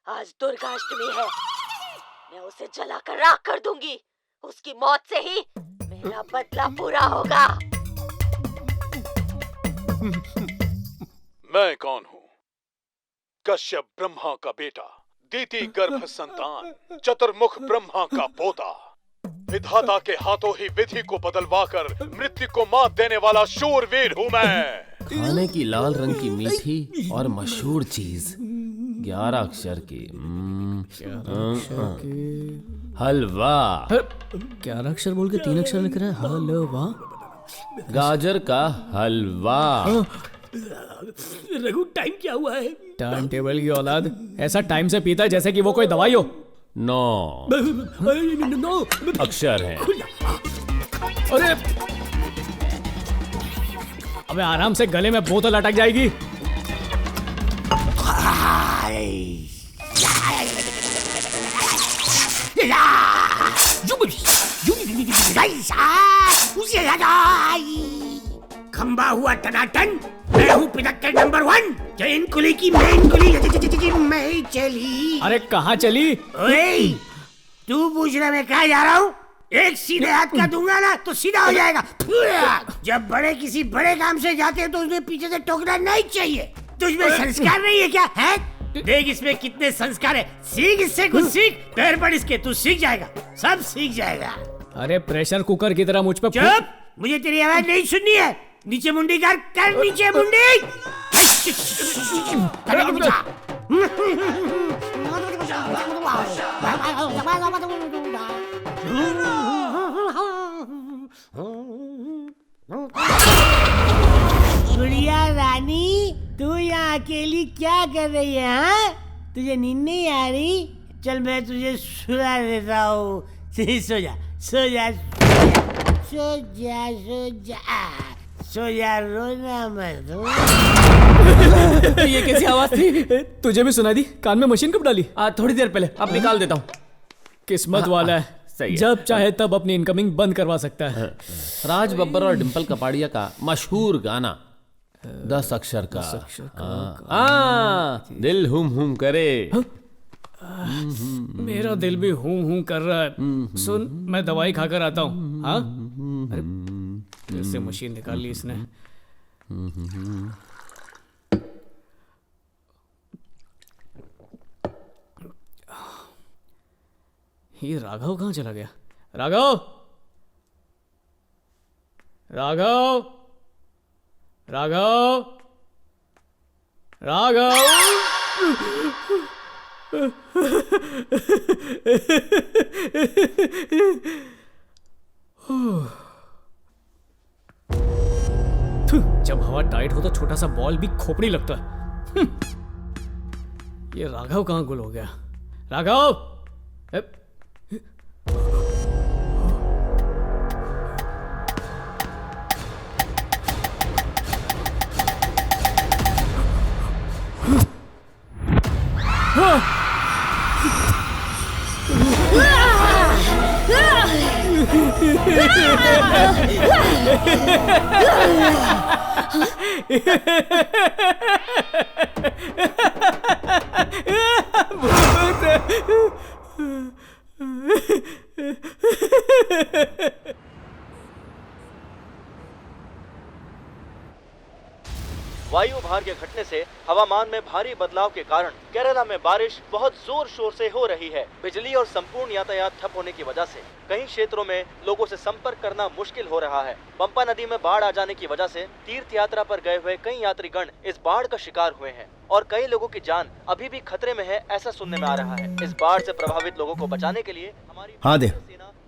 आज दुर्गाष्टमी है, मैं उसे जलाकर राख कर दूंगी। उसकी मौत से ही मेरा बदला पूरा होगा। मैं कौन हूँ? कश्यप ब्रह्मा का बेटा, दीति गर्भ संतान, चतुर्मुख ब्रह्मा का पोता। विधाता के हाथों ही विधि को बदलवाकर मृत्यु को मात देने वाला शूरवीर हूँ मैं। खाने की लाल रंग की मीठी और मशहूर चीज, 11 अक्षर की हलवा। 11 अक्षर बोल के 3 अक्षर लिख रहा है, हलवा। गाजर का हलवा। रघु, टाइम क्या हुआ है? टाइम टेबल की औलाद, ऐसा टाइम से पीता है जैसे कि वो कोई दवाई हो। 9 अक्षर है। अरे अबे आराम से, गले में बोतल अटक जाएगी। खंबा हुआ टनाटन, मैं हूँ पिनक्कर नंबर 1। चैन कुली की मेन कुली मैं ही चली। अरे कहाँ चली? ओए, तू पूछ रहा मैं कहाँ जा रहा हूँ? एक सीधे हाथ का दूंगा ना तो सीधा हो जाएगा। जब बड़े किसी बड़े काम से जाते हैं तो उसमें पीछे से टोकना नहीं चाहिए। तुझमें संस्कार नहीं है क्या? है? देख इसमें कितने संस्कार है। सीख इससे कुछ सीख, पैर पड़ इसके, तू सीख जाएगा, सब सीख जाएगा। अरे प्रेशर कुकर की तरह मुझ पे चुप, मुझे तेरी आवाज नहीं सुननी है। नीचे मुंडी कर नीचे मुंडी। गुड़िया रानी, तू यहाँ अकेली क्या कर रही है? हाँ, तुझे नींद नहीं आ रही? चल मैं तुझे सुला देता हूँ। सो जा सो जा सो जा सो जा सो जा, रोना मत। ये कैसी आवाज थी? तुझे भी सुना दी? कान में मशीन कब डाली? थोड़ी देर पहले, अब निकाल देता हूँ। किस्मत वाला है, सही है। जब चाहे तब अपनी इनकमिंग बंद करवा सकता है। राज बब्बर और डिम्पल कपाड़िया का मशहूर गाना 10 अक्षर का। दिल हुम करे। मेरा दिल भी हूं कर रहा है। सुन, मैं दवाई खाकर आता हूँ। हाँ, कैसे मशीन निकाल ली इसने। ये राघव कहाँ चला गया? राघव, राघव, राघव, राघव। जब हवा टाइट हो तो छोटा सा बॉल भी खोपड़ी लगता है। ये राघव कहाँ गुल हो गया? राघव! वायु भार के घटने से हवामान में भारी बदलाव के कारण केरला में बारिश बहुत जोर शोर से हो रही है। बिजली और संपूर्ण यातायात ठप होने की वजह से कई क्षेत्रों में लोगों से संपर्क करना मुश्किल हो रहा है। पंपा नदी में बाढ़ आ जाने की वजह से तीर्थ यात्रा पर गए हुए कई यात्रीगण इस बाढ़ का शिकार हुए हैं और कई लोगों की जान अभी भी खतरे में है, ऐसा सुनने में आ रहा है। इस बाढ़ से प्रभावित लोगों को बचाने के लिए हमारी हाँ दे,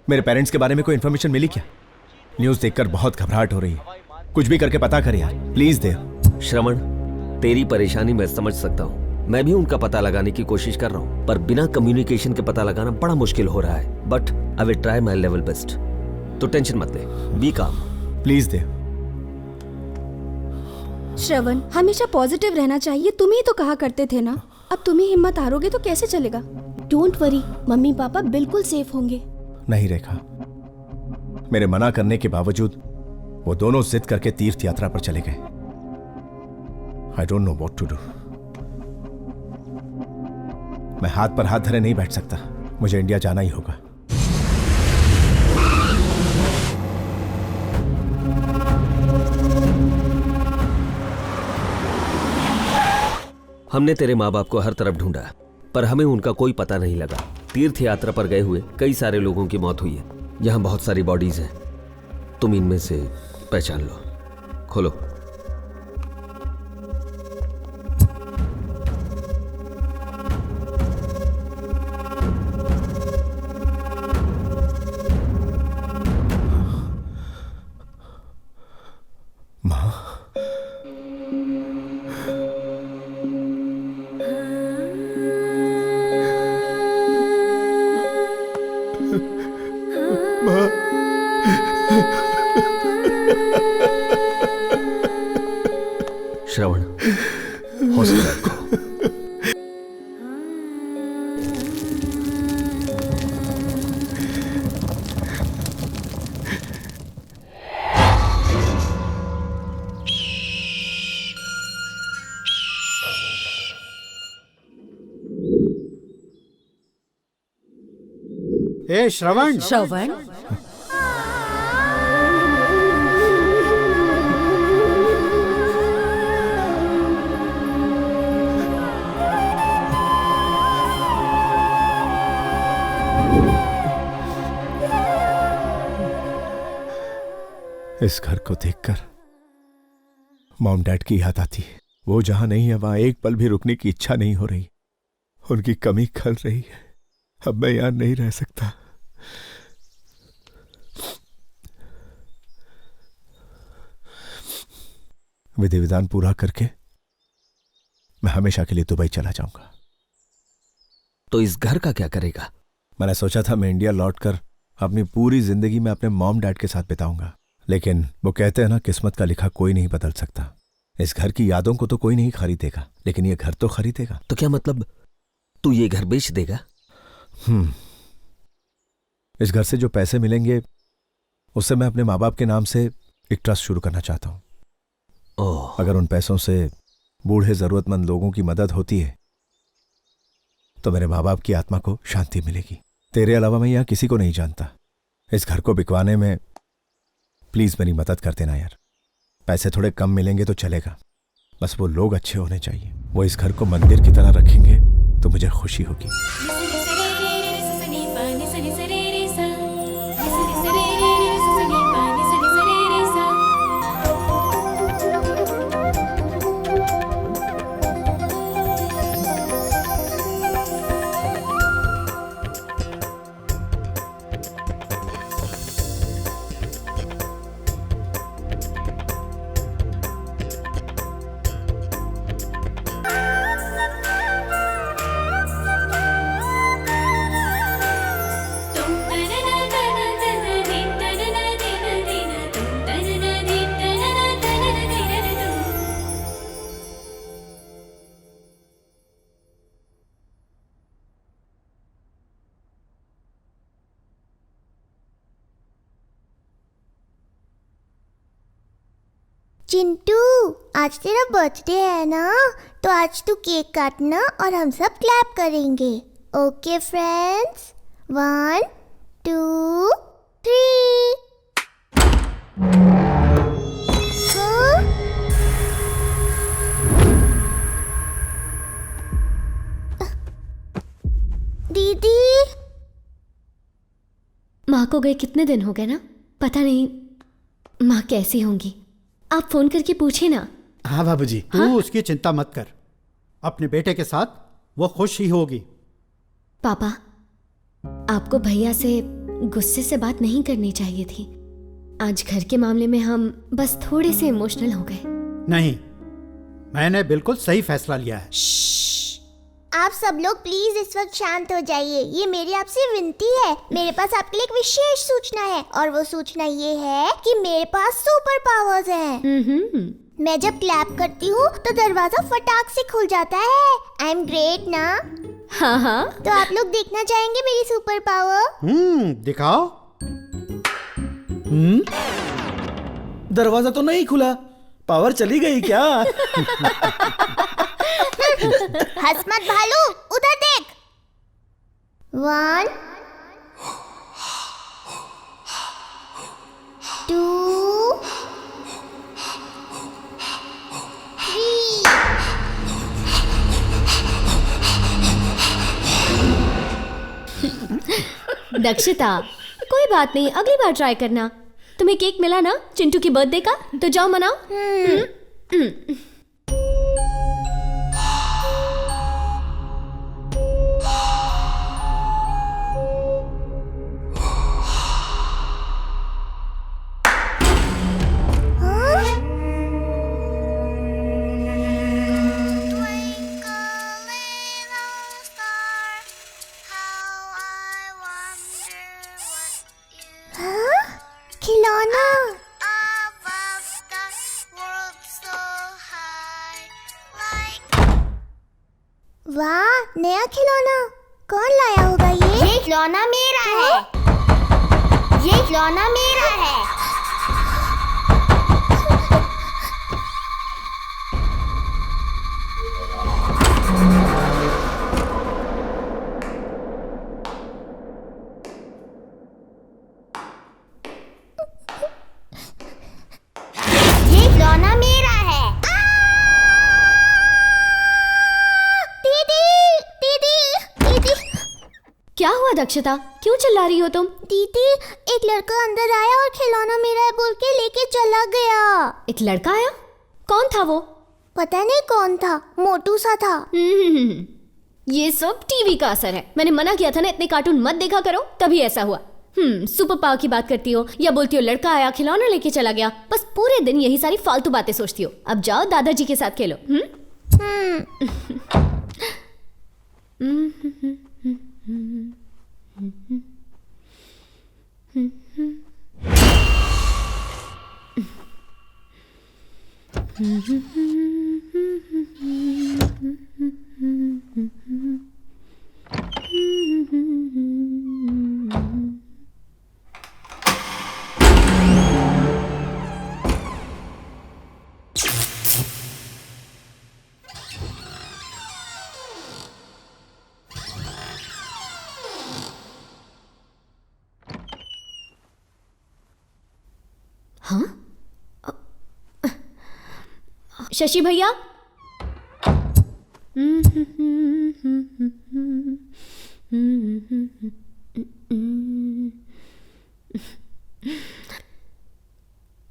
मेरे पेरेंट्स के बारे में कोई इन्फॉर्मेशन मिली क्या? न्यूज देखकर बहुत घबराहट हो रही है। कुछ भी करके पता कर यार, प्लीज दे। श्रवण, तेरी परेशानी मैं समझ सकता हूँ। मैं भी उनका पता लगाने की कोशिश कर रहा हूँ, पर बिना कम्युनिकेशन के पता लगाना बड़ा मुश्किल हो रहा है। But I will try my level best. तो टेंशन मत ले, बी काम। प्लीज दे। श्रवण, हमेशा पॉजिटिव रहना चाहिए, तुम ही तो कहा करते थे ना। अब तुम ही हिम्मत हारोगे तो कैसे चलेगा? डोंट वरी, मम्मी पापा बिल्कुल सेफ होंगे। नहीं रेखा, मेरे मना करने के बावजूद वो दोनों जिद करके तीर्थ यात्रा पर चले गए। I don't know what to do. मैं हाथ पर हाथ धरे नहीं बैठ सकता, मुझे इंडिया जाना ही होगा। हमने तेरे माँ बाप को हर तरफ ढूंढा, पर हमें उनका कोई पता नहीं लगा। तीर्थ यात्रा पर गए हुए कई सारे लोगों की मौत हुई है। यहाँ बहुत सारी बॉडीज हैं, तुम इनमें से पहचान लो। खोलो। श्रवण, हौसला रखो। ए श्रवण, श्रवण, इस घर को देखकर मॉम डैड की याद आती है। वो जहां नहीं है वहां एक पल भी रुकने की इच्छा नहीं हो रही। उनकी कमी खल रही है। अब मैं यहां नहीं रह सकता। विधि विधान पूरा करके मैं हमेशा के लिए दुबई चला जाऊंगा। तो इस घर का क्या करेगा? मैंने सोचा था मैं इंडिया लौटकर अपनी पूरी जिंदगी में अपने मॉम डैड के साथ बिताऊंगा, लेकिन वो कहते हैं ना, किस्मत का लिखा कोई नहीं बदल सकता। इस घर की यादों को तो कोई नहीं खरीदेगा, लेकिन ये घर तो खरीदेगा। तो क्या मतलब तू ये घर बेच देगा? इस घर से जो पैसे मिलेंगे उससे मैं अपने माँ बाप के नाम से एक ट्रस्ट शुरू करना चाहता हूं। अगर उन पैसों से बूढ़े जरूरतमंद लोगों की मदद होती है तो मेरे माँ बाप की आत्मा को शांति मिलेगी। तेरे अलावा मैं यहां किसी को नहीं जानता। इस घर को बिकवाने में प्लीज मेरी मदद कर देना यार। पैसे थोड़े कम मिलेंगे तो चलेगा, बस वो लोग अच्छे होने चाहिए। वो इस घर को मंदिर की तरह रखेंगे तो मुझे खुशी होगी। चिंटू, आज तेरा बर्थडे है ना, तो आज तू केक काटना और हम सब क्लैप करेंगे। Okay friends, 1 2 3। हाँ? दीदी, माँ को गए कितने दिन हो गए ना, पता नहीं माँ कैसी होंगी। आप फोन करके पूछे ना। हाँ बाबूजी, तू उसकी चिंता मत कर। अपने बेटे के साथ वो खुश ही होगी। पापा, आपको भैया से गुस्से से बात नहीं करनी चाहिए थी। आज घर के मामले में हम बस थोड़े से इमोशनल हो गए। नहीं, मैंने बिल्कुल सही फैसला लिया है। आप सब लोग प्लीज इस वक्त शांत हो जाइए। ये मेरी आपसे विनती है। मेरे पास आपके लिए एक विशेष सूचना है, और वो सूचना ये है कि मेरे पास सुपर पावर्स हैं। मैं जब क्लैप करती हूँ तो दरवाजा फटाक से खुल जाता है। आई एम ग्रेट ना? हाँ हाँ। तो आप लोग देखना चाहेंगे मेरी सुपर पावर? दिखाओ। दरवाजा तो नहीं खुला, पावर चली गई क्या? हंस मत भालू, उधर देख। 1 2 3। दक्षिता, कोई बात नहीं, अगली बार ट्राई करना। तुम्हें केक मिला ना चिंटू की बर्थडे का, तो जाओ मनाओ। खिलौना। वाह, नया खिलौना। कौन लाया होगा ये खिलौना मेरा है। ये खिलौना मेरा है। ये खिलौना मेरा है। दीदी, दीदी, दीदी। क्या हुआ दक्षिता, क्यों चिल्ला रही हो तुम? दीदी, एक लड़का अंदर आया और खिलौना मेरा है बोल के लेके चला गया। एक लड़का आया? कौन था वो? पता नहीं कौन था, मोटू सा था। ये सब टीवी का असर है। मैंने मना किया था ना, इतने कार्टून मत देखा करो, तभी ऐसा हुआ। सुपर पावर की बात करती हो या बोलती हो लड़का आया खिलौना लेके चला गया, बस पूरे दिन यही सारी फालतू बातें सोचती हो। अब जाओ दादाजी के साथ खेलो। हाँ? शशि भैया,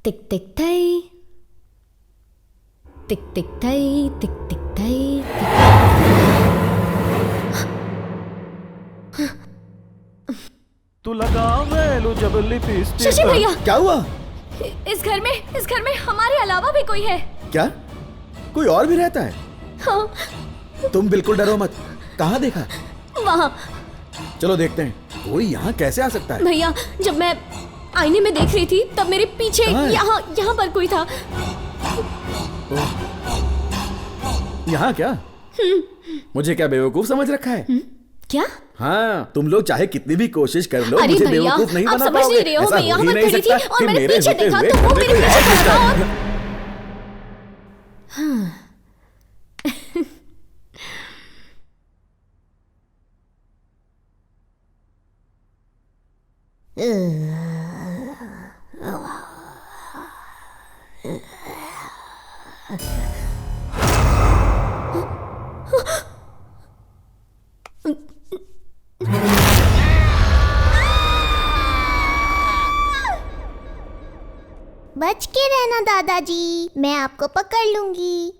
टिक टिक थई, टिक टिक थई, टिक टिक थई। तू लगा वेलू जब लिपस्टिक। शशि भैया, क्या हुआ? इस घर में हमारे अलावा भी कोई है। क्या? कोई और भी रहता है? हाँ। तुम बिल्कुल डरो मत। कहाँ देखा? वहाँ। चलो देखते हैं, कोई यहाँ कैसे आ सकता है? भैया, जब मैं आईने में देख रही थी तब मेरे पीछे यहाँ पर कोई था। यहाँ क्या? मुझे क्या बेवकूफ समझ रखा है? क्या? हाँ, तुम लोग चाहे कितनी भी कोशिश कर लो, अरे मुझे भैया, बेवकूफ नहीं आप बना समझ पाओगे। नहीं रहे हो, ऐसा मैं हो यहाँ ही पर नहीं खड़ी थी सकता और कि मैंने मेरे पीछे होते देखा हुए तो वो तुम्हें मेरे कोई पीछे और खड़ा था दिखता है। और बच के रहना दादाजी, मैं आपको पकड़ लूंगी।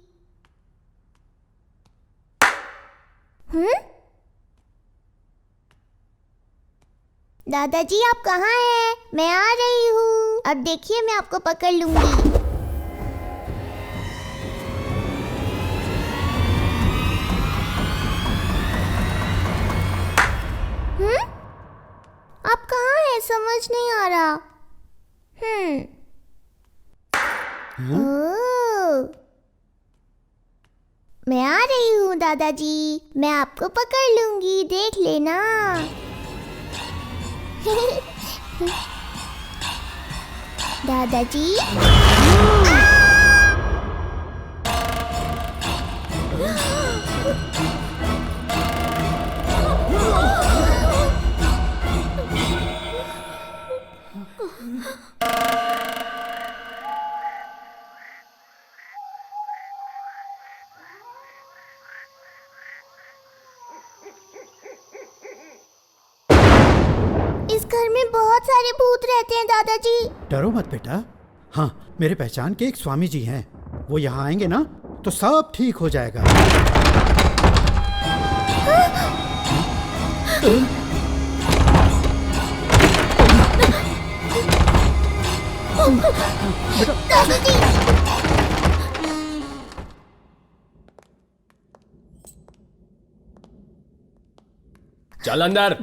दादाजी आप कहाँ हैं? मैं आ रही हूँ। अब देखिए मैं आपको पकड़ लूंगी। आप कहाँ हैं? समझ नहीं आ रहा। ओह, मैं आ रही हूँ दादाजी, मैं आपको पकड़ लूंगी, देख लेना। दादाजी। इस घर में बहुत सारे भूत रहते हैं दादाजी। डरो मत बेटा। हाँ, मेरे पहचान के एक स्वामी जी हैं। वो यहाँ आएंगे ना तो सब ठीक हो जाएगा। दादाजी। चल अंदर।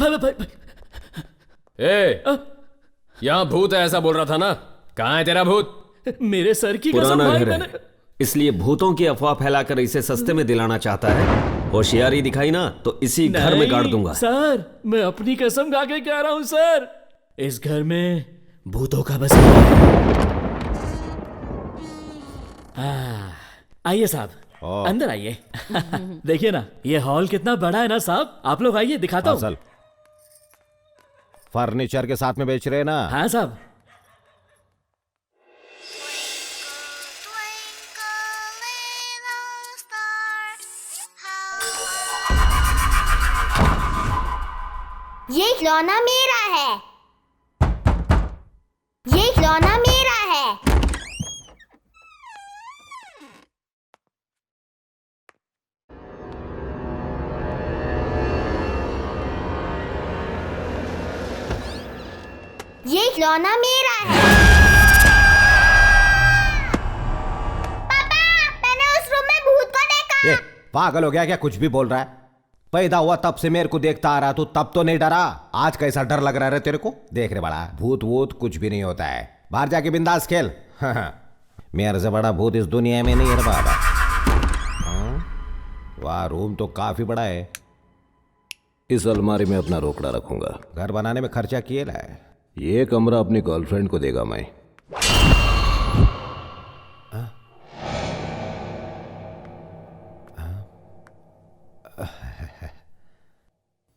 ए, यहाँ भूत है ऐसा बोल रहा था ना? कहाँ है तेरा भूत? मेरे सर की कसम पुराना भाई घर है, इसलिए भूतों की अफवाह फैलाकर इसे सस्ते में दिलाना चाहता है। होशियारी दिखाई ना तो इसी घर में गाड़ दूंगा। सर, मैं अपनी कसम खा के कह रहा हूँ सर, इस घर में भूतों का बस। आइए साहब, अंदर आइए। देखिए ना, ये हॉल कितना बड़ा है ना साहब। आप लोग आइए, दिखाता हूँ। फर्नीचर के साथ में बेच रहे हैं ना? हाँ साहब। ये खिलौना मेरा है। ये खिलौना मेरा है। ये खिलौना मेरा है। पापा, मैंने उस रूम में भूत को देखा। ये पागल हो गया क्या? कुछ भी बोल रहा है। पैदा हुआ तब से मेरे को देखता आ रहा, तू तब तो नहीं डरा। आज कैसा डर लग रहा है तेरे को? देख रे बड़ा, भूत वूत कुछ भी नहीं होता है। बाहर जाके बिंदास खेल। मेरे से बड़ा भूत इस दुनिया में नहीं है बाबा। वाह, रूम तो काफी बड़ा है। इस अलमारी में अपना रोकड़ा रखूंगा। घर बनाने में खर्चा किए ला है। ये कमरा अपनी गर्लफ्रेंड को देगा मैं।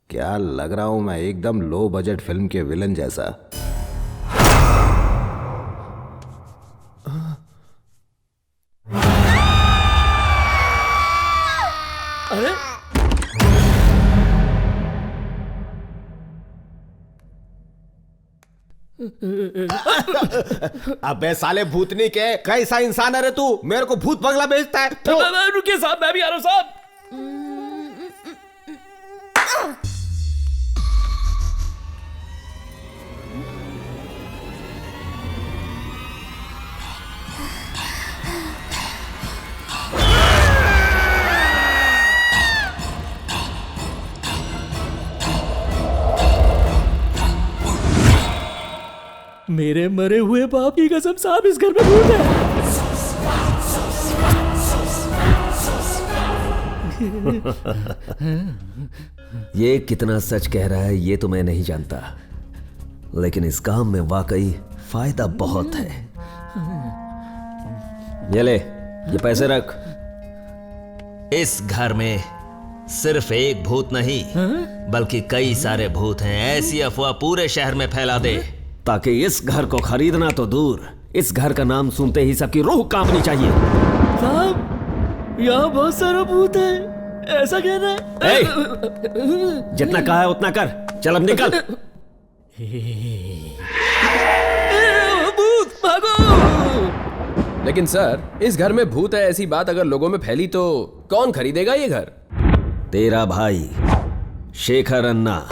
क्या लग रहा हूं मैं एकदम लो बजट फिल्म के विलन जैसा। अरे अबे साले भूतनी के, कैसा इंसान है रे तू? मेरे को भूत पगला बेचता है। रुकिए साहब, मैं भी आ रहा हूं साहब। मेरे मरे हुए बाप की कसम साहब, इस घर में भूत है। ये कितना सच कह रहा है ये तो मैं नहीं जानता, लेकिन इस काम में वाकई फायदा बहुत है। ये ले, ये पैसे रख। इस घर में सिर्फ एक भूत नहीं बल्कि कई सारे भूत हैं। ऐसी अफवाह पूरे शहर में फैला दे ताकि इस घर को खरीदना तो दूर, इस घर का नाम सुनते ही सबकी रूह कांपनी चाहिए। साहब, यहाँ बहुत सारा भूत है, ऐसा कहना है? जितना कहा है उतना कर, चल अब निकल। भूत भागो। लेकिन सर, इस घर में भूत है ऐसी बात अगर लोगों में फैली तो कौन खरीदेगा ये घर? तेरा भाई शेखर अन्ना।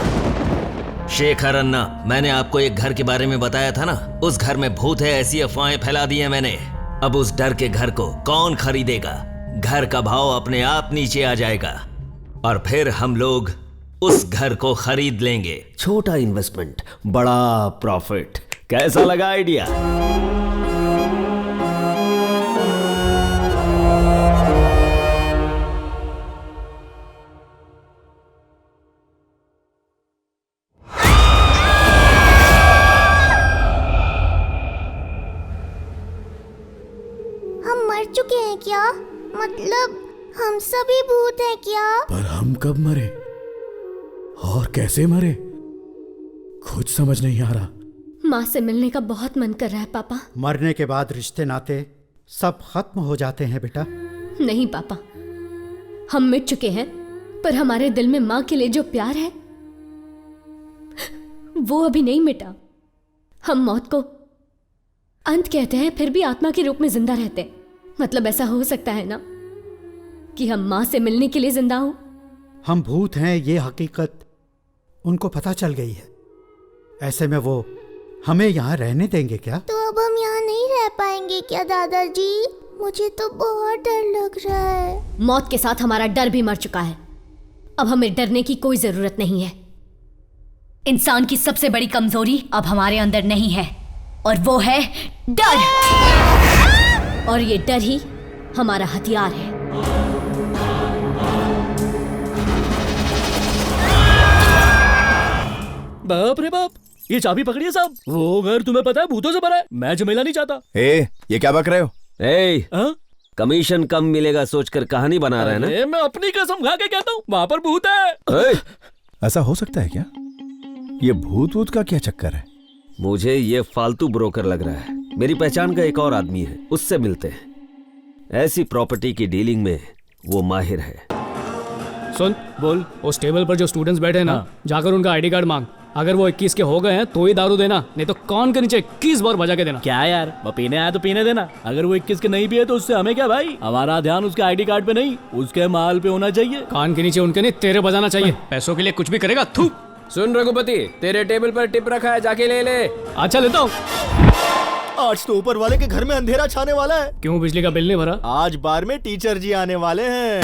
शेखर अन्ना, मैंने आपको एक घर के बारे में बताया था ना, उस घर में भूत है ऐसी अफवाहें फैला दी हैं मैंने। अब उस डर के घर को कौन खरीदेगा? घर का भाव अपने आप नीचे आ जाएगा और फिर हम लोग उस घर को खरीद लेंगे। छोटा इन्वेस्टमेंट, बड़ा प्रॉफिट। कैसा लगा आइडिया? मतलब हम सभी भूत हैं क्या? पर हम कब मरे और कैसे मरे कुछ समझ नहीं आ रहा। माँ से मिलने का बहुत मन कर रहा है पापा। मरने के बाद रिश्ते नाते सब खत्म हो जाते हैं बेटा। नहीं पापा, हम मिट चुके हैं, पर हमारे दिल में माँ के लिए जो प्यार है वो अभी नहीं मिटा। हम मौत को अंत कहते हैं, फिर भी आत्मा के रूप में जिंदा रहते हैं। मतलब ऐसा हो सकता है ना कि हम माँ से मिलने के लिए जिंदा हूं। हम भूत हैं ये हकीकत उनको पता चल गई है। ऐसे में वो हमें यहाँ रहने देंगे क्या? तो अब हम यहाँ नहीं रह पाएंगे क्या दादाजी? मुझे तो बहुत डर लग रहा है। मौत के साथ हमारा डर भी मर चुका है। अब हमें डरने की कोई जरूरत नहीं है। इंसान की सबसे बड़ी कमजोरी अब हमारे अंदर नहीं है, और वो है डर। और ये डर ही हमारा हथियार है। बाप रे बाप, ये चाबी पकड़िए साहब। वो घर तुम्हें पता है भूतों से भरा है। मैं झमेला नहीं चाहता। ये क्या बक रहे हो? कमीशन कम मिलेगा सोचकर कहानी बना रहे हैं ना? मैं अपनी कसम खा के कहता हूँ, वहाँ पर भूत है। ऐसा हो सकता है क्या? ये भूत वूत का क्या चक्कर है? मुझे ये फालतू ब्रोकर लग रहा है। मेरी पहचान का एक और आदमी है, उससे मिलते हैं। ऐसी प्रॉपर्टी की डीलिंग में वो माहिर है। सुन, बोल, उस टेबल पर जो स्टूडेंट्स बैठे हैं ना, जाकर उनका आईडी कार्ड मांग। अगर वो 21 के हो गए हैं तो ही दारू देना, नहीं तो कान के नीचे 21 बार बजा के देना। क्या यार, वो पीने आया तो पीने देना। अगर वो 21 के नहीं पिए तो उससे हमें क्या भाई? हमारा ध्यान उसके आईडी कार्ड पे नहीं, उसके माल पे होना चाहिए। कान के नीचे उनके नहीं, तेरे बजाना चाहिए। पैसों के लिए कुछ भी करेगा। थू। सुन रघुपति, तेरे टेबल पर टिप रखा है, जाके ले ले। अच्छा, लेता हूँ। आज तो ऊपर वाले के घर में अंधेरा छाने वाला है। क्यों, बिजली का बिल नहीं भरा? आज बार में टीचर जी आने वाले हैं।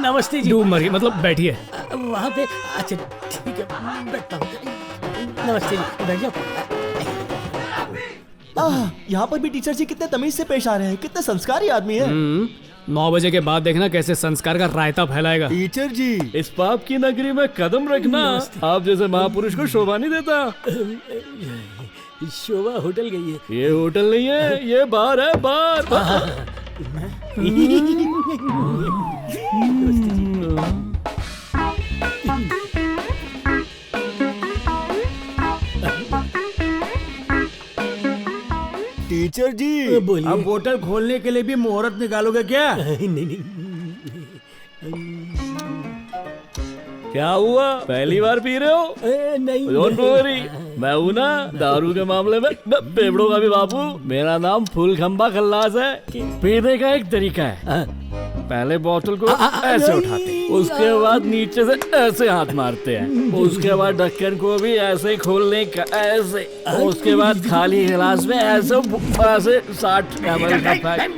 नमस्ते जी। डूब मरी, मतलब बैठिए। वहाँ पे अच्छा ठीक है, बैठता हूँ। नमस्ते जी, बैठ जाओ। यहाँ पर भी टीचर जी कितने तमीज से पेश आ रहे हैं, कितने संस्कारी आदमी है। 9 बजे के बाद देखना कैसे संस्कार का रायता फैलाएगा। टीचर जी, इस पाप की नगरी में कदम रखना। आप जैसे महापुरुष को शोभा नहीं देता। शोभा होटल गई है। ये होटल नहीं है, ये बार है, बार। टीचर जी, अब होटल खोलने के लिए भी मुहूर्त निकालोगे क्या? नहीं। क्या हुआ, पहली बार पी रहे हो? नहीं। डोंट वरी, मैं हूँ ना दारू के मामले में पेपड़ों का भी बाबू। मेरा नाम फूल खंबा खल्लास है। पीने का एक तरीका है, पहले बोतल को ऐसे उठाते हैं, उसके बाद नीचे से ऐसे हाथ मारते हैं, उसके बाद ढक्कन को भी ऐसे खोलने का, ऐसे, उसके बाद खाली गिलास में ऐसे 60 ml का पैक।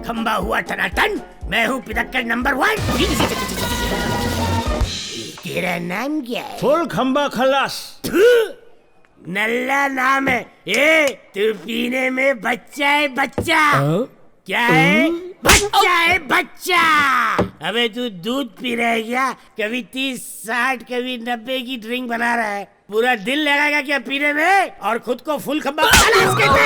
खंबा हुआ टनाटन, मैं हूँ पिदक्कड़ नंबर 1। तेरा नाम क्या है? फुल खंबा खल्लास। नल्ला नाम है। ए, तू पीने में बच्चा है, बच्चा। क्या है? बच्चा है, बच्चा। अबे तू दूध पी रहा है क्या? कभी 30, 60, कभी 90 की ड्रिंक बना रहा है। पूरा दिल लगाएगा क्या पीने में? और खुद को फुल खंबा खल्लास कहता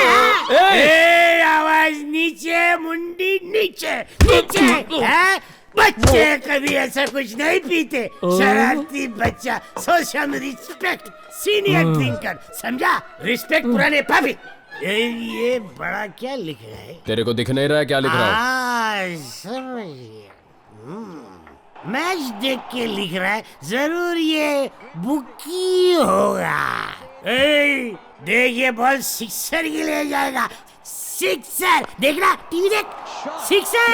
है। आवाज नीचे, मुंडी नीचे, नीचे। है? बच्चे कभी ऐसा कुछ नहीं पीते। शरारती बच्चा। Show some respect, senior drinker, समझा? रिस्पेक्ट पुराने पापी। ये बड़ा क्या लिख रहा है? तेरे को दिख नहीं रहा है क्या लिख रहा है? समझ गया। मैच देख के लिख रहा है, जरूर ये बुकी होगा। देख, ये बॉल सिक्सर की ले जाएगा। सिक्सर, देखना, टीवी देख, सिक्सर।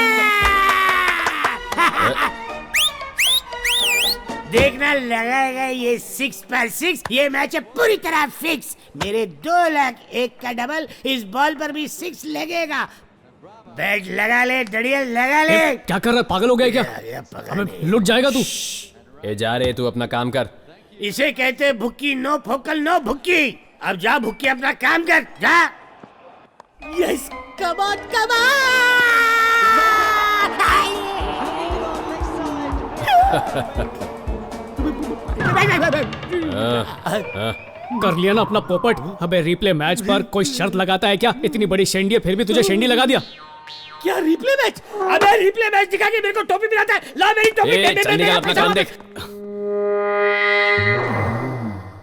देखना, लगाएगा ये 6 पर 6। ये मैच है पूरी तरह फिक्स। मेरे 2 लाख 1 का डबल, इस बॉल पर भी 6 लगेगा। बेल्ट लगा ले, डड़ियल लगा ले। क्या कर रहा है, पागल हो गया क्या? अबे लुट जाएगा तू। ए जा रे, तू अपना काम कर। इसे कहते भुक्की, नो फोकल नो भुक्की। अब जा भुक्की, अपना काम कर, जा। यस, कमान कर लिया ना अपना पोपट। अबे रिप्ले मैच पर कोई शर्त लगाता है क्या? इतनी बड़ी शेंडी है फिर भी तुझे शेंडी लगा दिया। क्या रिप्ले मैच? अबे रिप्ले मैच दिखा के मेरे को टोपी पिलाता है। ला मेरी टोपी। चल निकल, अपना काम देख।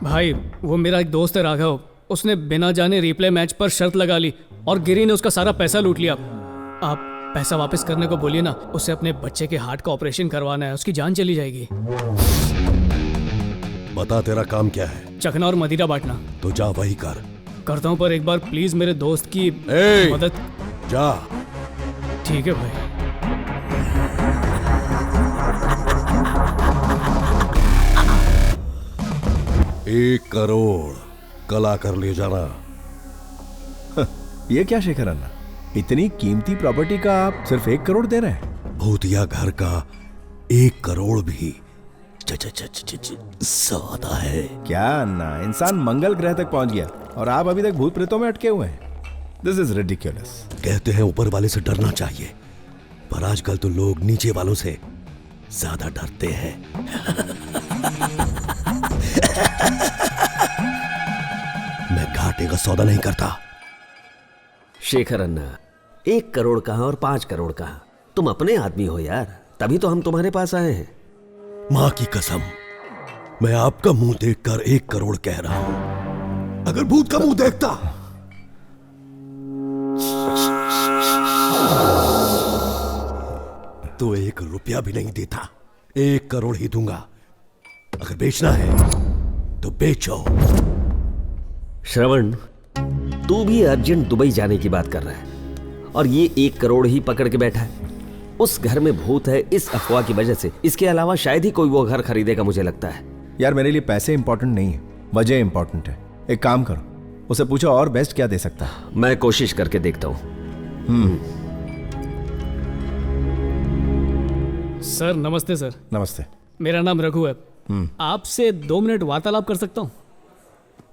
भाई वो मेरा एक दोस्त है राघव, उसने बिना जाने रिप्ले मैच पर शर्त लगा ली और गिरी ने उसका सारा पैसा लूट लिया। आप पैसा वापस करने को बोलिए ना, उसे अपने बच्चे के हार्ट का ऑपरेशन करवाना है, उसकी जान चली जाएगी। बता तेरा काम क्या है? चखना और मदिरा बांटना। तो जा वही कर। करता हूँ, पर एक बार प्लीज मेरे दोस्त की मदद। जा। ठीक है भाई। 1 करोड़ कला कर ले जाना। ये क्या शेखर अन्ना, इतनी कीमती प्रॉपर्टी का आप सिर्फ 1 करोड़ दे रहे हैं? भूतिया घर का 1 करोड़ भी ज्यादा है। क्या अन्ना, इंसान मंगल ग्रह तक पहुंच गया और आप अभी तक भूत प्रेतों में अटके हुए हैं। This is ridiculous. कहते हैं ऊपर वाले से डरना चाहिए, पर आजकल तो लोग नीचे वालों से ज्यादा डरते हैं। मैं घाटे का सौदा नहीं करता। शेखर अन्ना, 1 करोड़ कहां और 5 करोड़ कहां? तुम अपने आदमी हो यार, तभी तो हम तुम्हारे पास आए हैं। मां की कसम, मैं आपका मुंह देखकर 1 करोड़ कह रहा हूं। अगर भूत का मुंह देखता तो 1 रुपया भी नहीं देता। 1 करोड़ ही दूंगा। अगर बेचना है तो बेचो। श्रवण, तू भी अर्जेंट दुबई जाने की बात कर रहा है और ये 1 करोड़ ही पकड़ के बैठा है। उस घर में भूत है इस अफवाह की वजह से। इसके अलावा शायद ही कोई वो घर खरीदेगा, मुझे लगता है। यार मेरे लिए पैसे इंपॉर्टेंट नहीं है, वजह इंपॉर्टेंट है। एक काम करो, उसे पूछो और बेस्ट क्या दे सकता है। मैं कोशिश करके देखता हूँ। सर नमस्ते। सर नमस्ते। मेरा नाम रघु है। आपसे 2 मिनट वार्तालाप कर सकता हूँ?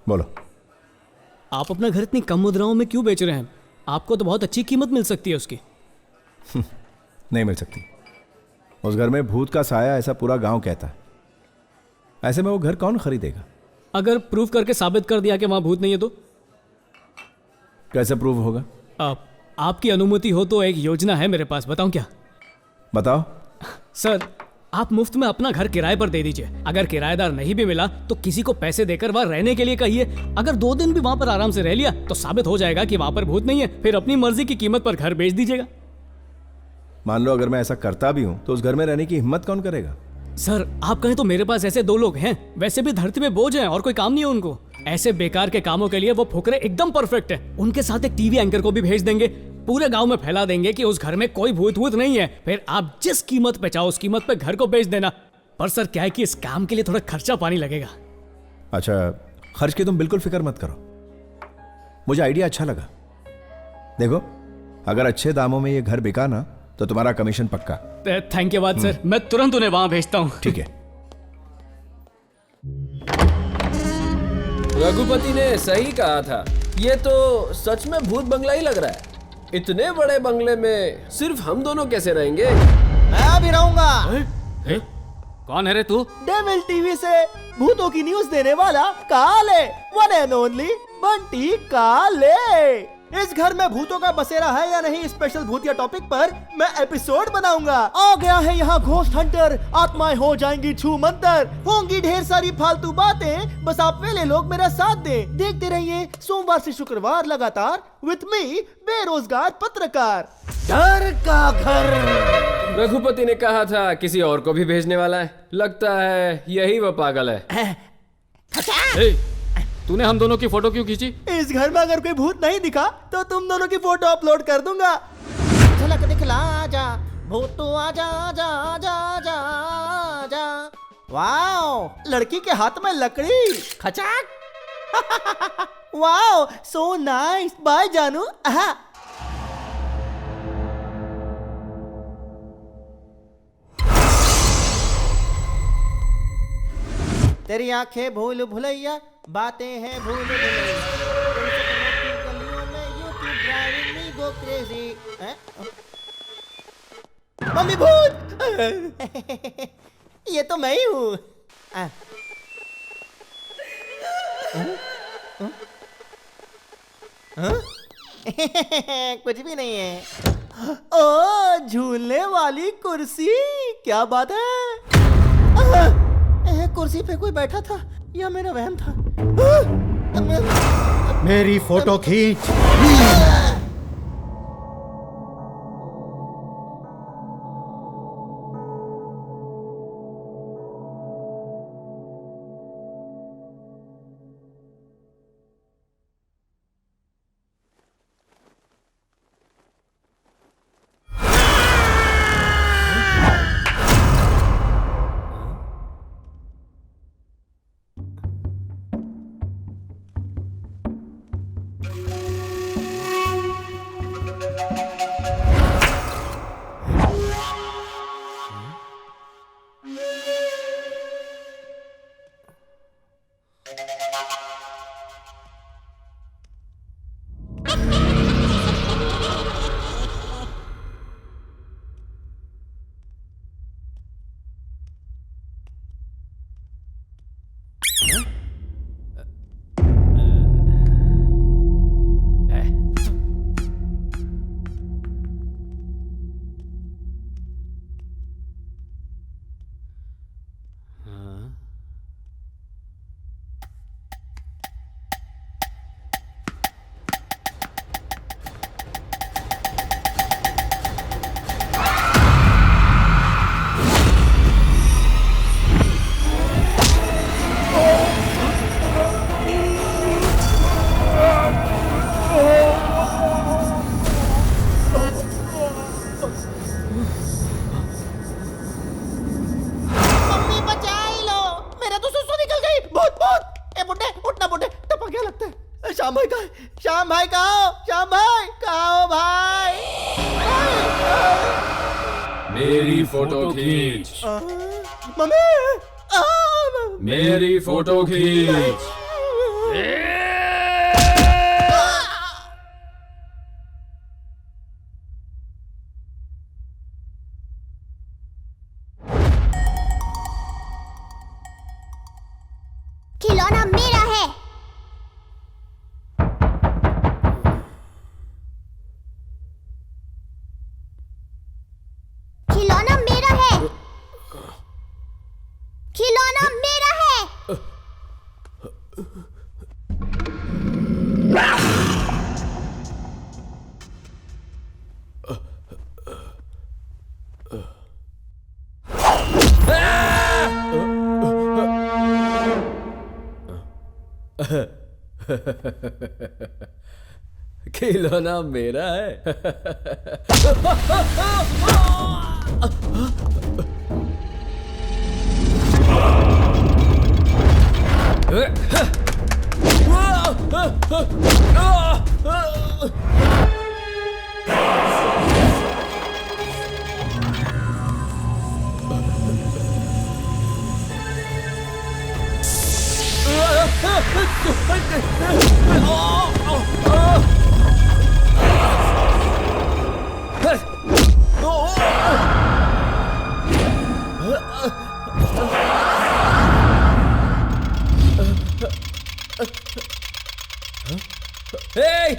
बोलो। आप अपना घर इतनी कम मुद्राओं में क्यों बेच रहे हैं? आपको तो बहुत अच्छी कीमत मिल सकती है उसकी। नहीं मिल सकती। उस घर में भूत का साया ऐसा पूरा गांव कहता है। ऐसे में वो घर कौन खरीदेगा? अगर प्रूफ करके साबित कर दिया कि वहां भूत नहीं है तो? कैसे प्रूव होगा? आपकी अनुमति हो तो एक योजना है मेरे पास, बताऊं क्या? बताओ। सर आप मुफ्त में अपना घर किराए पर दे दीजिए। अगर किराएदार नहीं भी मिला तो किसी को पैसे देकर वहां रहने के लिए कहिए। अगर 2 दिन भी वहां पर आराम से रह लिया तो साबित हो जाएगा कि वहां पर भूत नहीं है। फिर अपनी मर्जी की कीमत पर घर बेच दीजिएगा। मान लो अगर मैं ऐसा करता भी हूं तो उस घर में रहने की हिम्मत कौन करेगा? सर आप कहें तो मेरे पास ऐसे 2 लोग हैं, वैसे भी धरती में बोझ हैं और कोई काम नहीं है उनको। ऐसे बेकार के कामों के लिए वो फुकरे एकदम परफेक्ट है। उनके साथ एक टीवी एंकर को भी भेज देंगे, पूरे गांव में फैला देंगे कि उस घर में कोई भूत वूत नहीं है। फिर आप जिस कीमत पे चाहो उस कीमत पे घर को बेच देना। पर सर क्या है कि इस काम के लिए थोड़ा खर्चा पानी लगेगा। अच्छा, खर्च की तुम बिल्कुल फिक्र मत करो, मुझे आइडिया अच्छा लगा। देखो अगर अच्छे दामों में ये घर बिका ना तो तुम्हारा कमीशन पक्का। थैंक यू बात सर, मैं तुरंत उन्हें वहां भेजता हूँ। ठीक है। रघुपति ने सही कहा था, ये तो सच में भूत बंगला ही लग रहा है। इतने बड़े बंगले में सिर्फ हम दोनों कैसे रहेंगे? मैं भी रहूंगा। कौन है रे तू? डेविल टीवी से भूतों की न्यूज देने वाला काले, वन एंड ओनली बंटी काले। इस घर में भूतों का बसेरा है या नहीं, स्पेशल भूतिया टॉपिक पर मैं एपिसोड बनाऊंगा। आ गया है यहाँ घोस्ट हंटर, आत्माएं हो जाएंगी छू मंतर, होंगी ढेर सारी फालतू बातें, बस आप वेले लोग मेरा साथ दें। देखते रहिए सोमवार से शुक्रवार लगातार विथ मी बेरोजगार पत्रकार। डर का घर। रघुपति ने कहा था किसी और को भी भेजने वाला है, लगता है यही वो पागल है। तूने हम दोनों की फोटो क्यों खींची? इस घर में अगर कोई भूत नहीं दिखा तो तुम दोनों की फोटो अपलोड कर दूंगा। झलक दिखला जा भूतू आजा आजा आजा आजा आजा। वाओ, लड़की के हाथ में लकड़ी, खचाक। Wow, so nice. बाय जानू। तेरी आंखें भूल भुलैया, बातें हैं भूल भुलैया, गलियों में you keep driving me go crazy। Mummy भूत! ये तो मैं ही हूँ। कुछ भी नहीं है। ओ झूलने वाली कुर्सी, क्या बात है। कुर्सी पे कोई बैठा था या मेरा वहम था। मेरी फोटो खींच। श्याम भाई कहाँ? श्याम भाई कहाँ हो भाई? मेरी फोटो खींच। मम्मी मेरी फोटो खींच। खिलौना मेरा है। खिलौना मेरा है। खिलौना मेरा है। खिलौना मेरा है।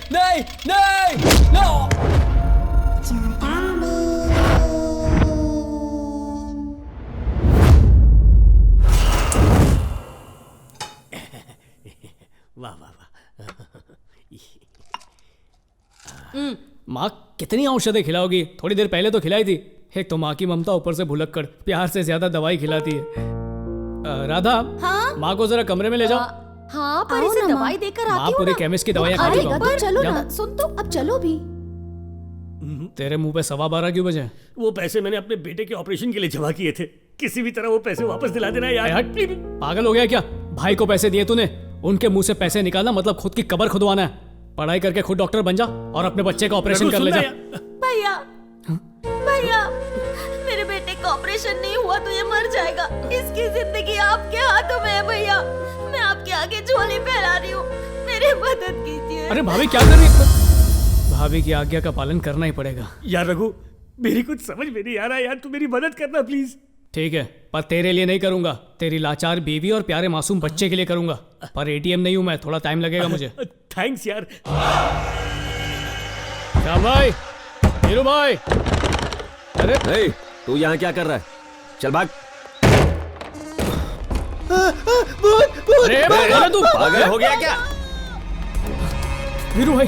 नहीं नहीं नो। वाह वाह वाह। माँ कितनी औषधि खिलाओगी? थोड़ी देर पहले तो खिलाई थी। एक तो माँ की ममता, ऊपर से भुलक्कड़, प्यार से ज्यादा दवाई खिलाती है। राधा, हाँ? माँ को जरा कमरे में ले जाओ। हाँ, पर इसे दवाई देकर आती माँ हूँ पूरी ना। केमिस्ट की दवाइयाँ खा चुका हूँ। चलो जा। ना, सुन तो, अब चलो भी। तेरे मुंह पे 12:15 क्यों बजे? वो पैसे मैंने अपने बेटे के ऑपरेशन के लिए जमा किए थे। किसी भी तरह वो पैसे वापस दिला देना यार। पागल हो गया क्या? भाई को पैसे दिए तूने, उनके मुंह से पैसे निकालना मतलब खुद की कब्र खुदवाना है। पढ़ाई करके खुद डॉक्टर बन जा और अपने बच्चे का ऑपरेशन कर ले जा। भैया, भैया, मेरे बेटे का ऑपरेशन ऑपरेशन नहीं हुआ तो ये मर जाएगा। इसकी जिंदगी आपके हाथों में है भैया। मैं आपके आगे झोली फैला रही हूँ, मेरी मदद कीजिए। अरे भाभी क्या कर रही है? भाभी की आज्ञा का पालन करना ही पड़ेगा। यार रघु, मेरी कुछ समझ में नहीं आ रहा यार, तू मेरी मदद करना प्लीज। ठीक है, पर तेरे लिए नहीं करूंगा, तेरी लाचार बीवी और प्यारे मासूम बच्चे के लिए करूंगा। पर एटीएम नहीं हूं मैं, थोड़ा टाइम लगेगा मुझे। थैंक्स यार। श्याम भाई, हीरू भाई। अरे hey, तू यहाँ क्या कर रहा है? चल भाग। अरे तू पागल हो गया क्या? वीरू भाई,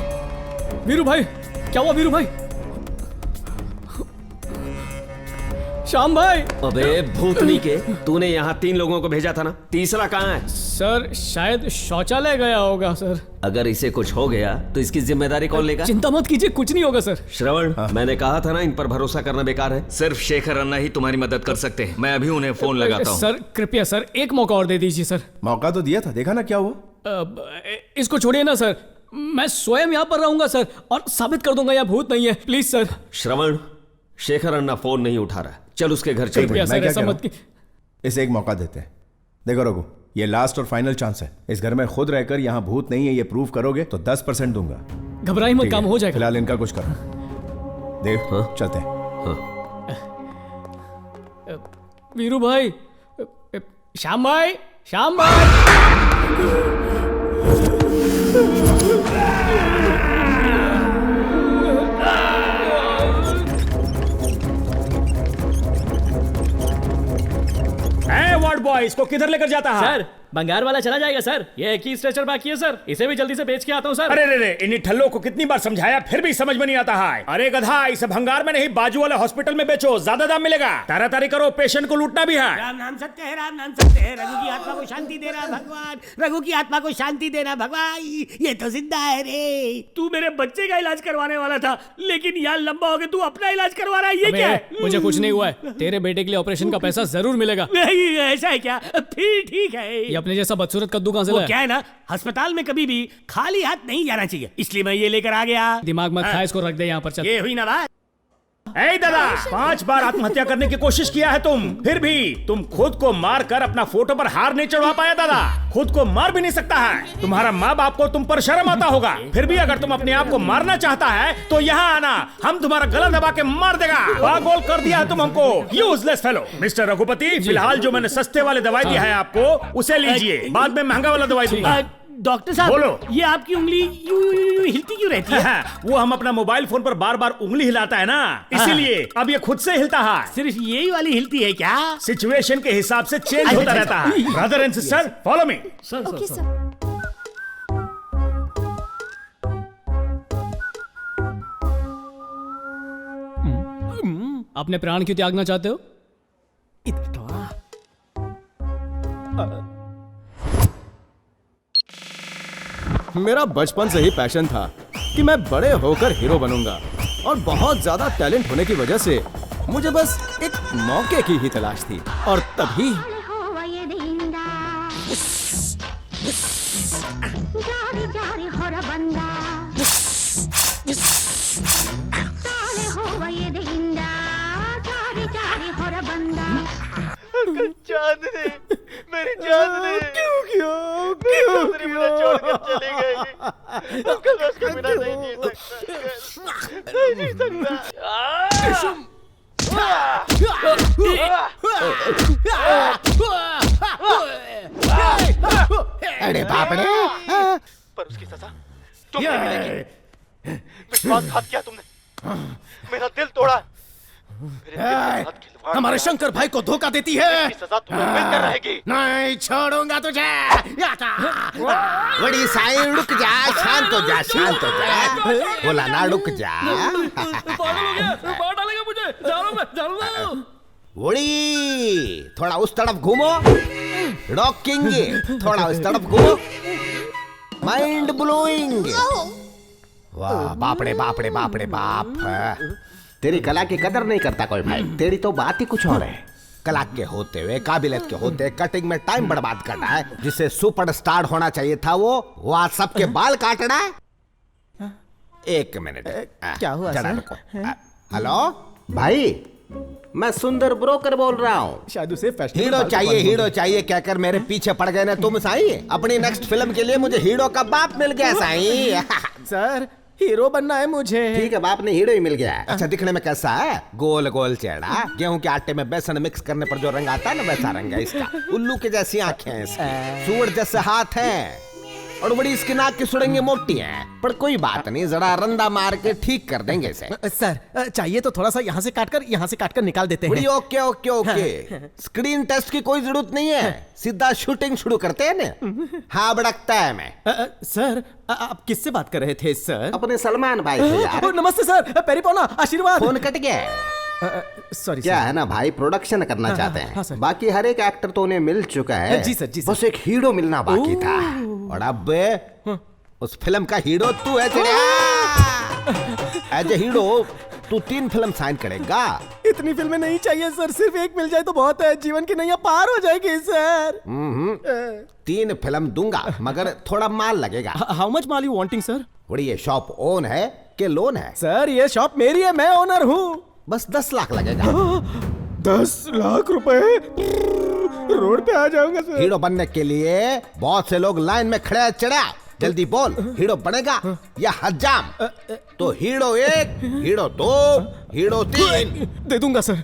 वीरू भाई, क्या हुआ वीरू भाई? श्याम भाई। अबे भूतनी के, तूने यहाँ 3 लोगों को भेजा था ना, तीसरा कहाँ है? सर शायद शौचालय गया होगा सर। अगर इसे कुछ हो गया तो इसकी जिम्मेदारी कौन लेगा? चिंता मत कीजिए, कुछ नहीं होगा सर। श्रवण, मैंने कहा था ना इन पर भरोसा करना बेकार है। सिर्फ शेखर अन्ना ही तुम्हारी मदद कर सकते हैं। मैं अभी उन्हें फोन लगाता हूँ। सर कृपया सर, एक मौका और दे दीजिए सर। मौका तो दिया था, देखा ना क्या हुआ। इसको छोड़िए ना सर, मैं स्वयं यहाँ पर रहूंगा सर और साबित कर दूंगा यहाँ भूत नहीं है। Please sir. Shravan, Shekhar Anna phone नहीं उठा रहा, चल उसके घर चल। इसे एक मौका देते हैं। देखो रघु, ये लास्ट और फाइनल चांस है। इस घर में खुद रहकर यहाँ भूत नहीं है ये प्रूव करोगे तो 10% दूंगा। घबराई मत, काम हो जाएगा। फिलहाल इनका कुछ करो। देव, चलते हैं। वीरू भाई, श्याम भाई, श्याम भाई। वार्ड बॉय, इसको किधर लेकर जाता है? सर बंगार वाला चला जाएगा सर, ये एक ही स्ट्रेचर बाकी है सर, इसे भी जल्दी से बेच के आता हूँ सर। अरे रे रे, इन ठल्लों को कितनी बार समझाया फिर भी समझ में नहीं आता है। अरे गधा, इसे भंगार में नहीं बाजू वाले हॉस्पिटल में बेचो, ज्यादा दाम मिलेगा। तारातारी करो, पेशेंट को लूटना भी है। राम नाम सत्य है, राम नाम सत्य है। रघु की आत्मा को शांति देना भगवान, रघु की आत्मा को शांति देना भगवान। ये तो जिंदा है रे। तू मेरे बच्चे का इलाज करवाने वाला था, लेकिन यार लंबा हो गया, तू अपना इलाज करवा रहा है। ये क्या है? मुझे कुछ नहीं हुआ है, तेरे बेटे के लिए ऑपरेशन का पैसा जरूर मिलेगा। नहीं ऐसा है क्या? फिर ठीक है। ये अपने जैसा बदसूरत कद्दू कहां से लाया? क्या है ना, अस्पताल में कभी भी खाली हाथ नहीं जाना चाहिए, इसलिए मैं ये लेकर आ गया। दिमाग मत खा, इसको रख दे यहाँ पर। चल, ये हुई ना बात। ए दादा, 5 बार आत्महत्या करने की कोशिश किया है तुम, फिर भी तुम खुद को मार कर अपना फोटो पर हार नहीं चढ़वा पाया। दादा खुद को मार भी नहीं सकता है। तुम्हारा माँ बाप को तुम पर शर्म आता होगा, फिर भी अगर तुम अपने आप को मारना चाहता है तो यहाँ आना, हम तुम्हारा गला दबा के मार देगा। पागल कर दिया है तुम हमको, यूजलेस फेलो। मिस्टर रघुपति, फिलहाल जो मैंने सस्ते वाले दवाई दिया है आपको, उसे लीजिए, बाद में महंगा वाला दवाई दूंगा। डॉक्टर साहब, बोलो, ये आपकी उंगली यूं हिलती क्यों रहती है? वो हम अपना मोबाइल फोन पर बार बार उंगली हिलाता है ना, इसीलिए अब ये खुद से हिलता है। सिर्फ यही वाली हिलती है क्या? सिचुएशन के हिसाब से चेंज होता रहता है। Brother and sister, follow me. अपने प्राण क्यों त्यागना चाहते हो? मेरा बचपन से ही पैशन था कि मैं बड़े होकर हीरो बनूंगा, और बहुत ज्यादा टैलेंट होने की वजह से मुझे बस एक मौके की ही तलाश थी। और तभी चांदनी, मेरी चांदनी, क्यों मुझे छोड़कर चली गई। अंकल मैं उसके बिना नहीं जी सकता, नहीं जी सकता। अरे बाप रे, पर उसकी सजा तुमने मिलेगी। विश्वासघात किया तुमने, मेरा दिल तोड़ा। हमारे शंकर भाई को धोखा देती है, सजा तुम्हें मिलकर रहेगी। नहीं छोड़ूंगा तुझे। बड़ी साई, रुक जा, शांत हो जा, शांत हो जा। बोला ना रुक जा। बड़ी थोड़ा उस तरफ घूमो, रॉकिंग, थोड़ा उस तरफ घूमो, माइंड ब्लोइंग। वाह, बाप रे बाप रे बाप रे बाप। तेरी कला की कदर नहीं करता कोई भाई, तेरी तो बात ही कुछ और है। कला के होते हुए, काबिलियत के होते कटिंग में टाइम बर्बाद करना है। जिसे सुपरस्टार होना चाहिए था वो आज सबके बाल काटना है। एक मिनट, क्या हुआ सर? हेलो भाई, मैं सुंदर ब्रोकर बोल रहा हूँ। शायद उसे हीरो चाहिए कहकर मेरे पीछे पड़ गए ना तुम साईं। अपनी नेक्स्ट फिल्म के लिए मुझे हीरो का बाप मिल गया साईं। सर हीरो बनना है मुझे। ठीक है, बाप ने हीरो ही मिल गया। अच्छा दिखने में कैसा है? गोल गोल चेहरा, गेहूं के आटे में बेसन मिक्स करने पर जो रंग आता है ना वैसा रंग है इसका। उल्लू के जैसी आंखें हैं इसकी, सूअर जैसे हाथ हैं और बड़ी इसकी नाक की सुरंगें मोटी हैं। पर कोई बात नहीं, जरा रंदा मार के ठीक कर देंगे इसे। सर चाहिए तो थोड़ा सा यहाँ से काट कर निकाल देते हैं। Okay okay okay. Screen test की कोई जरूरत नहीं है, सीधा शूटिंग शुरू करते हैं ना। हाँ बड़कता है मैं। सर आप किससे बात कर रहे थे सर? अपने सलमान भाई से यार। नमस्ते सर, पेरी पौना आशीर्वाद। फोन कट गया। सॉरी क्या है ना भाई, प्रोडक्शन करना चाहते हैं। बाकी हर एक एक्टर तो उन्हें मिल चुका है। जी सर, जी सर। बस एक हीरो मिलना बाकी था। और अब उस फिल्म का हीरो तू है। एज ए हीरो तू 3 फिल्म साइन करेगा। इतनी फिल्में नहीं चाहिए सर, सिर्फ एक मिल जाए तो बहुत है। जीवन की नैया पार हो जाएगी सर। 3 फिल्म दूंगा मगर थोड़ा माल लगेगा। How much mall you wanting sir? बड़ी ये शॉप ओन है कि लोन है? सर ये शॉप मेरी है, मैं ओनर हूँ। बस 10 लाख लगेगा। 10 लाख रुपए? रोड पे आ जाऊंगा सर। हीरो बनने के लिए बहुत से लोग लाइन में खड़े चढ़ा। जल्दी बोल, हीरो बनेगा या हजाम? तो हीरो 1, हीरो 2, हीरो 3 दे दूंगा सर।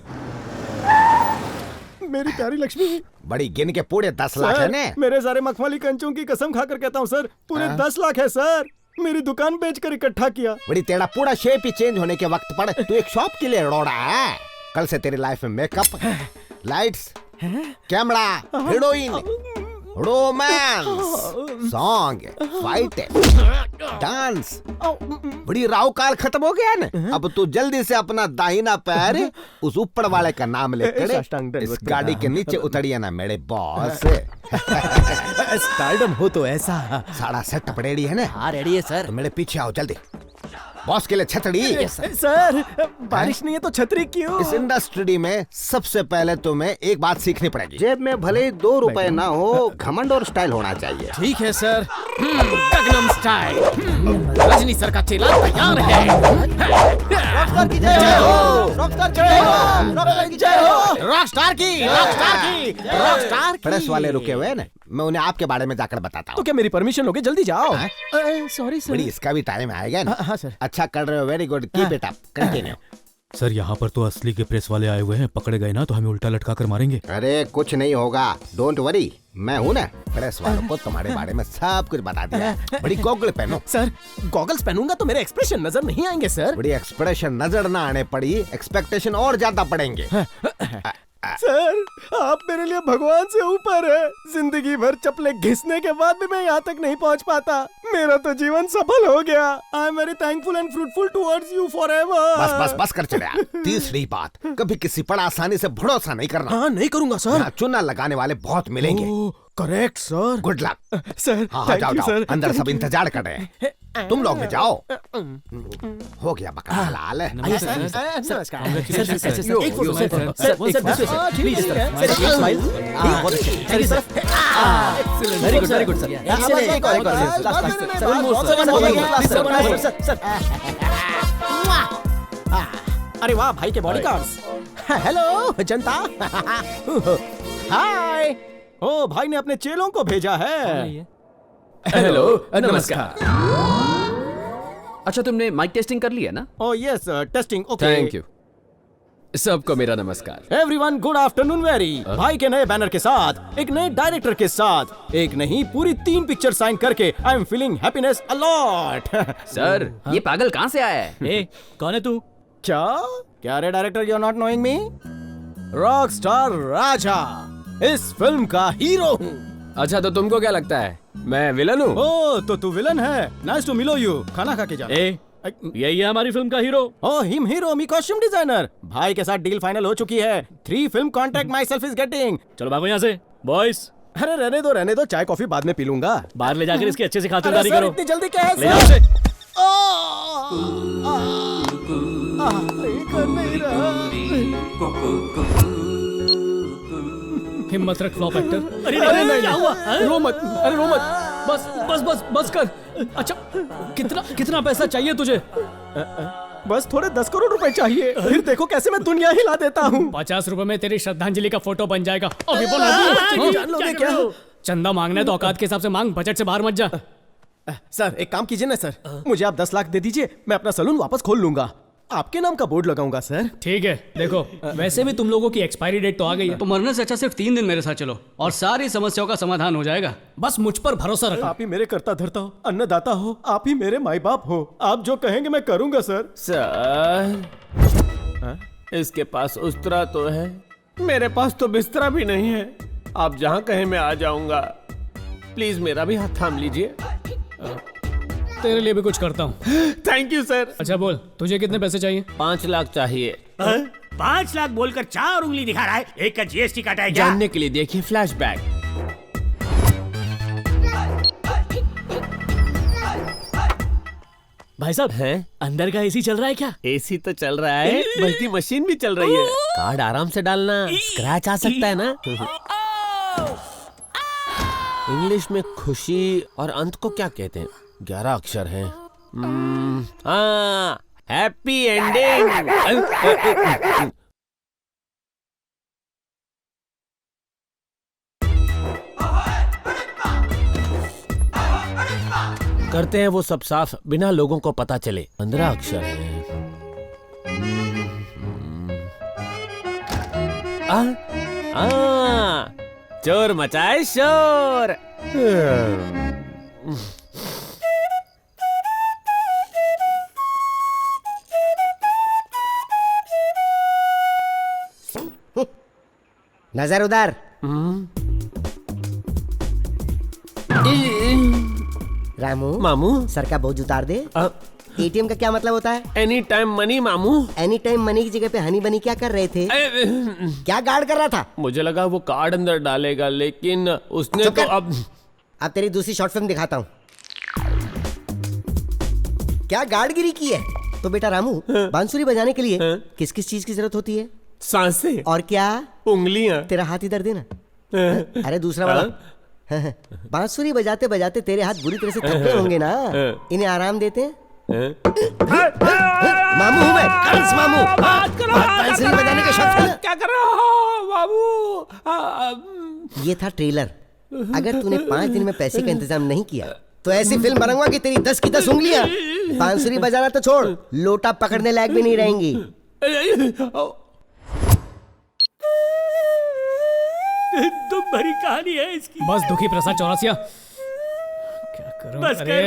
मेरी प्यारी लक्ष्मी। बड़ी गिन के पूरे 10 लाख है ने? मेरे सारे मखमली कंचों की कसम खाकर कहता हूँ सर, पूरे 10 लाख है सर। मेरी दुकान बेचकर इकट्ठा किया। बड़ी तेरा पूरा शेप ही चेंज होने के वक्त पर तू एक शॉप के लिए रोड़ा है। कल से तेरी लाइफ में makeup, lights, camera, heroine, romance, song, fight, dance, बड़ी राव काल खत्म हो गया ना। अब तू जल्दी से अपना दाहिना पैर उस ऊपर वाले का नाम लेकर इस गाड़ी के नीचे उतरिए ना मेरे बॉस। स्टारडम हो तो ऐसा। सारा सेट रेडी है ना? हाँ रेडी है सर। तो मेरे पीछे आओ जल्दी। बॉस के लिए छतरी। सर बारिश नहीं है तो छतरी क्यों? इस इंडस्ट्री में सबसे पहले तुम्हें एक बात सीखनी पड़ेगी। जेब में भले 2 रुपए ना हो, घमंड और स्टाइल होना चाहिए। ठीक है sir. Gangnam style. Rajni sir का चेला तैयार है। रॉकस्टार की जय हो, रॉकस्टार जय हो, रॉकस्टार की जय हो, रॉकस्टार की, रॉकस्टार की, रॉकस्टार की। प्रेस वाले रुके हुए ना, मैं उन्हें आपके बारे में जाकर बताता हूँ। तो क्या मेरी परमिशन लोगे? जल्दी जाओ। Sorry sir. बड़ी इसका भी टाइम आएगा ना। हाँ सर। अच्छा कर रहे हो, very good, keep it up, continue. Sir यहाँ पर तो असली के प्रेस वाले आए हुए हैं, पकड़े गए ना तो हमें उल्टा लटका कर मारेंगे। अरे कुछ नहीं होगा, डोंट वरी, मैं हूँ ना। प्रेस वालों को तुम्हारे बारे में सब कुछ बता दिया। बड़ी गॉगल पहनो। सर गॉगल्स पहनूंगा तो मेरे एक्सप्रेशन नजर नहीं आएंगे सर। बड़ी एक्सप्रेशन नजर ना आने पड़ी, एक्सपेक्टेशन और ज्यादा पड़ेंगे। सर आप मेरे लिए भगवान से ऊपर है। जिंदगी भर चप्पलें घिसने के बाद भी मैं यहाँ तक नहीं पहुँच पाता। मेरा तो जीवन सफल हो गया। I am very thankful and fruitful towards you forever. बस बस बस कर चले। तीसरी बात, कभी किसी पर आसानी से भरोसा नहीं करना। हाँ नहीं करूँगा सर। चुना लगाने वाले बहुत मिलेंगे। Correct sir. Good luck sir. हाँ जाओ जाओ, अंदर सब इंतजार कर रहे हैं। तुम लोग भी जाओ। हो गया बकरा लाल। अरे वाह भाई के बॉडीगार्ड्स। हेलो जनता। हाय। ओ भाई ने अपने चेलों को भेजा है। हेलो नमस्कार। अच्छा तुमने माइक टेस्टिंग कर लिया ना? Oh yes testing okay. Thank you. सबको मेरा नमस्कार। Everyone good afternoon very. भाई के नए बैनर के साथ, एक नए डायरेक्टर के साथ, एक नहीं पूरी 3 पिक्चर साइन करके I am feeling happiness a lot. Sir ये पागल कहाँ से आया है? ए कौन है तू? क्या रे director, you are not knowing me? Rock star Raja इस फिल्म का हीरो हूँ। अच्छा तो तुमको क्या लगता है मैं विलन हूँ? ओह तो तू विलन है। नाइस टू मिलो यू। खाना खा के जा। यही है हमारी फिल्म का हीरो। ओह हिम हीरो, मी कॉस्ट्यूम डिजाइनर। भाई के साथ डील फाइनल हो चुकी है। 3 film contract my self is getting. चलो भागो यहाँ से बॉयज। अरे रहने दो, चाय कॉफी बाद में पी लूंगा। बाहर ले जाकर इसकी अच्छे से खातिरदारी करो। इतनी जल्दी क्या है? ले जाओ इसे। हिम्मत रख फ्लॉप एक्टर। अरे नहीं क्या हुआ? रो मत, अरे रो मत। बस बस बस बस कर। अच्छा कितना पैसा चाहिए तुझे? बस थोड़े 10 करोड़ रुपए चाहिए, फिर देखो कैसे मैं दुनिया हिला देता हूँ। 50 रुपए में तेरी श्रद्धांजलि का फोटो बन जाएगा। अभी बोल जान लोगे क्या? चंदा मांगना है तो औकात के हिसाब से मांग, बजट से बाहर मत जा। सर एक काम कीजिए ना सर, मुझे आप 10 लाख दे दीजिए, मैं अपना सलून वापस खोल लूंगा, आपके नाम का बोर्ड लगाऊंगा सर। ठीक है, देखो वैसे भी तुम लोगों की एक्सपायरी डेट तो आ गई है, तो मरने से अच्छा सिर्फ 3 दिन मेरे साथ चलो और सारी समस्याओं का समाधान हो जाएगा। बस मुझ पर भरोसा रखो। आप ही मेरे कर्ता धर्ता हो, अन्नदाता हो, आप ही मेरे माई बाप हो, आप जो कहेंगे मैं करूंगा सर। सर इसके पास उस्तरा तो है, मेरे पास तो बिस्तरा भी नहीं है। आप जहाँ कहें मैं आ जाऊंगा, प्लीज मेरा भी हाथ थाम लीजिए। तेरे लिए भी कुछ करता हूँ। Thank you sir. अच्छा बोल, तुझे कितने पैसे चाहिए? 5 लाख चाहिए। 5 लाख बोलकर 4 उंगली दिखा रहा है, एक का जीएसटी काटा है क्या? जानने के लिए देखिए फ्लैशबैक। भाई साहब हैं अंदर का एसी चल रहा है क्या? एसी तो चल रहा है, बल्कि मशीन भी चल रही है। कार्ड आराम से डालना, स्क्रैच आ सकता है ना। इंग्लिश में खुशी और अंत को क्या कहते हैं? 11 अक्षर हैं। Happy ending. करते हैं वो सब साफ, बिना लोगों को पता चले। 15 अक्षर हैं। चोर मचाए शोर। नजर उधर। रामू मामू सर का बोझ उतार दे। एटीएम का क्या मतलब होता है? एनी टाइम मनी मामू। एनी टाइम मनी की जगह पे हनी बनी क्या कर रहे थे? क्या गार्ड कर रहा था? मुझे लगा वो कार्ड अंदर डालेगा, लेकिन उसने तो अब तेरी दूसरी शॉर्ट फिल्म दिखाता हूँ। क्या गार्डगिरी की है? तो बेटा रामू, बांसुरी बजाने के लिए किस किस चीज की जरूरत होती है? सांसें। और क्या? उंगलियां। तेरा हाथ इधर देना। अरे दूसरा वाला। बांसुरी बजाते बजाते तेरे हाथ बुरी तरह से थके होंगे ना, इन्हें आराम देते हैं। मामू हूँ मैं, कंस मामू। बांसुरी बजाने का शौक है? क्या कर रहे हो बाबू? ये था ट्रेलर। अगर तूने 5 दिन में पैसे का इंतजाम नहीं किया तो ऐसी फिल्म बनाऊंगा कि तेरी 10 की 10 उंगलियां बांसुरी बजाना तो छोड़, लोटा पकड़ने लायक भी नहीं रहेंगी। दुख भरी कहानी है इसकी। बस दुखी प्रसाद चौरसिया, क्या करूं? बस अरे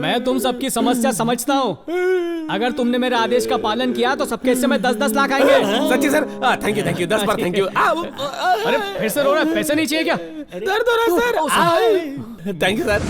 मैं तुम सबकी समस्या समझता हूँ। अगर तुमने मेरे आदेश का पालन किया तो सबके हिस्से में 10-10 लाख आएंगे। सच्ची sir? Thank you 10 bar thank you. अरे फिर से रो रहा है? पैसे नहीं चाहिए क्या? दर्द हो रहा है सर। Thank you sir.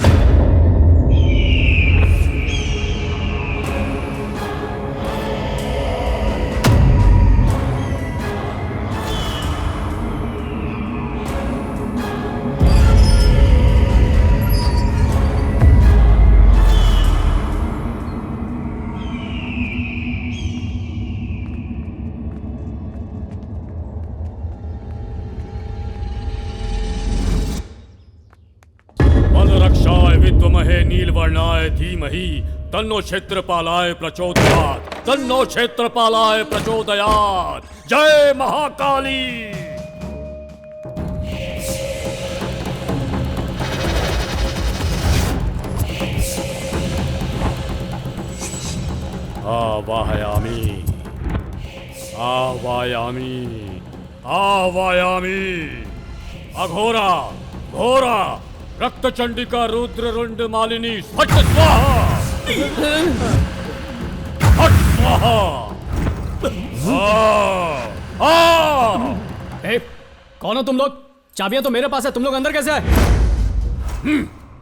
विद्महे नीलवर्णाय धीमहि तन्नो क्षेत्रपालाय प्रचोदयात्। तन्नो क्षेत्रपालाय प्रचोदयात्। जय महाकाली। आवाहयामि आवाहयामि आवाहयामि। अघोरा घोरा रक्त चंडिका रुद्र रुंड मालिनी फट स्वाहा। फट स्वाहा। कौन हो तुम लोग? चाबियां तो मेरे पास है, तुम लोग अंदर कैसे आए?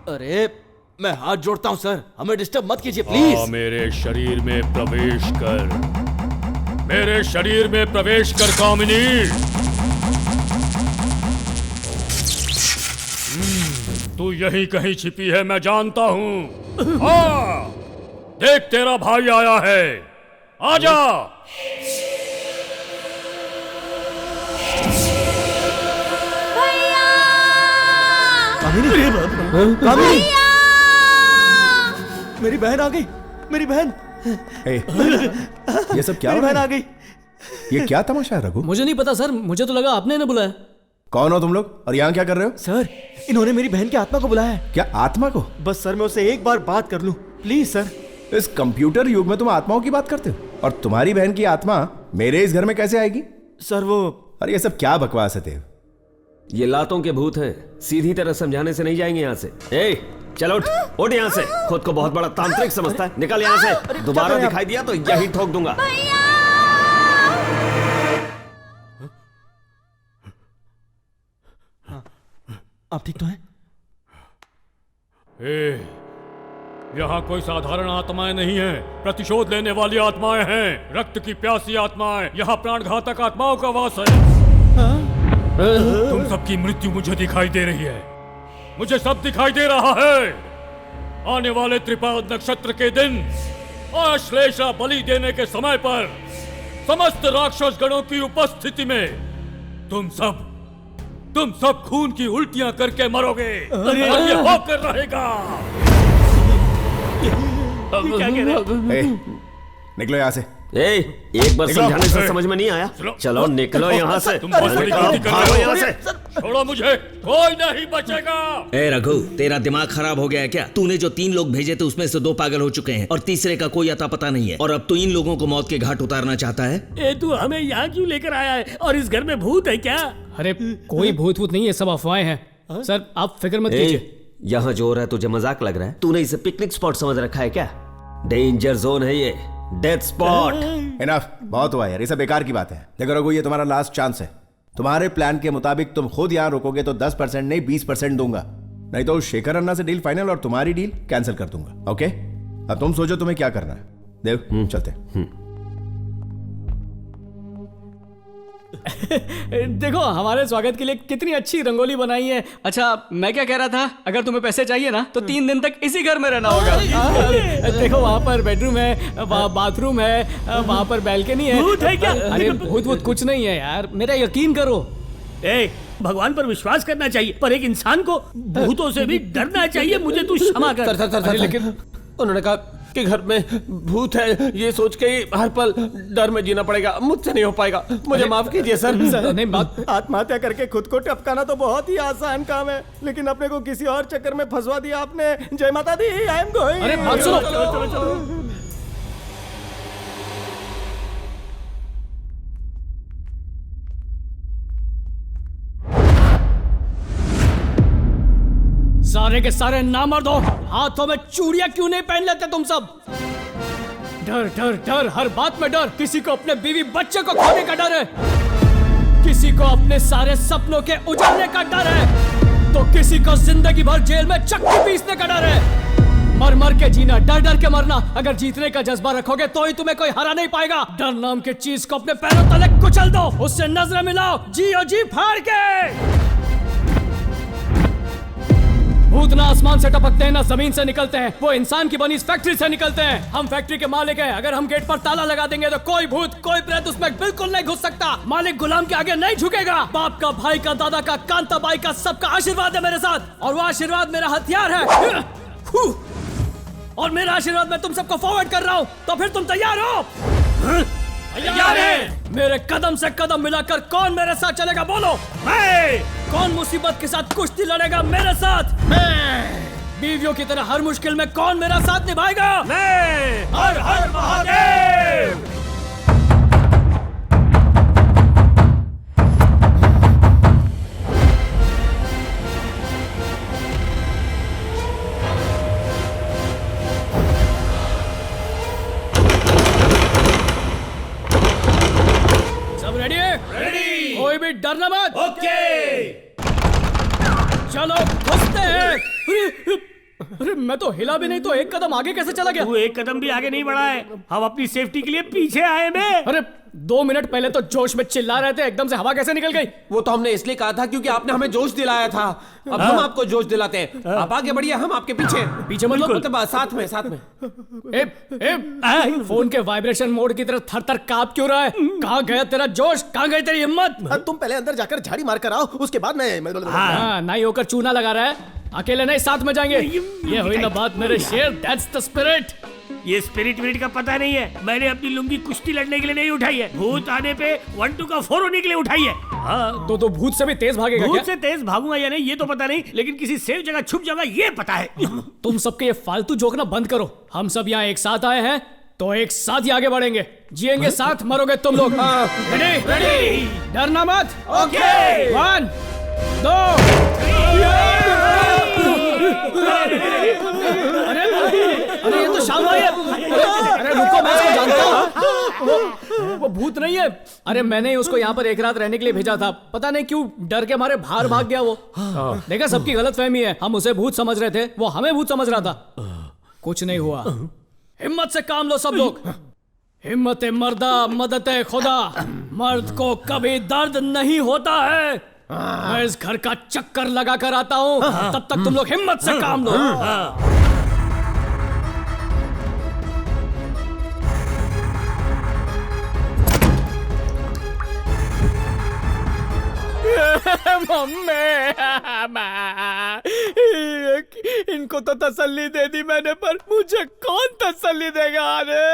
अरे मैं हाथ जोड़ता हूं सर, हमें डिस्टर्ब मत कीजिए प्लीज। मेरे शरीर में प्रवेश कर, मेरे शरीर में प्रवेश कर कामिनी। तू यहीं कहीं छिपी है, मैं जानता हूं। हाँ, देख तेरा भाई आया है, आजा। मेरी बहन आ गई, मेरी बहन। ये सब क्या हो मेरी बहन रहा आ है? गई। ये क्या तमाशा है रघु? मुझे नहीं पता सर, मुझे तो लगा आपने ना बुलाया। कौन हो तुम लोग और यहाँ क्या कर रहे हो? सर, इन्होंने मेरी बहन की आत्मा को बुलाया है। क्या आत्मा को? बस सर, मैं उससे एक बार बात कर लूं, प्लीज सर। इस कंप्यूटर युग में तुम आत्माओं की बात करते हो? और तुम्हारी बहन की आत्मा मेरे इस घर में कैसे आएगी? सर वो... अरे ये सब क्या बकवास है देव? ये लातों के भूत हैं, सीधी तरह समझाने से नहीं जाएंगे यहाँ से। ए, चलो उठ यहाँ से। खुद को बहुत बड़ा तांत्रिक समझता है, निकल यहाँ से। दोबारा दिखाई दिया तो यही ठोक दूंगा। आप ठीक तो हैं? यहाँ कोई साधारण आत्माएं नहीं हैं, प्रतिशोध लेने वाली आत्माएं हैं, रक्त की प्यासी आत्माएं। यहाँ प्राणघातक आत्माओं का वास है। तुम सबकी मृत्यु मुझे दिखाई दे रही है, मुझे सब दिखाई दे रहा है। आने वाले त्रिपाद नक्षत्र के दिन आश्लेषा बलि देने के समय पर समस्त राक्षस गणों की उपस्थिति में तुम सब खून की उल्टियां करके मरोगे। और ये होकर रहेगा। क्या कह रहे? निकलो यहाँ से। एक बार समझाने से समझ में नहीं आया? चलो निकलो यहाँ से। तुम बहुत बड़ी गलती कर रहे हो। छोड़ो मुझे, कोई नहीं बचेगा। ए रघु, तेरा दिमाग खराब हो गया है क्या? तूने जो 3 लोग भेजे थे उसमें से 2 पागल हो चुके हैं और तीसरे का कोई अता पता नहीं है, और अब तो इन लोगों को मौत के घाट उतारना चाहता है। तू हमें यहाँ क्यों लेकर आया है? और इस घर में भूत है क्या? अरे कोई भूत वूत नहीं है, सब अफवाहें हैं। सर आप फिक्र मत कीजिए। यहाँ जो हो रहा है तुझे मजाक लग रहा है? तूने इसे पिकनिक स्पॉट समझ रखा है क्या? डेंजर जोन है ये, डेथ स्पॉट। इनफ, बहुत हुआ यार, ये सब बेकार की बात है। देखो रघु, ये तुम्हारा लास्ट चांस है। तुम्हारे प्लान के मुताबिक तुम खुद यहाँ रुकोगे तो 10% नहीं 20% दूंगा, नहीं तो शेखर अन्ना से डील फाइनल और तुम्हारी डील कैंसिल कर दूंगा। ओके, अब तुम सोचो तुम्हें क्या करना है। देव चलते। देखो हमारे स्वागत के लिए कितनी अच्छी रंगोली बनाई है। अच्छा मैं क्या कह रहा था, अगर तुम्हें पैसे चाहिए ना तो 3 दिन तक इसी घर में रहना होगा। देखो वहाँ पर बेडरूम है, वहाँ बाथरूम है, वहाँ पर बैल्कनी है। भूत है क्या? अरे भूत कुछ नहीं है यार, मेरा यकीन करो। भगवान पर विश्वास करना चाहिए, पर एक इंसान को भूतों से भी डरना चाहिए। मुझे तू क्षमा कर। लेकिन उन्होंने कहा कि घर में भूत है, ये सोच के ही हर पल डर में जीना पड़ेगा। मुझसे नहीं हो पाएगा, मुझे माफ कीजिए सर। नहीं बात, आत्महत्या करके खुद को टपकाना तो बहुत ही आसान काम है, लेकिन अपने को किसी और चक्कर में फंसवा दिया आपने। जय माता दी, आई एम गोइंग। अरे बात सुनो। चलो। सारे के सारे नामर्द हो, हाथों में चूड़ियां क्यों नहीं पहन लेते तुम सब? डर डर डर, हर बात में डर। किसी को अपने बीवी बच्चे को खोने का डर है, किसी को अपने सारे सपनों के उजाड़ने का डर है, तो किसी को जिंदगी भर जेल में चक्की पीसने का डर है। मर मर के जीना, डर डर के मरना। अगर जीतने का जज्बा रखोगे तो ही तुम्हें कोई हरा नहीं पाएगा। डर नाम की चीज को अपने पैरों तले कुचल दो, उससे नजरें मिलाओ, जियो जी फाड़ के। भूत ना आसमान से टपकते हैं ना जमीन से निकलते हैं, वो इंसान की बनी इस फैक्ट्री से निकलते हैं। हम फैक्ट्री के मालिक हैं, अगर हम गेट पर ताला लगा देंगे तो कोई भूत कोई प्रेत उसमें बिल्कुल नहीं घुस सकता। मालिक गुलाम के आगे नहीं झुकेगा। बाप का, भाई का, दादा का, कांता बाई का, सबका आशीर्वाद है मेरे साथ, और वो आशीर्वाद मेरा हथियार है। और मेरा आशीर्वाद मैं तुम सबको फॉरवर्ड कर रहा हूँ, तो फिर तुम तैयार हो? तैयार है। मेरे कदम से कदम मिलाकर कौन मेरे साथ चलेगा बोलो? मैं। कौन मुसीबत के साथ कुश्ती लड़ेगा मेरे साथ? मैं। बीवियों की तरह हर मुश्किल में कौन मेरा साथ निभाएगा? मैं। हर हर महादेव। कोई भी डरना मत। ओके चलो घुसते हैं। अरे मैं तो हिला भी नहीं तो एक कदम आगे कैसे चला गया? तू एक कदम भी आगे नहीं बढ़ा है, हम अपनी सेफ्टी के लिए पीछे आए हैं। अरे 2 मिनट पहले तो जोश में चिल्ला रहे थे, एकदम से हवा कैसे निकल गई? वो तो हमने इसलिए कहा था क्योंकि आपने हमें जोश दिलाया था। अब हम आपको जोश दिलाते हैं। आप आगे बढ़िए, हम आपके पीछे। पीछे मतलब साथ में साथ में। फोन के वाइब्रेशन मोड की तरह थर थर कांप क्यों रहा है? कहाँ गया तेरा जोश, कहाँ गई तेरी हिम्मत? तुम पहले अंदर जाकर झाड़ी मार कर आओ, उसके बाद मैं नाई होकर चूना लगा रहा है। अकेले नहीं, साथ में जाएंगे। ये हुई ना बात मेरे शेर, दैट्स द स्पिरिट। ये स्पिरिट विरिट का पता नहीं है। मैंने अपनी लुंगी कुश्ती लड़ने के लिए नहीं उठाई है, भूत आने पे 1-2 का 4 होने के लिए उठाई है। हाँ तो भूत से भी तेज भागेगा क्या? भूत से तेज भागूंगा या नहीं ये तो पता नहीं, लेकिन किसी सेफ जगह छुप जाऊंगा ये पता है। तुम सबके ये फालतू जोक ना बंद करो। हम सब यहाँ एक साथ आए हैं तो एक साथ ही आगे बढ़ेंगे, जिएंगे साथ, मरोगे तुम लोग। रेडी? डरना मत। ओके 1 2 अरे ये तो शाम भाई है। अरे रुको, मैं इसको जानता हूँ। वो भूत नहीं है। अरे मैंने ही उसको यहाँ पर एक रात रहने के लिए भेजा था, पता नहीं क्यों डर के मारे बाहर भाग गया वो। देखा, सबकी गलतफहमी है। हम उसे भूत समझ रहे थे, वो हमें भूत समझ रहा था। कुछ नहीं हुआ। हिम्मत से काम लो सब लोग। हिम्मत मर्दा मदद खुदा। मर्द को कभी दर्द नहीं होता है। मैं इस घर का चक्कर लगा कर आता हूँ, तब तक तुम लोग हिम्मत से काम लो। इनको तो तसल्ली दे दी मैंने, पर मुझे कौन तसल्ली देगा? अरे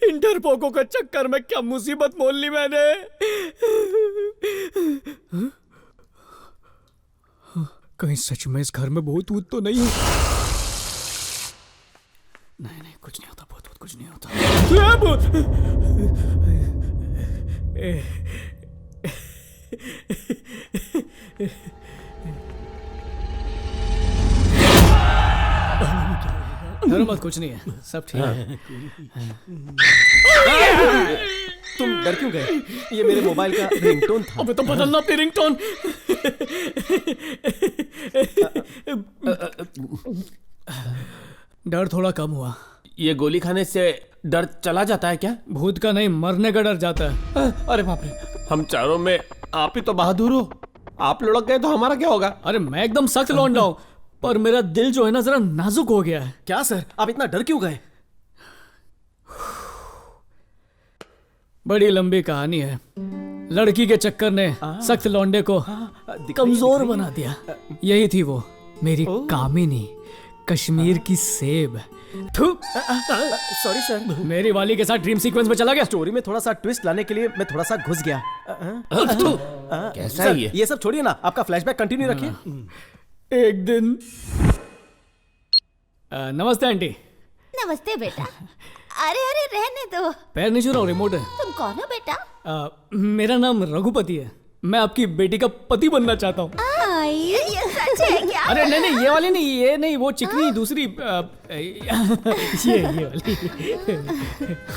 इन डरपोकों के चक्कर में क्या मुसीबत मोल ली मैंने। कहीं सच में इस घर में भूत वूत तो नहीं है? नहीं, कुछ नहीं होता, भूत कुछ नहीं होता। डरो मत, कुछ नहीं है, सब ठीक है। तुम डर क्यों गए? ये मेरे मोबाइल का रिंगटोन था। अबे तो बदलना अपनी रिंगटोन। डर थोड़ा कम हुआ। ये गोली खाने से डर चला जाता है क्या? भूत का नहीं, मरने का डर जाता है। अरे बाप रे, हम चारों में आप ही तो बहादुर हो। आप लुढ़क गए तो हमारा क्या होगा? अरे मैं एकदम सख्त लौंडा हूं, पर मेरा दिल जो है ना जरा नाजुक हो गया है। क्या सर, आप इतना डर क्यों गए? बड़ी लंबी कहानी है। लड़की के चक्कर ने सख्त लौंडे को कमजोर बना दिया। यही थी वो, मेरी कामिनी, कश्मीर की सेब। सॉरी सर, मेरी वाली के साथ ड्रीम सीक्वेंस में चला गया। स्टोरी में थोड़ा सा ट्विस्ट लाने के लिए मैं थोड़ा सा घुस गया। कैसा है ये सब छोड़िए ना, आपका फ्लैशबैक कंटिन्यू रखिए। एक दिन नमस्ते आंटी। नमस्ते बेटा। अरे रहने दो। पैर नहीं छू रहा हूँ, रिमोट है। तुम कौन हो बेटा? मेरा नाम रघुपति है। मैं आपकी बेटी का पति बनना चाहता हूँ। ये सच है क्या? अरे नहीं, ये वाली नहीं, ये नहीं, वो चिकनी दूसरी। ये वाली।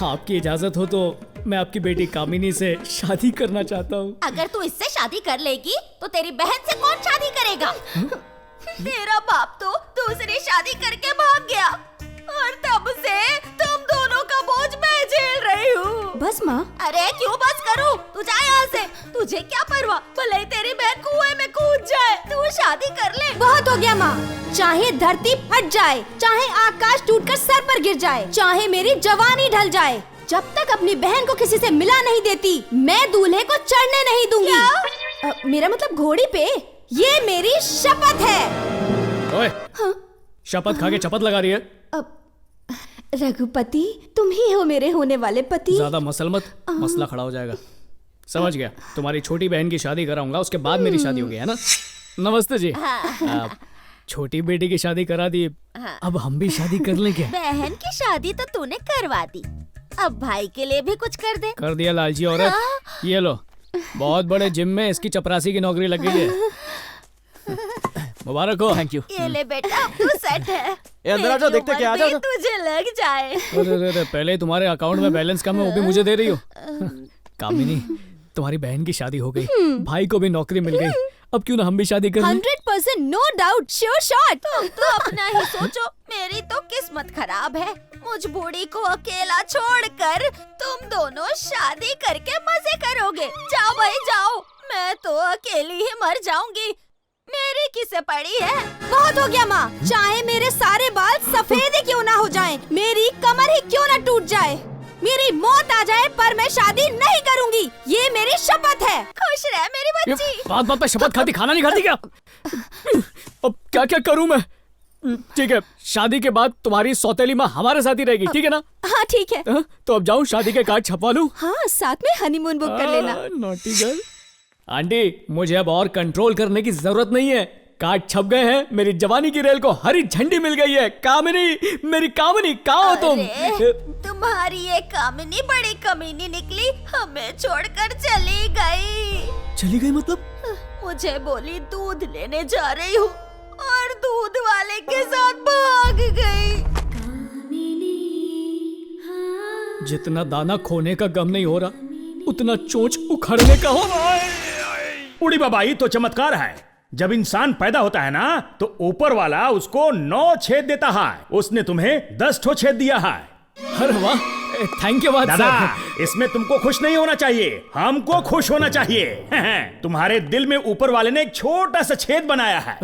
आपकी इजाजत हो तो मैं आपकी बेटी कामिनी से शादी करना चाहता हूँ। अगर तू इससे शादी कर लेगी तो तेरी बहन से कौन शादी करेगा? तेरा बाप तो दूसरी शादी करके भाग गया और तब से तुम दोनों का बोझ मैं झेल रही हूँ। बस माँ। अरे क्यों बस करूँ? तू जा यहाँ से। तुझे क्या परवाह, भले ही तेरी बहन कुएं में कूद जाए, तू शादी कर ले। बहुत हो गया माँ। चाहे धरती फट जाए, चाहे आकाश टूटकर सर पर गिर जाए, चाहे मेरी जवानी ढल जाए, जब तक अपनी बहन को किसी से मिला नहीं देती, मैं दूल्हे को चढ़ने नहीं दूंगी। मेरा मतलब घोड़ी पे। ये मेरी शपथ है। ओए, शपथ खा के चपत लगा रही है। रघुपति, तुम ही हो मेरे होने वाले पति। ज्यादा मसल मत, मसला खड़ा हो जाएगा। समझ गया, तुम्हारी छोटी बहन की शादी कराऊंगा, उसके बाद मेरी शादी होगी, है ना? नमस्ते जी। छोटी बेटी की शादी करा दी, अब हम भी शादी कर लें क्या? बहन की शादी तो तूने करवा दी, अब भाई के लिए भी कुछ कर दे। कर दिया लालची औरत। ये लो, बहुत बड़े जिम में इसकी चपरासी की नौकरी लग गई है। मुबारक हो। Thank you. ये ले बेटा, अब तू सेट है। अंदर आ जाओ, देखते क्या आ जाओ। तुझे लग जाए। अरे पहले तुम्हारे अकाउंट में बैलेंस कम है, वो भी मुझे दे रही हो। कामिनी, तुम्हारी बहन की शादी हो गई, भाई को भी नौकरी मिल गई, अब क्यों ना हम भी शादी कर लें? 100% नो डाउट, श्योर शॉट। तुम तो अपना ही सोचो, मेरी तो किस्मत खराब है। मुझ बूढ़ी को अकेला छोड़कर तुम दोनों शादी करके मजे करोगे। जाओ भाई जाओ, मैं तो अकेली ही मर जाऊंगी। मेरी किसे पड़ी है? बहुत हो गया माँ। चाहे मेरे सारे बाल सफेद ही क्यों ना हो जाएं, मेरी कमर ही क्यों ना टूट जाए, मेरी मौत आ जाए पर मैं शादी नहीं करूंगी, ये मेरी शपथ है। खुश रह मेरी बच्ची। बात बात पे शपथ खाती, खाना नहीं खाती क्या? अब क्या क्या करूं मैं? ठीक है, शादी के बाद तुम्हारी सौतेली माँ हमारे साथ ही रहेगी, ठीक है ना? हाँ ठीक है। तो अब जाऊं शादी के कार्ड छपवा लूं? हाँ, साथ में हनीमून बुक कर लेना। Naughty girl. आंटी, मुझे अब और कंट्रोल करने की जरूरत नहीं है। कार्ड छप गए हैं, मेरी जवानी की रेल को हरी झंडी मिल गई है। कामिनी, मेरी कामिनी, कहाँ हो तुम? तुम्हारी ये कामिनी बड़ी कमीनी निकली, हमें छोड़कर चली गई। चली गई मतलब? मुझे बोली दूध लेने जा रही हूँ और दूध वाले के साथ भाग गई। जितना दाना खोने का गम नहीं हो रहा, उतना चोंच उखड़ने का हो रहा है। उड़ी बाबा, ये तो चमत्कार है। जब इंसान पैदा होता है ना, तो ऊपर वाला उसको 9 छेद देता है। उसने तुम्हें 10 ठो छेद दिया है। अरे वाह, थैंक यू दादा, इसमें तुमको खुश नहीं होना चाहिए, हमको खुश होना चाहिए। तुम्हारे दिल में ऊपर वाले ने एक छोटा सा छेद बनाया है।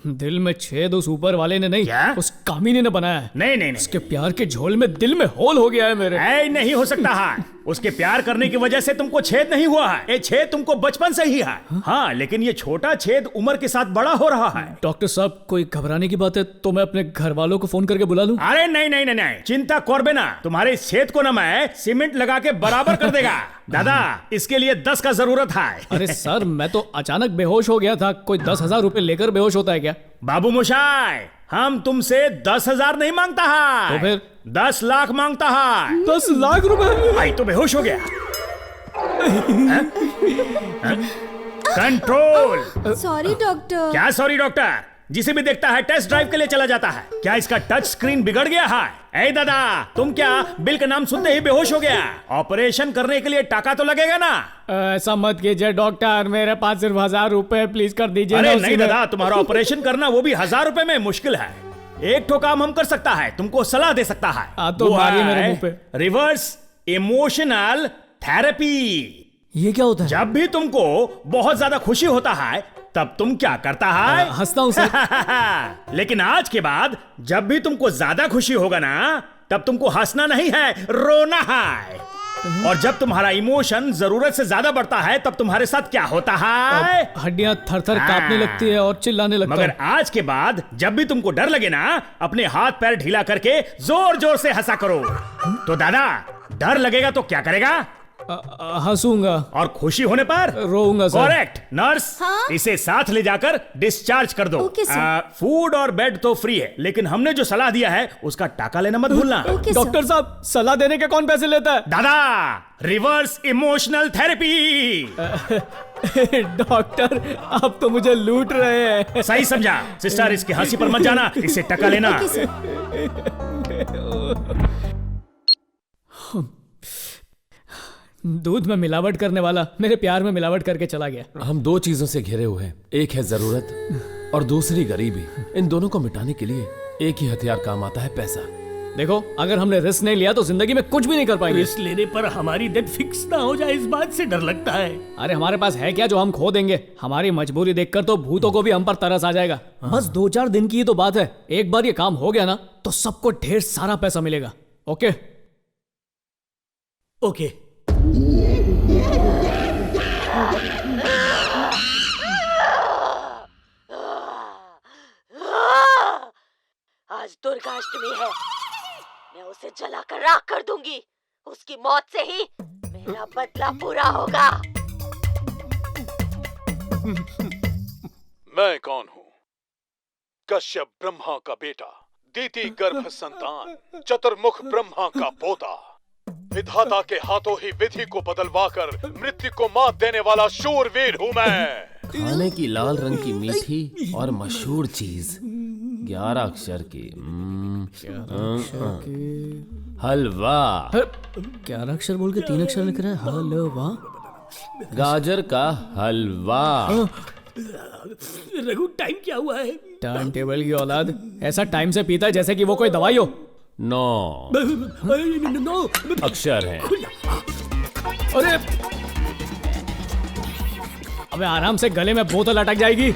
दिल में छेद उस ऊपर वाले ने नहीं, उस कामिनी ने बनाया है। नहीं, उसके प्यार के झोल में दिल में होल हो गया है मेरे। नहीं हो सकता है। उसके प्यार करने की वजह से तुमको छेद नहीं हुआ है, ये छेद तुमको बचपन से ही है। हाँ, लेकिन ये छोटा छेद उम्र के साथ बड़ा हो रहा है। डॉक्टर साहब, कोई घबराने की बात है तो मैं अपने घर वालों को फोन करके बुला लूं? अरे नहीं, चिंता करबे ना। तुम्हारे इस छेद को ना मैं सीमेंट लगा के बराबर कर देगा। दादा, इसके लिए 10 का जरूरत है। अरे सर, मैं तो अचानक बेहोश हो गया था। कोई 10,000 रुपए लेकर बेहोश होता है क्या? बाबू मोशाय, हम तुमसे 10,000 नहीं मांगता है, तो फिर 10 लाख मांगता है। 10 लाख रुपए? आई तो बेहोश हो गया। कंट्रोल। Sorry doctor. क्या सॉरी डॉक्टर? जिसे भी देखता है टेस्ट ड्राइव के लिए चला जाता है। क्या इसका टच स्क्रीन बिगड़ गया है? ए दादा, तुम क्या बिल का नाम सुनते ही बेहोश हो गया? ऑपरेशन करने के लिए टाका तो लगेगा ना? ऐसा मत कीजिए डॉक्टर, मेरे पास सिर्फ 1,000 रुपए प्लीज कर दीजिए। अरे नहीं दादा, तुम्हारा ऑपरेशन करना वो भी 1,000 रुपए में मुश्किल है। एक ठो काम हम कर सकता है, तुमको सलाह दे सकता है। तो मारिए मेरे मुंह पे। Reverse emotional therapy. ये क्या होता है? जब भी तुमको बहुत ज्यादा खुशी होता है, तब तुम क्या करता है? हंसता हूं सर। लेकिन आज के बाद जब भी तुमको ज्यादा खुशी होगा ना, तब तुमको हंसना नहीं है, रोना है। और जब तुम्हारा इमोशन जरूरत से ज्यादा बढ़ता है, तब तुम्हारे साथ क्या होता है? हड्डियां थर-थर कांपने लगती है और चिल्लाने लगता है। मगर आज के बाद जब भी तुमको डर लगे ना, अपने हाथ पैर ढीला करके जोर जोर से हंसा करो। तो दादा, डर लगेगा तो क्या करेगा? हंसूंगा। और खुशी होने पर रोऊंगा सर। करेक्ट। नर्स, इसे साथ ले जाकर डिस्चार्ज कर दो। फूड और बेड तो फ्री है, लेकिन हमने जो सलाह दिया है उसका टाका लेना मत भूलना। डॉक्टर साहब, सलाह देने के कौन पैसे लेता है? दादा, रिवर्स इमोशनल थेरेपी। डॉक्टर, आप तो मुझे लूट रहे हैं। सही समझा। सिस्टर, इसकी हंसी पर मत जाना, इससे टका लेना। दूध में मिलावट करने वाला मेरे प्यार में मिलावट करके चला गया। हम 2 चीजों से घिरे हुए हैं, एक है जरूरत और दूसरी गरीबी। इन दोनों को मिटाने के लिए एक ही हथियार काम आता है, पैसा। देखो, अगर हमने रिस्क नहीं लिया तो जिंदगी में कुछ भी नहीं कर पाएंगे। रिस्क लेने पर हमारी डेथ फिक्स ना हो जाए, इस बात से डर लगता है। अरे हमारे पास है क्या जो हम खो देंगे? हमारी मजबूरी देखकर तो भूतों को भी हम पर तरस आ जाएगा। बस 2-4 दिन की ही तो बात है। एक बार ये काम हो गया ना, तो सबको ढेर सारा पैसा मिलेगा। Okay okay. आज दुर्गाष्टमी है, मैं उसे जलाकर राख कर दूंगी। उसकी मौत से ही मेरा बदला पूरा होगा। मैं कौन हूँ? कश्यप ब्रह्मा का बेटा, दीति गर्भ संतान, चतुर्मुख ब्रह्मा का पोता। विधाता के हाथों ही विधि को बदलवाकर मृत्यु को मात देने वाला शूरवीर हूँ मैं। खाने की लाल रंग की मीठी और मशहूर चीज, 11 अक्षर की हलवा। 11 अक्षर बोल के 3 अक्षर लिख रहा है, हलवा। गाजर का हलवा। रघु, टाइम क्या हुआ है? टर्न टेबल की औलाद ऐसा टाइम से पीता है जैसे कि वो कोई दवाई हो। 9 अक्षर है। अरे अबे, आराम से, गले में बोतल अटक जाएगी।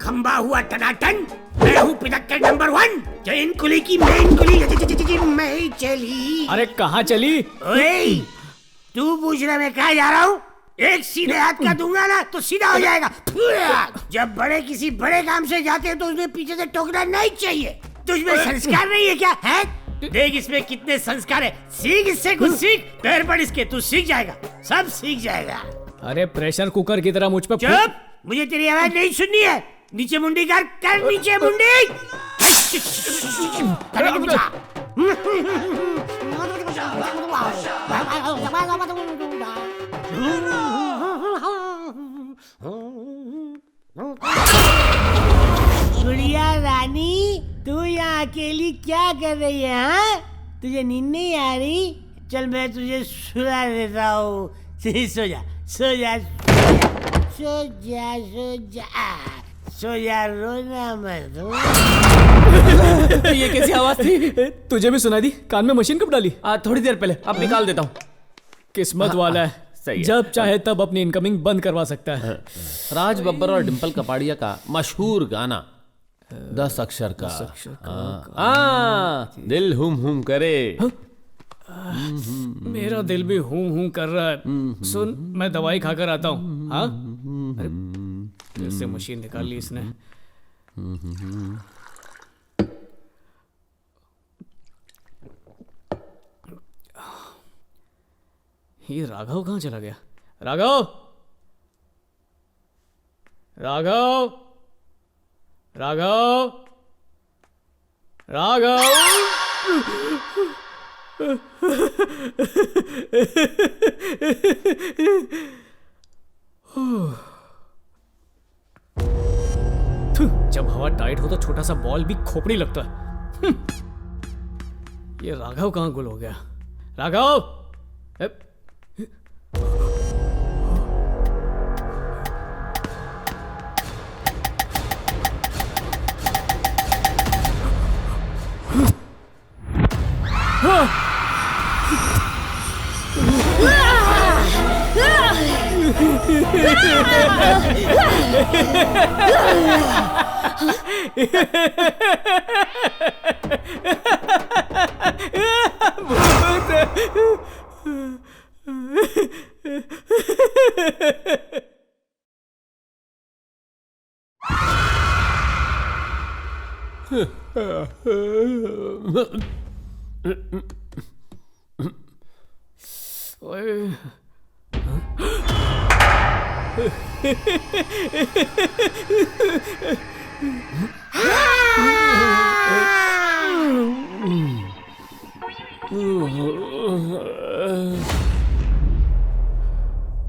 खंबा हुआ टनाटन, मैं हूँ पिनक्कड़ नंबर 1। चैन कुली की मेन कुली मैं ही चली। अरे कहाँ चली? ओए, तू पूछ रहा मैं कहाँ जा रहा हूँ? एक सीधे हाथ का दूंगा ना तो सीधा हो जाएगा। जब बड़े किसी बड़े काम से जाते हैं तो उसमें पीछे से टोकना नहीं चाहिए। तुझमें संस्कार नहीं है क्या? है? देख इसमें कितने संस्कार है। सीख इससे कुछ सीख, पैर पड़ इसके, तू सीख जाएगा, सब सीख जाएगा। अरे प्रेशर कुकर की तरह मुझ पे चुप, मुझे तेरी आवाज नहीं सुननी है। नीचे मुंडी कर नीचे मुंडी। गुड़िया रानी, तू यहाँ अकेली क्या कर रही है? हाँ, तुझे नींद नहीं आ रही? चल मैं तुझे सुला देता हूँ। सो जा सो जा सो जा सो जा सो जा, रोना मत। ये कैसी आवाज थी? तुझे भी सुना दी? कान में मशीन कब डाली? थोड़ी देर पहले, अब निकाल देता हूँ। किस्मत वाला है, सही है। जब चाहे तब अपनी इनकमिंग बंद करवा सकता है। राज बब्बर और डिम्पल कपाड़िया का मशहूर गाना 10 अक्षर का दिल हुम करे। मेरा दिल भी हूं कर रहा है। सुन, मैं दवाई खाकर आता हूँ। हाँ, कैसे मशीन निकाल ली इसने। ये राघव कहाँ चला गया? राघव, राघव, राघव, राघव। जब हवा टाइट हो तो छोटा सा बॉल भी खोपड़ी लगता है। ये राघव कहाँ गुल हो गया? राघव!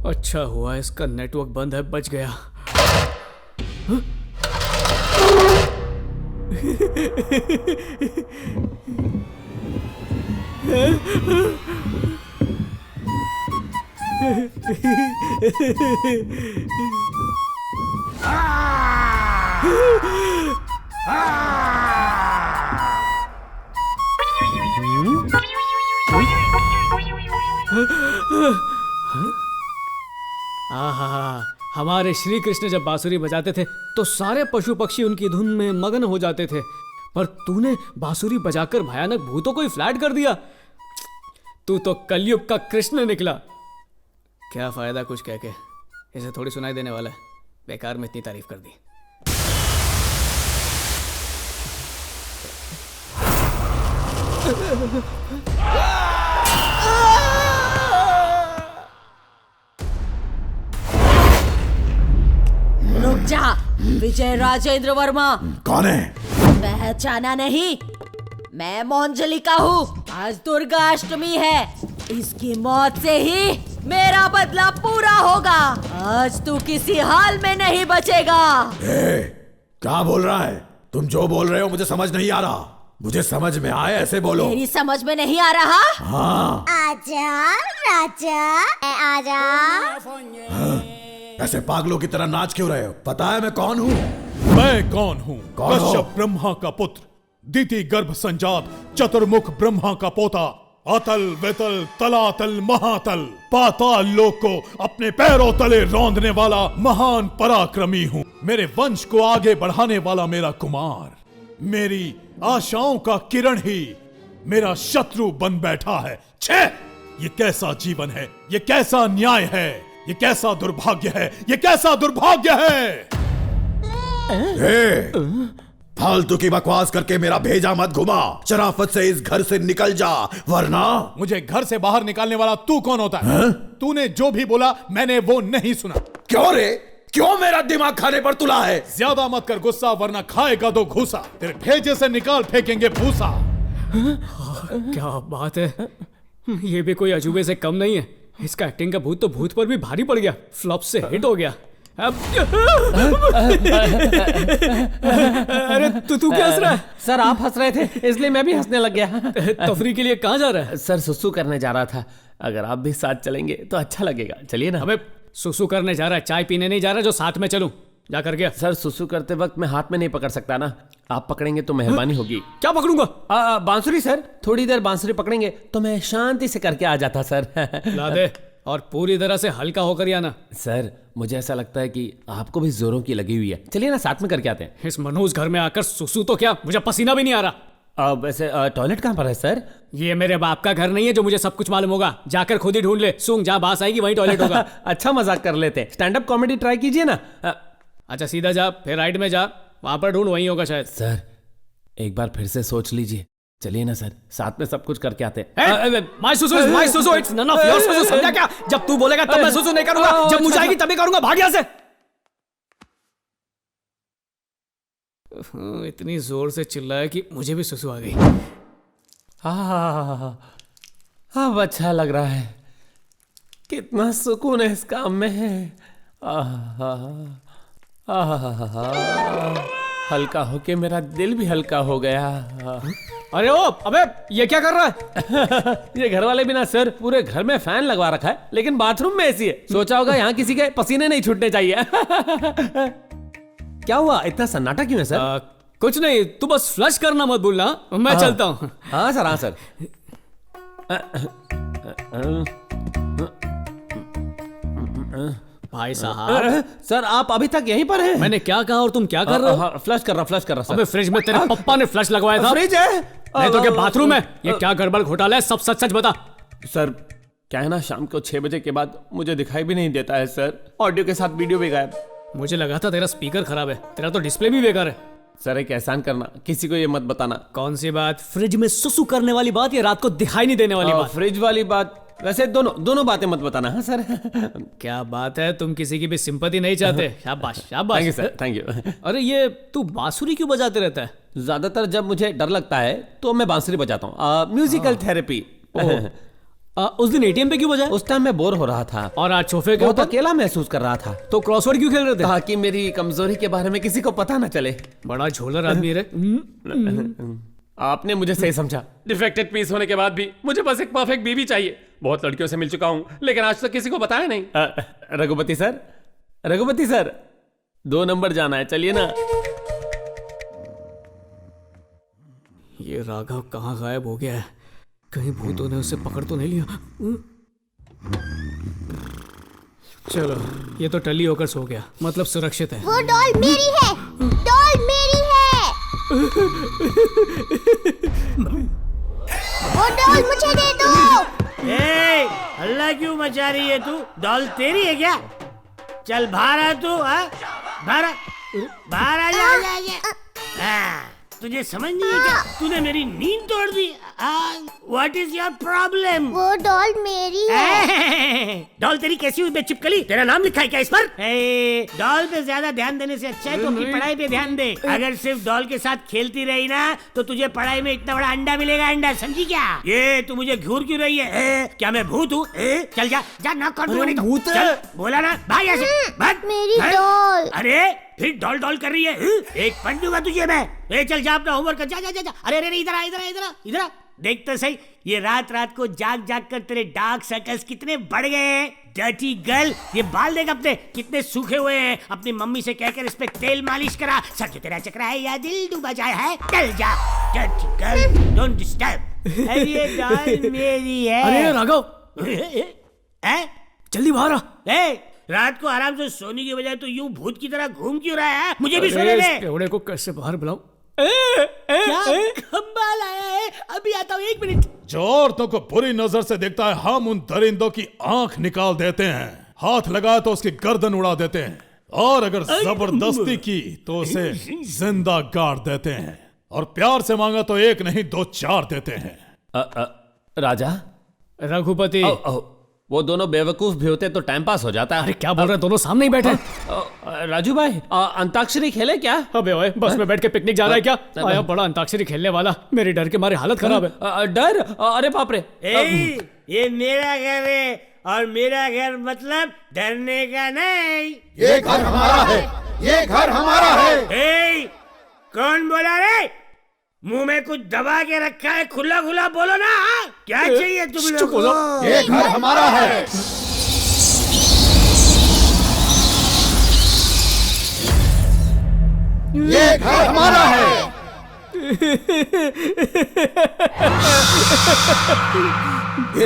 अच्छा हुआ इसका नेटवर्क बंद है, बच गया। हमारे श्री कृष्ण जब बांसुरी बजाते थे तो सारे पशु पक्षी उनकी धुन में मगन हो जाते थे, पर तूने बांसुरी बजाकर भयानक भूतों को ही फ्लैट कर दिया। तू तो कलयुग का कृष्ण निकला। क्या फायदा कुछ कह के, इसे थोड़ी सुनाई देने वाला है। बेकार में इतनी तारीफ कर दी। रुक जा, विजय राजेंद्र वर्मा। कौन है? पहचाना नहीं? मैं मोंजलिका हूँ। आज दुर्गाष्टमी है, इसकी मौत से ही मेरा बदला पूरा होगा। आज तू किसी हाल में नहीं बचेगा। क्या बोल रहा है? तुम जो बोल रहे हो मुझे समझ नहीं आ रहा। मुझे समझ में आए ऐसे बोलो। तेरी समझ में नहीं आ रहा? हाँ। आजा राजा, आजा। हाँ? ऐसे पागलों की तरह नाच क्यों रहे हो? पता है मैं कौन हूँ? मैं कौन हूँ? कश्यप ब्रह्मा का पुत्र, दिति गर्भ संजात, चतुर्मुख ब्रह्मा का पोता अतल वितल तलातल महातल पाताल लोक को अपने पैरों तले रौंदने वाला महान पराक्रमी हूँ। मेरे वंश को आगे बढ़ाने वाला मेरा कुमार, मेरी आशाओं का किरण ही मेरा शत्रु बन बैठा है। छे! ये कैसा जीवन है, ये कैसा न्याय है, ये कैसा दुर्भाग्य है, ये कैसा दुर्भाग्य है। फालतू की बकवास करके मेरा भेजा मत घुमा। शराफत से इस घर से निकल जा, वरना मुझे घर से बाहर निकालने वाला तू कौन होता है? तूने जो भी बोला मैंने वो नहीं सुना। क्यों रे? क्यों मेरा दिमाग खाने पर तुला है? ज्यादा मत कर गुस्सा, वरना खाएगा तो घूसा। तेरे भेजे से निकाल फेंकेंगे भूसा। क्या बात है, ये भी कोई अजूबे से कम नहीं है। इसका एक्टिंग का भूत तो भूत पर भी भारी पड़ गया, फ्लॉप से हिट हो गया। अरे तू क्या हंस रहा है? सर आप हंस रहे थे इसलिए मैं भी हंसने लग गया। तफरी के लिए कहाँ जा रहा है? सर सुसु करने जा रहा था, अगर आप भी साथ चलेंगे तो अच्छा लगेगा। चलिए ना। अबे सुसु करने जा रहा है, चाय पीने नहीं जा रहा जो साथ में चलूं? जा कर गया। सर सुसु करते वक्त मैं हाथ में नहीं पकड़ सकता ना, आप पकड़ेंगे तो मेहरबानी होगी। क्या पकड़ूंगा? बांसुरी सर, थोड़ी देर बांसुरी पकड़ेंगे तो मैं शांति से करके आ जाता सर। ला दे और पूरी तरह से हल्का होकर आना। सर मुझे ऐसा लगता है कि आपको भी जोरों की लगी हुई है, चलिए ना साथ में करके आते हैं। इस मनोज घर में आकर सुसु तो क्या, मुझे पसीना भी नहीं आ रहा। अब वैसे टॉयलेट कहाँ पर है सर? ये मेरे बाप का घर नहीं है जो मुझे सब कुछ मालूम होगा। जाकर खुद ही ढूंढ ले, सूंघ जहाँ बास आएगी वहीं टॉयलेट होगा। अच्छा मजाक कर लेते हैं, स्टैंड अप कॉमेडी ट्राई कीजिए ना। अच्छा सीधा जा, फिर राइट में जा, वहां पर ढूंढ, वहीं होगा शायद। सर एक बार फिर से सोच लीजिए, चलिए ना सर साथ में सब कुछ करके आते हैं। माय सुसु इट्स नन ऑफ योर सुसु, समझा क्या? जब तू बोलेगा तब मैं सुसु नहीं करूंगा, जब मुझे आएगी तभी करूंगा। भाग यहाँ से। इतनी जोर से चिल्लाया कि मुझे भी सुसु आ गई। अब अच्छा लग रहा है, कितना सुकून है इस काम में है। हल्का होके मेरा दिल भी हल्का हो गया। अरे ओ, अबे ये क्या कर रहा है? ये घर वाले भी ना सर, पूरे घर में फैन लगवा रखा है, लेकिन बाथरूम में एसी है। सोचा होगा यहाँ किसी के पसीने नहीं छूटने चाहिए। क्या हुआ, इतना सन्नाटा क्यों है सर? कुछ नहीं, तू बस फ्लश करना मत भूलना, मैं चलता हूँ। हाँ सर, हाँ सर। भाई साहब, सर आप अभी तक यहीं पर हैं? मैंने क्या कहा और तुम क्या कर रहे हो? फ्लश कर रहा सर। अबे फ्रिज में तेरे पप्पा ने फ्लश लगवाया था। फ्रिज है? नहीं तो क्या बाथरूम है? ये क्या गड़बड़ घोटाला है, सब सच सच बता। सर क्या है ना, शाम को 6 बजे के बाद मुझे दिखाई भी नहीं देता है सर, ऑडियो के साथ वीडियो भी गायब। मुझे लगा था तेरा स्पीकर खराब है, तेरा तो डिस्प्ले भी बेकार है। सर एक एहसान करना, किसी को ये मत बताना। कौन सी बात? फ्रिज में सुसु करने वाली बात या रात को दिखाई नहीं देने वाली बात? फ्रिज वाली बात, वैसे दोनों बातें मत बताना। हाँ सर। क्या बात है, तुम किसी की भी सिंपैथी नहीं चाहते। शाबाश शाबाश। Thank you sir, thank you. अरे ये तू बांसुरी क्यों बजाते रहता है? ज्यादातर जब मुझे डर लगता है तो मैं बांसुरी बजाता हूँ, म्यूजिकल थेरेपी। उस दिन एटीएम पे क्यों बजाया? उस टाइम मैं बोर हो रहा था। और आज सोफे के ऊपर अकेला महसूस कर रहा था। तो क्रॉसवर्ड क्यों खेल रहे थे? ताकि मेरी कमजोरी के बारे में किसी को पता ना चले। बड़ा झोलर आदमी रे। आपने मुझे सही समझा। डिफेक्टेड पीस होने के बाद भी मुझे बस एक परफेक्ट बीवी चाहिए। बहुत लड़कियों से मिल चुका हूं, लेकिन आज तक किसी को बताया नहीं। रघुपति सर 2 नंबर जाना है, चलिए ना। ये राघव कहाँ गायब हो गया है? कहीं भूतों ने उसे पकड़ तो नहीं लिया? चलो ये तो टली होकर सो गया, मतलब सुरक्षित है। वो डॉल मेरी है, डॉल मेरी है। वो डॉल मुझे दे दो। हल्ला क्यों मचा रही है तू? डॉल तेरी है क्या? चल बाहर आ तू, बाहर आ जा। तुझे समझ नहीं है क्या? तूने मेरी नींद तोड़ दी। What is your problem? वो डॉल मेरी है। डॉल तेरी कैसी हुई बेचिपकली? तेरा नाम लिखा है क्या इस पर? डॉल पे ज्यादा ध्यान देने से अच्छा है तो अपनी पढ़ाई पे ध्यान दे। अगर सिर्फ डॉल के साथ खेलती रही ना तो तुझे पढ़ाई में इतना बड़ा अंडा मिलेगा, अंडा, समझी क्या? ये तू मुझे घूर क्यों रही है? क्या मैं भूत हूँ? चल जा ना कर दूंगा नहीं तो। भूत चल, बोला ना, भाग यहाँ से, भाग। मेरी डॉल। अरे फिर डॉल कर रही है? एक पंच दूंगा तुझे मैं। चल जा अपना होमवर्क कर, जा। अरे इधर आ। देख तो सही, ये रात को जाग कर तेरे डार्क सर्कल्स कितने बढ़ गए हैं। डर्टी गर्ल, ये बाल देख अपने कितने सूखे हुए हैं। अपनी मम्मी से कहकर इस पे तेल मालिश करा। सर जो तेरा चक्रा है या दिल डूबा जाए है। चल जा डर्टी गर्ल, डोंट डिस्टर्ब। ये डॉल मेरी है। अरे राघव, जल्दी बाहर आ। रात को आराम से सोने की बजाय तो यूं भूत की तरह घूम क्यों रहा है? मुझे भी सोने दे। इस केवड़े को कैसे बाहर बुलाऊं? क्या खंबा लाया है? अभी आता हूँ, 1 मिनट। जो औरतों को बुरी नजर से देखता है, हम उन दरिंदों की आंख निकाल देते हैं। हाथ लगाए तो उसकी गर्दन उड़ा देते हैं, और अगर जबरदस्ती की तो उसे जिंदा गाड़ देते हैं, और प्यार से मांगा तो 1 नहीं 2 4 देते हैं। राजा, रघुपति, वो दोनों बेवकूफ भी होते तो टाइम पास हो जाता। अरे क्या बोल रहे, दोनों सामने ही बैठे। राजू भाई, अंताक्षरी खेले क्या? अबे ओए, बस में बैठ के पिकनिक जा रहा है क्या? आया बड़ा अंताक्षरी खेलने वाला, मेरी डर के मारे हालत खराब है। डर? अरे बाप रे। ये मेरा घर है, और मेरा घर मतलब डरने का नहीं। ये घर हमारा है, ये घर हमारा है। कौन बोला रे? मुंह में कुछ दबा के रखा है, खुला खुला बोलो ना। क्या चाहिए तुम लोग को? ये घर हमारा है। ये घर हमारा है।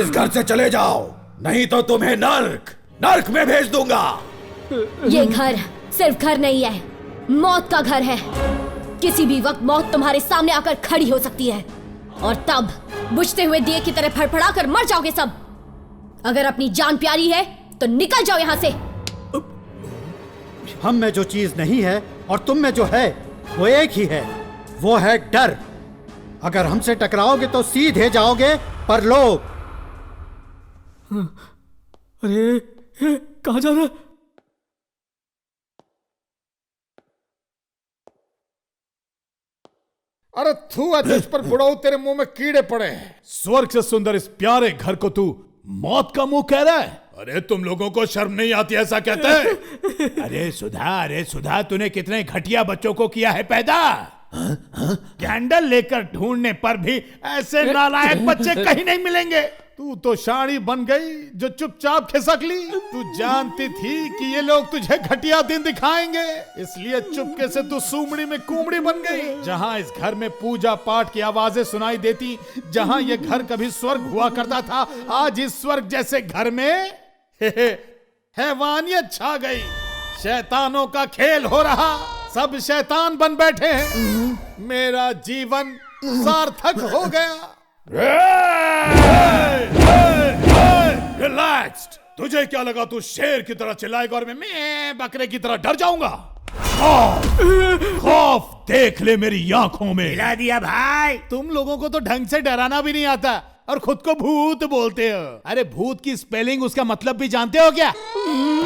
इस घर से चले जाओ, नहीं तो तुम्हें नर्क में भेज दूंगा। ये घर सिर्फ घर नहीं है, मौत का घर है। किसी भी वक्त मौत तुम्हारे सामने आकर खड़ी हो सकती है, और तब बुझते हुए दिए की तरह फड़फड़ा कर मर जाओगे सब। अगर अपनी जान प्यारी है तो निकल जाओ यहाँ से। हम में जो चीज नहीं है और तुम में जो है वो एक ही है, वो है डर। अगर हमसे टकराओगे तो सीधे जाओगे परलोक। अरे कहाँ जा रहा है? अरे थू तुझ पर बुढ़ाऊ, तेरे मुंह में कीड़े पड़े हैं। स्वर्ग से सुंदर इस प्यारे घर को तू मौत का मुंह कह रहा है? अरे तुम लोगों को शर्म नहीं आती ऐसा कहते हैं? अरे सुधा, तूने कितने घटिया बच्चों को किया है पैदा। कैंडल लेकर ढूंढने पर भी ऐसे नालायक बच्चे कहीं नहीं मिलेंगे। तू तो शाणी बन गई जो चुपचाप खिसक ली। तू जानती थी कि ये लोग तुझे घटिया दिन दिखाएंगे, इसलिए चुपके से तू सूमड़ी में कुमड़ी बन गई। जहां इस घर में पूजा पाठ की आवाजें सुनाई देती, जहां ये घर कभी स्वर्ग हुआ करता था, आज इस स्वर्ग जैसे घर में हैवानियत छा गई। शैतानों का खेल हो रहा, सब शैतान बन बैठे हैं। मेरा जीवन सार्थक हो गया। रिलैक्स्ड। तुझे क्या लगा तू शेर की तरह चिल्लाएगा और मैं बकरे की तरह डर जाऊंगा? खौफ देख ले मेरी आंखों में। हिला दिया भाई। तुम लोगों को तो ढंग से डराना भी नहीं आता और खुद को भूत बोलते हो। अरे भूत की स्पेलिंग, उसका मतलब भी जानते हो क्या?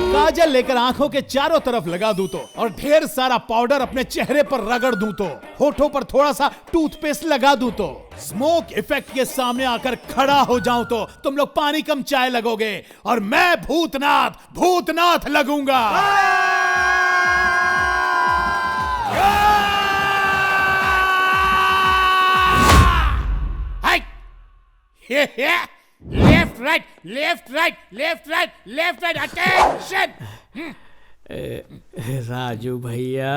काजल लेकर आंखों के चारों तरफ लगा दूं तो, और ढेर सारा पाउडर अपने चेहरे पर रगड़ दूं तो, होठों पर थोड़ा सा टूथपेस्ट लगा दूं तो, स्मोक इफेक्ट के सामने आकर खड़ा हो जाऊं तो तुम लोग पानी कम चाय लगोगे, और मैं भूतनाथ लगूंगा। Left right attention. राजू भैया,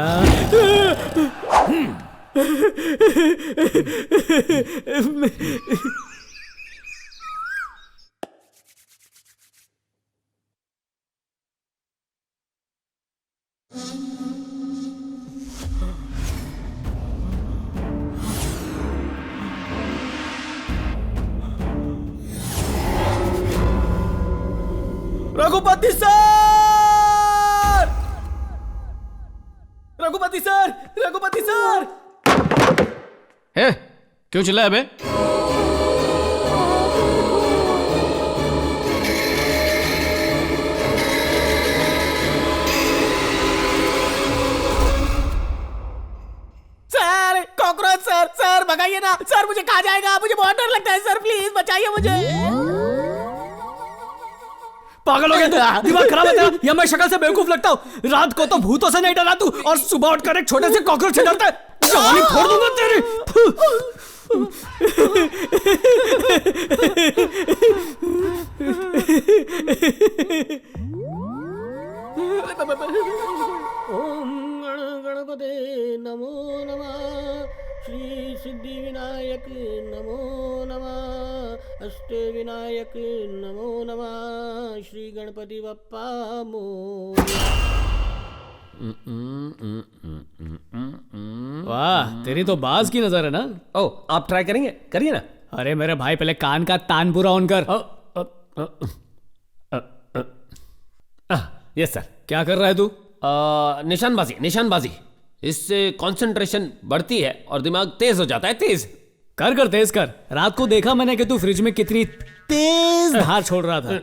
Raghupati sir! Raghupati sir! Raghupati sir! है क्यों चिल्लाया बे? Sir, cockroach sir! सर भगाइए ना सर, मुझे खा जाएगा, मुझे बहुत डर लगता है सर, प्लीज बचाइए मुझे। पागल हो गया, दिमाग खराब है तेरा? या मैं शक्ल से बेवकूफ लगता हूँ? रात को तो भूतों से नहीं डरा तू, और सुबह उठकर एक छोटे से कॉकरोच से डरता है। जवानी फोड़ दूंगा तेरी। ओम गणपते नमो नमः। श्री सिद्धि विनायक नमो नमः, अष्टे विनायक नमो नमः, श्री गणपति बप्पा मोरया। वाह, तेरी तो बाज की नजर है ना। ओ, आप ट्राई करेंगे? करिए ना। अरे मेरे भाई, पहले कान का तान पूरा ऑन कर। Yes sir. क्या कर रहा है तू? निशानबाजी, निशानबाजी। इससे कंसंट्रेशन बढ़ती है और दिमाग तेज हो जाता है। तेज कर तेज कर। रात को देखा मैंने कि तू फ्रिज में कितनी तेज धार छोड़ रहा था।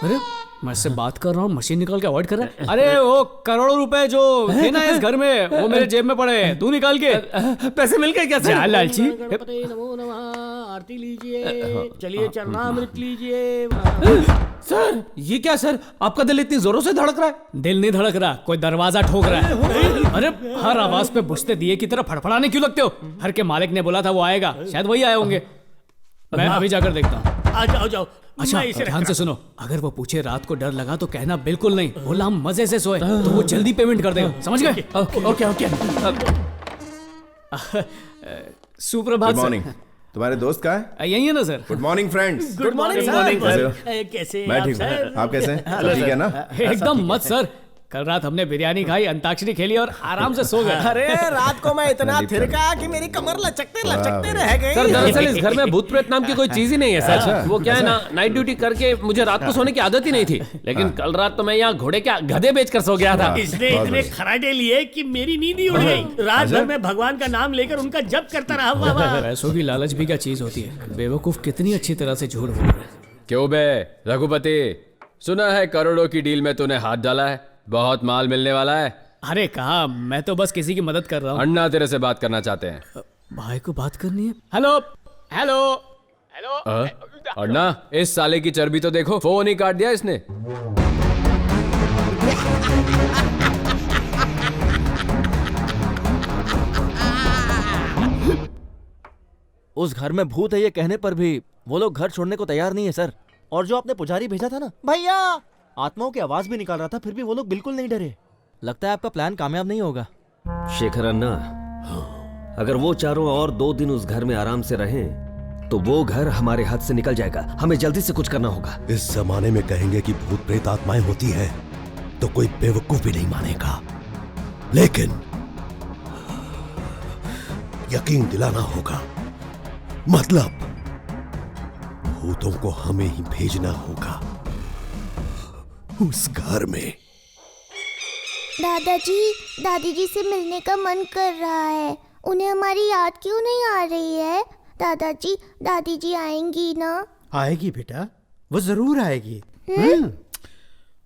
अरे मैं इससे बात कर रहा हूँ, मशीन निकाल के अवॉइड कर रहा है। अरे वो करोड़ों रुपए जो थे ना इस घर में, वो मेरे जेब में पड़े हैं, तू निकाल के। पैसे मिल गए क्या सर? लालची। गणपति नमो नमः, आरती लीजिए, चलिए चरणामृत लीजिए। सर ये क्या सर, आपका दिल इतनी जोरों से धड़क रहा है? दिल नहीं धड़क रहा, कोई दरवाजा ठोक रहा है। अरे हर आवाज पे बुझते दिए की तरह फड़फड़ाने क्यों लगते हो? घर के मालिक ने बोला था वो आएगा, शायद वही आए होंगे। मैं अभी जाकर देखता हूँ। आ जाओ जाओ। अच्छा ध्यान से सुनो, अगर वो पूछे रात को डर लगा तो कहना बिल्कुल नहीं, बोला हम मजे से सोए, तो वो जल्दी पेमेंट कर देगा, समझ गए? Okay okay. सुप्रभात सर। तुम्हारे दोस्त कहाँ है? यही है ना sir. Good morning friends. Good morning sir. कैसे मैं ठीक हूँ, आप कैसे हैं? सब ठीक है ना? एकदम मत सर, कल रात हमने बिरयानी खाई, अंताक्षरी खेली और आराम से सो गए। अरे रात को मैं इतना थिरका कि मेरी कमर लचकते लचकते रह गई। सर दरअसल इस घर में भूत प्रेत नाम की कोई चीज ही नहीं है सर। वो क्या है ना, नाइट ड्यूटी करके मुझे रात को सोने की आदत ही नहीं थी, लेकिन कल रात तो मैं यहाँ घोड़े के गधे बेचकर सो गया था। इसने इतने खराटे लिए कि मेरी नींद ही उड़ गई। रात भर में भगवान का नाम लेकर उनका जप करता रहा बाबा। पैसों की लालच भी क्या चीज होती है, बेवकूफ कितनी अच्छी तरह से झूठ बोल रहे हैं। क्यों बे रघुपति, सुना है करोड़ों की डील में तूने हाथ डाला है, बहुत माल मिलने वाला है। अरे कहा, मैं तो बस किसी की मदद कर रहा हूँ। अन्ना तेरे से बात करना चाहते हैं। भाई को बात करनी है। Hello hello hello. अन्ना इस साले की चर्बी तो देखो, फोन ही काट दिया इसने। उस घर में भूत है ये कहने पर भी वो लोग घर छोड़ने को तैयार नहीं है सर। और जो आपने पुजारी भेजा था ना भैया, आत्माओं की आवाज भी निकाल रहा था, फिर भी वो लोग बिल्कुल नहीं डरे। लगता है आपका प्लान कामयाब नहीं होगा। शेखर अन्ना, अगर वो चारों और 2 दिन उस घर में आराम से रहें तो वो घर हमारे हाथ से निकल जाएगा। हमें जल्दी से कुछ करना होगा। इस जमाने में कहेंगे कि भूत प्रेत आत्माएं होती हैं तो कोई बेवकूफ भी नहीं मानेगा, लेकिन यकीन दिलाना होगा। मतलब भूतों को हमें ही भेजना होगा उस घर में। दादाजी, दादी जी से मिलने का मन कर रहा है। उन्हें हमारी याद क्यों नहीं आ रही है? दादाजी, दादी जी आएंगी ना? आएगी बेटा, वो जरूर आएगी।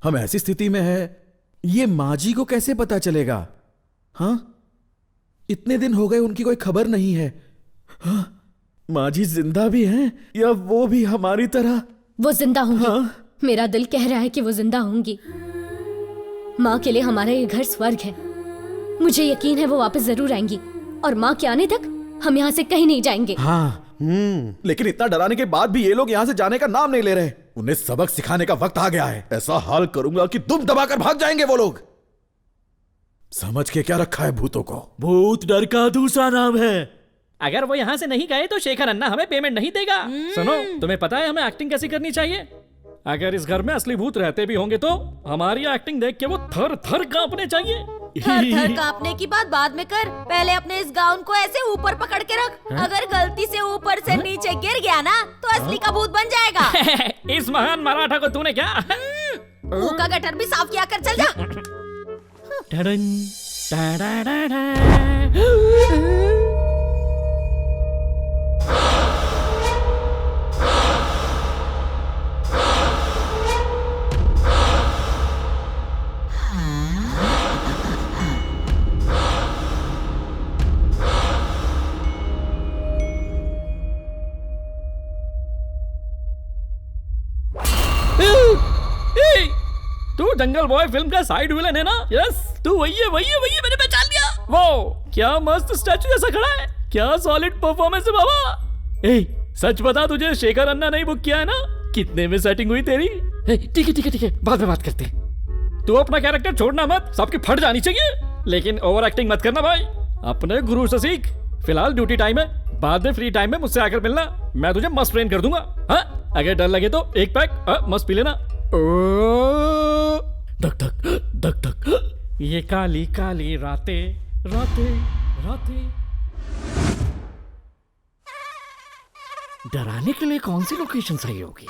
हम ऐसी स्थिति में है, ये माँ जी को कैसे पता चलेगा? हाँ, इतने दिन हो गए उनकी कोई खबर नहीं है। हाँ? माँ जी जिंदा भी हैं या वो भी हमारी तरह? वो जिंदा होंगी। हाँ? मेरा दिल कह रहा है कि वो जिंदा होंगी। माँ के लिए हमारा ये घर स्वर्ग है। मुझे यकीन है वो वापस जरूर आएंगी, और माँ के आने तक हम यहाँ से कहीं नहीं जाएंगे। हाँ, लेकिन इतना डराने के बाद भी ये लोग यहाँ से जाने का नाम नहीं ले रहे। उन्हें सबक सिखाने का वक्त आ गया है। ऐसा हाल करूंगा कि दुम दबाकर भाग जाएंगे वो लोग। समझ के क्या रखा है भूतों को? भूत डर का दूसरा नाम है। अगर वो यहाँ से नहीं गए तो शेखर अन्ना हमें पेमेंट नहीं देगा। सुनो, तुम्हें पता है हमें एक्टिंग कैसी करनी चाहिए? अगर इस घर में असली भूत रहते भी होंगे तो हमारी एक्टिंग देख के वो थर थर कांपने चाहिए। थर थर कांपने की बात बाद में कर, पहले अपने इस गाउन को ऐसे ऊपर पकड़ के रख। अगर गलती से ऊपर से नीचे गिर गया ना तो असली का भूत बन जाएगा। इस महान मराठा को तूने क्या मुंह का गटर भी साफ किया कर, चल जा। तू जंगल बॉय फिल्म का साइड विलन है ना? यस, तू वही है, मैंने पहचान लिया। वो क्या मस्त स्टैचू जैसा खड़ा है, क्या सॉलिड परफॉर्मेंस है बाबा। ए, सच बता, तुझे शेखर अन्ना नहीं बुक किया है ना? कितने में सेटिंग हुई तेरी? ठीक है, बाद में बात करते। तू अपना कैरेक्टर छोड़ना मत, सबकी फट जानी चाहिए, लेकिन ओवर एक्टिंग मत करना भाई। अपने गुरु से सीख, फिलहाल ड्यूटी टाइम है, बाद में फ्री टाइम में मुझसे आकर मिलना, मैं तुझे मस्त ट्रेन कर दूंगा। हाँ, अगर डर लगे तो एक पैक मस्त पी लेना। धक धक धक धक, ये काली काली रातें रातें रातें। डराने के लिए कौन सी लोकेशन सही होगी?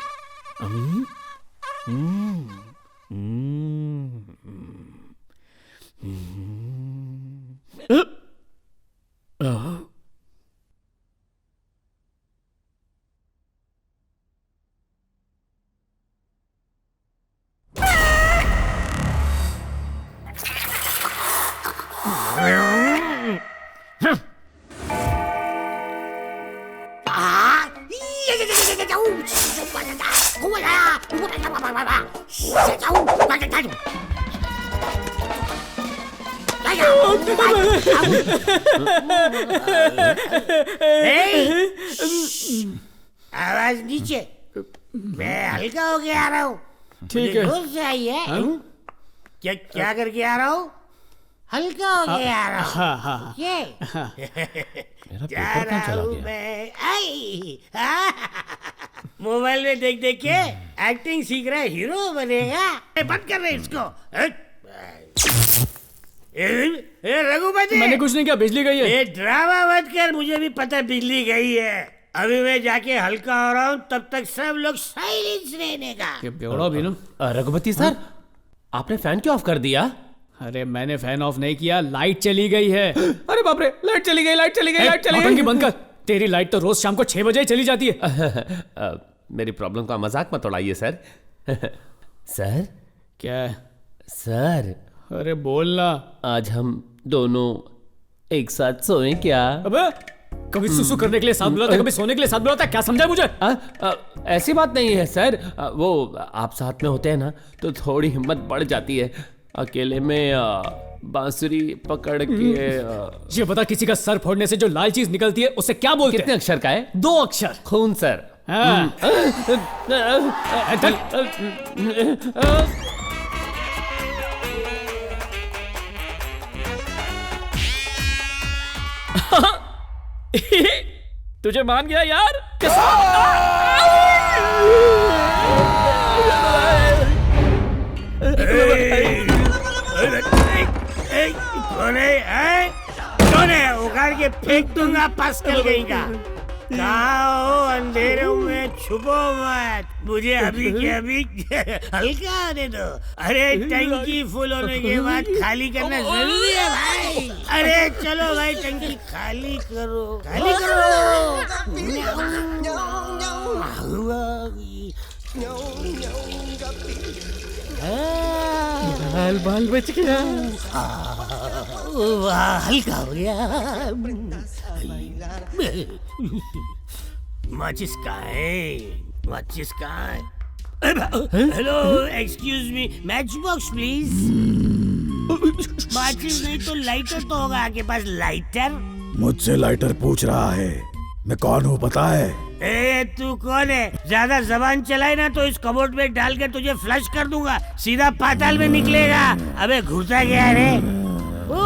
आवाज नीचे, मैं हल्का होके आ रहा हूँ। ठीक है। होश आई है। क्या क्या करके आ रहा हूँ? हल्का होके आ रहा हूँ। हाँ। ये जा रहा हूँ मैं। आई मोबाइल में देख देख के एक्टिंग सीख रहा है, हीरो बनेगा। बंद कर रहे इसको। रघुपति, मैंने कुछ नहीं किया, बिजली गई है। ये ड्रामा मत कर, मुझे भी पता बिजली गई है। अभी मैं जाके हल्का हो रहा हूँ, तब तक सब लोग साइलेंस रहने का। ये बेवड़ा भी ना। रघुपति सर, आपने फैन क्यों ऑफ कर दिया? अरे मैंने फैन ऑफ नहीं किया, लाइट चली गई है। अरे बाप रे, लाइट चली गई, लाइट चली गई, लाइट चली नौटंकी गई। बंद कर, तेरी लाइट तो रोज शाम को 6 बजे ही चली जाती है। मेरी प्रॉब्लम का मजाक मत उड़ाइए सर। सर क्या सर? अरे बोलना। आज हम दोनों एक साथ सोएं क्या? अबे कभी सुसु करने के लिए साथ बुलाता, कभी सोने के लिए साथ बुलाता, क्या समझा मुझे? ऐसी बात नहीं है सर, वो आप साथ में होते हैं ना तो थोड़ी हिम्मत बढ़ जाती है। अकेले में बांसुरी पकड़ के ये बता, किसी का सर फोड़ने से जो लाल चीज निकलती है उसे क्या बोलते हैं? कितने अक्षर का है? 2 अक्षर। खून सर। तुझे मान गया यार। कौन है? कौन है? उखाड़ के फेंक दूंगा पास्कल कहीं का। कहाँ हो? अंधेरों में छुपो मत, मुझे अभी के अभी हल्का आने दो। अरे टंकी फुल होने के बाद खाली करना जरूरी है भाई। अरे चलो भाई, टंकी खाली करो, खाली करो। बाल बाल बच गया। वाह, हल्का हो गया। माचिस कहाँ है? माचिस कहाँ है? Hello, excuse me, match box please. माचिस नहीं तो लाइटर तो होगा आपके पास। लाइटर? मुझसे लाइटर पूछ रहा है, मैं कौन हूँ पता है? ए तू कौन है? ज्यादा जबान चलाए ना तो इस कबोर्ड में डाल के तुझे फ्लश कर दूंगा, सीधा पाताल में निकलेगा। अबे घुसा गया रे। ओ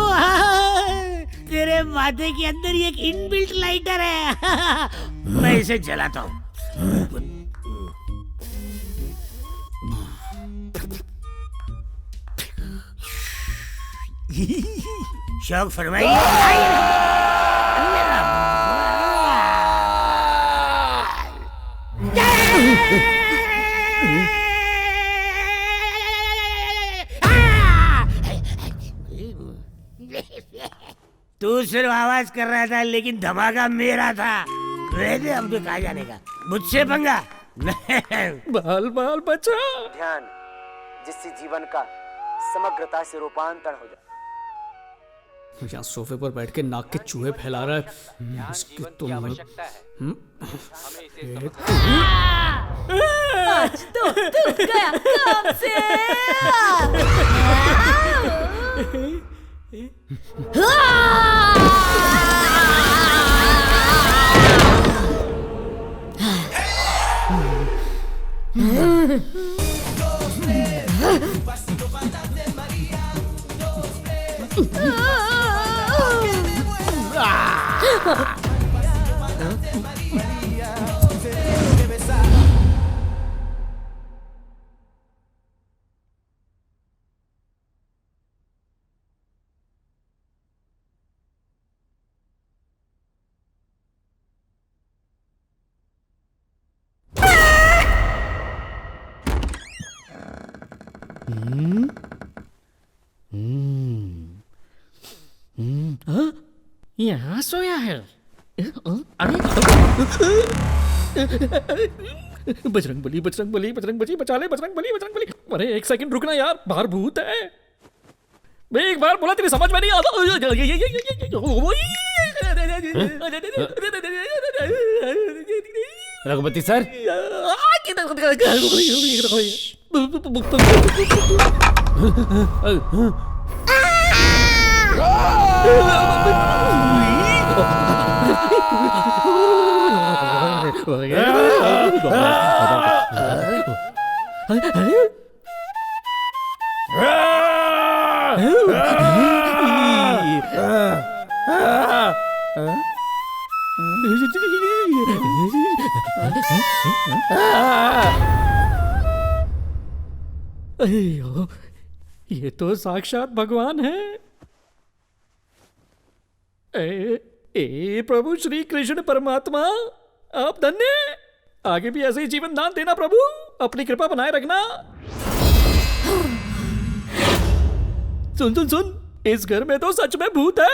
तेरे माथे के अंदर एक इनबिल्ट लाइटर है। मैं इसे जलाता हूँ। शौक फरमाइए। तू सिर्फ आवाज कर रहा था, लेकिन धमाका मेरा था। वैसे अब तो कहाँ जाने का? मुझसे पंगा? बाल बाल बचा। ध्यान, जिससे जीवन का समग्रता से रूपांतरण हो जाए। यहाँ सोफे पर बैठ के नाक के चूहे फैला रहा है। इसकी तो आज तो तू गया काम से। यहाँ सोया है। अरे बजरंग बली बजरंग बली बजरंग बली बचा ले बजरंग बली बजरंग बली। अरे एक सेकंड रुकना यार, बाहर भूत है। मैं एक बार बोला तेरी समझ में नहीं आता। रघुपति सर, अयो, ये तो साक्षात भगवान है। ए प्रभु श्री कृष्ण परमात्मा, आप धन्य। आगे भी ऐसे ही जीवन दान देना प्रभु, अपनी कृपा बनाए रखना। सुन सुन सुन, इस घर में तो सच में भूत है।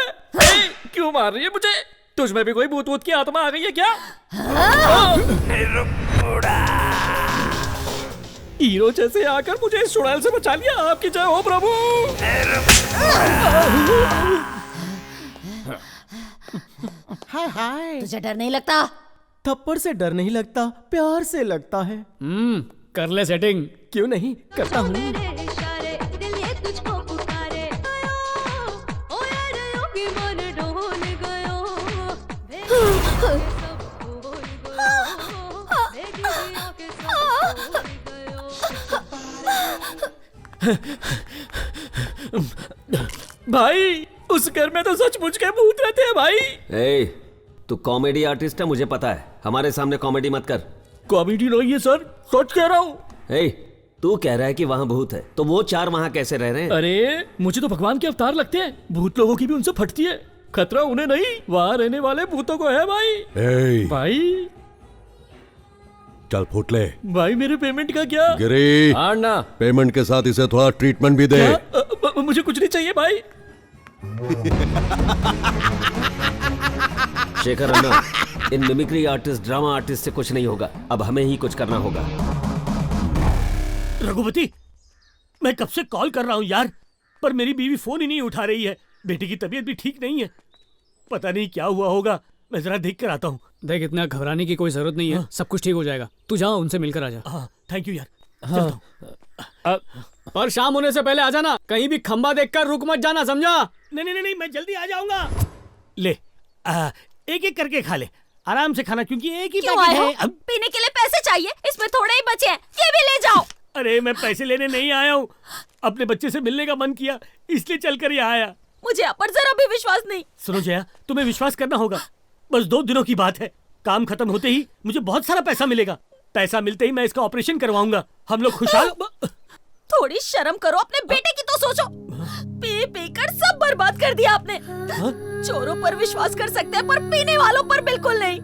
क्यों मार रही है मुझे? तुझ में भी कोई भूत वूत की आत्मा आ गई है क्या? हीरो जैसे आकर मुझे इस चुड़ैल से बचा लिया। आपकी जय हो प्रभु। हाय हाय, तुझे डर नहीं लगता? थप्पड़ से डर नहीं लगता, प्यार से लगता है। कर ले सेटिंग। क्यों नहीं, करता हूँ। भाई, उस घर में तो सचमुच के भूत रहते हैं भाई। ए, तू कॉमेडी आर्टिस्ट है, मुझे पता है। हमारे सामने कॉमेडी मत कर। कॉमेडी नहीं है सर, सच कह रहा हूँ। ए, तू कह रहा है कि वहाँ भूत है, तो वो 4 वहाँ कैसे रह रहे हैं? अरे मुझे तो भगवान के अवतार लगते हैं। भूत लोगों की भी उनसे फटती है। खतरा उन्हें नहीं, वहाँ रहने वाले भूतों को है भाई। भाई चल फूट ले। भाई मेरे पेमेंट का क्या? गिरी, अन्ना, पेमेंट के साथ इसे थोड़ा ट्रीटमेंट भी दे। मुझे कुछ नहीं चाहिए भाई। शेखर अन्ना, इन मिमिक्री आर्टिस्ट, ड्रामा आर्टिस्ट से कुछ नहीं होगा। अब हमें ही कुछ करना होगा। रघुपति, मैं कब से कॉल कर रहा हूँ यार, पर मेरी बीवी फोन ही नहीं उठा रही है। बेटी की तबीयत भी ठीक नहीं है, पता नहीं क्या हुआ होगा। मैं जरा देख कर आता हूँ। देख, इतना घबराने की कोई जरूरत नहीं है। सब कुछ ठीक हो जाएगा। तू जा, उनसे मिलकर आ जा। हाँ, थैंक यू यार। पर शाम होने से पहले आ जाना। कहीं भी खंबा देखकर रुक मत जाना, समझा? नहीं नहीं नहीं, मैं जल्दी आ जाऊंगा। ले, एक एक करके खा ले, आराम से खाना, क्योंकि एक ही पैकेट है। पीने के लिए पैसे चाहिए, इसमें थोड़े ही बचे हैं, ये भी ले जाओ। अरे मैं पैसे लेने नहीं आया हूँ, अपने बच्चे से मिलने का मन किया, इसलिए चलकर यहाँ आया। मुझे आप पर जरा भी विश्वास नहीं। सुनो जया, तुम्हें विश्वास करना होगा। बस 2 दिनों की बात है, काम खत्म होते ही मुझे बहुत सारा पैसा मिलेगा। पैसा मिलते ही मैं इसका ऑपरेशन करवाऊंगा। हम लोग खुशहाल। थोड़ी शर्म करो, अपने बेटे की तो सोचो। पी पी कर सब बर्बाद कर दिया आपने। चोरों पर विश्वास कर सकते हैं, पर पीने वालों पर बिल्कुल नहीं।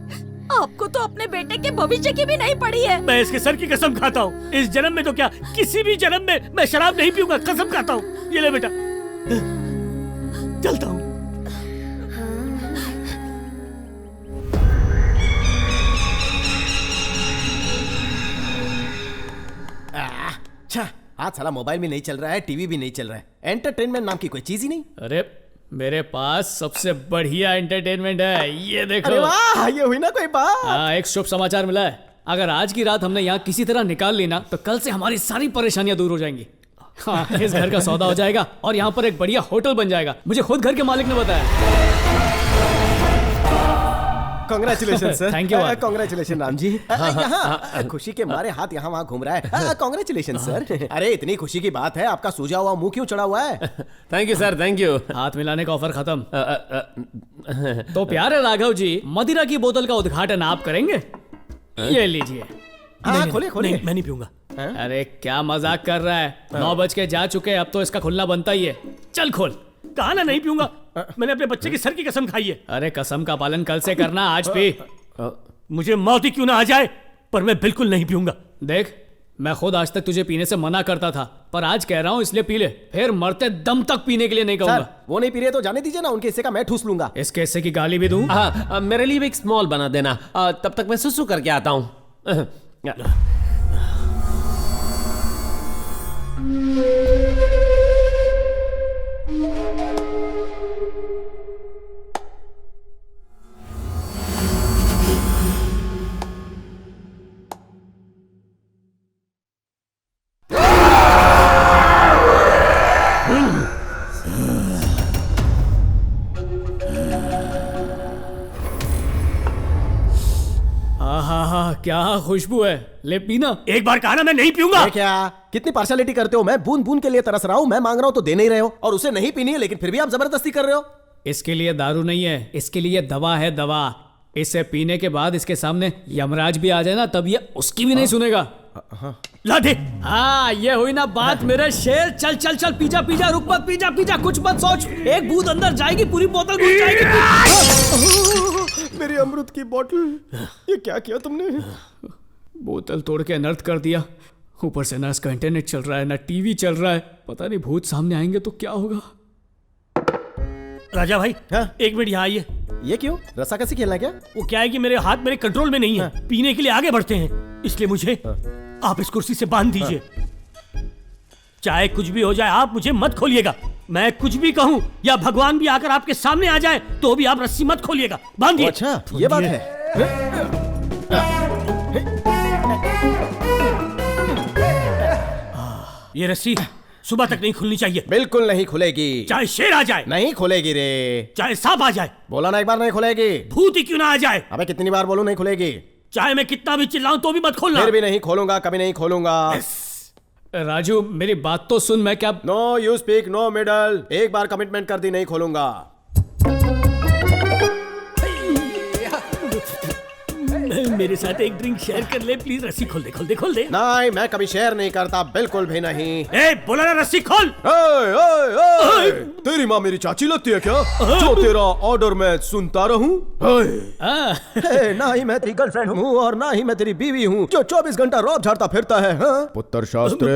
आपको तो अपने बेटे के भविष्य की भी नहीं पड़ी है। मैं इसके सर की कसम खाता हूँ, इस जन्म में तो क्या, किसी भी जन्म में मैं शराब नहीं पीऊंगा, कसम खाता हूँ। ये ले बेटा, चलता हूँ। अच्छा, आज साला मोबाइल भी नहीं चल रहा है, टीवी भी नहीं चल रहा है, एंटरटेनमेंट नाम की कोई चीज ही नहीं। अरे मेरे पास सबसे बढ़िया एंटरटेनमेंट है, ये देखो। अरे वाह, ये हुई ना कोई बात। हाँ, एक शुभ समाचार मिला है। अगर आज की रात हमने यहाँ किसी तरह निकाल ली ना, तो कल से हमारी सारी परेशानियां दूर हो जाएंगी। हाँ, इस घर का सौदा हो जाएगा और यहाँ पर एक बढ़िया होटल बन जाएगा। मुझे खुद घर के मालिक ने बताया। Congratulation sir. Thank you, congratulation Ram ji. यहाँ खुशी के मारे हाथ यहाँ वहाँ घूम रहा है। Congratulation sir. अरे इतनी खुशी की बात है, आपका सूजा हुआ मुंह क्यों चढ़ा हुआ है? Thank you sir, thank you. हाथ मिलाने का ऑफर खत्म। तो प्यारे राघव जी, मदिरा की बोतल का उद्घाटन आप करेंगे? ये लीजिए। खोले खोले। मैं नहीं पीऊंगा। अरे क्या मजाक कर रहा है? 9 बज के जा चुके, अब तो इसका खुलना बनता ही है। चल खोल। कहा ना नहीं पीऊंगा। मैंने अपने बच्चे के सर की कसम खाई है। अरे कसम का पालन कल से करना, आज पी। मुझे मौत ही क्यों ना आ जाए, पर मैं बिल्कुल नहीं पीऊंगा। देख, मैं खुद आज तक तुझे पीने से मना करता था, पर आज कह रहा हूँ इसलिए पी ले, फिर मरते दम तक पीने के लिए नहीं कहूंगा। वो नहीं पी रहे तो जाने दीजिए ना, उनके हिस्से का मैं ठूस लूंगा। इसके हिस्से की गाली भी दूं? हाँ, मेरे लिए भी एक स्मॉल बना देना। तब तक मैं सुसु करके आता हूँ। क्या खुशबू है, ले पीना। एक बार कहा ना मैं नहीं पीऊंगा। क्या कितनी पार्शलिटी करते हो? मैं बूंद बूंद के लिए तरस रहा हूँ, मैं मांग रहा हूँ तो दे नहीं रहे हो, और उसे नहीं पीनी है लेकिन फिर भी आप जबरदस्ती कर रहे हो। इसके लिए दारू नहीं है, इसके लिए दवा है, दवा। इसे पीने के बाद इसके सामने यमराज भी आ जाए ना, तब ये उसकी भी नहीं सुनेगा। ला दे। हाँ, ये हुई ना बात मेरे शेर। चल चल चल, पीजा पीजा, रुक मत, पीजा पीजा, कुछ मत सोच। एक बूंद अंदर जाएगी, पूरी बोतल घुस जाएगी। मेरी अमृत की बोतल, ये क्या किया तुमने? बोतल तोड़ के अनर्थ कर दिया। ऊपर से ना इसका इंटरनेट चल रहा है, ना टीवी चल रहा है। पता नहीं भूत सामने आएंगे तो क्या होगा। राजा भाई, एक मिनट यहाँ आइए। ये क्यों? रस्सा कैसे खेलना है क्या? वो क्या है कि मेरे हाथ मेरे कंट्रोल में नहीं है, पीने के लिए आगे बढ़ते हैं, इसलिए मुझे आप इस कुर्सी से बांध दीजिए। चाहे कुछ भी हो जाए, आप मुझे मत खोलिएगा। मैं कुछ भी कहूँ या भगवान भी आकर आपके सामने आ जाए तो भी आप रस्सी मत खोलिएगा। बांधिए। अच्छा, ये बात है। ये रस्सी सुबह तक नहीं खुलनी चाहिए। बिल्कुल नहीं खुलेगी। चाहे शेर आ जाए नहीं खुलेगी रे। चाहे सांप आ जाए। बोला ना एक बार नहीं खुलेगी। भूत ही क्यों ना आ जाए। अबे कितनी बार बोलूं नहीं खुलेगी। चाहे मैं कितना भी चिल्लाऊं तो भी मत खोलना। फिर भी नहीं खोलूंगा, कभी नहीं खोलूंगा। राजू मेरी बात तो सुन। मैं क्या? No you speak, no middle. एक बार कमिटमेंट कर दी, नहीं खोलूंगा। मेरे साथ एक ड्रिंक शेयर कर ले प्लीज। रस्सी खोल दे, खोल दे, खोल दे। नहीं, मैं कभी शेयर नहीं करता, बिल्कुल भी नहीं। ए, बोला ना रस्सी खोल। तेरी माँ मेरी चाची लगती है क्या, जो तेरा ऑर्डर मैं सुनता रहूं? ना ही मैं तेरी गर्लफ्रेंड हूँ और ना ही मैं तेरी बीवी हूँ जो 24 घंटा रौब झाड़ता फिरता है। पुत्र शास्त्री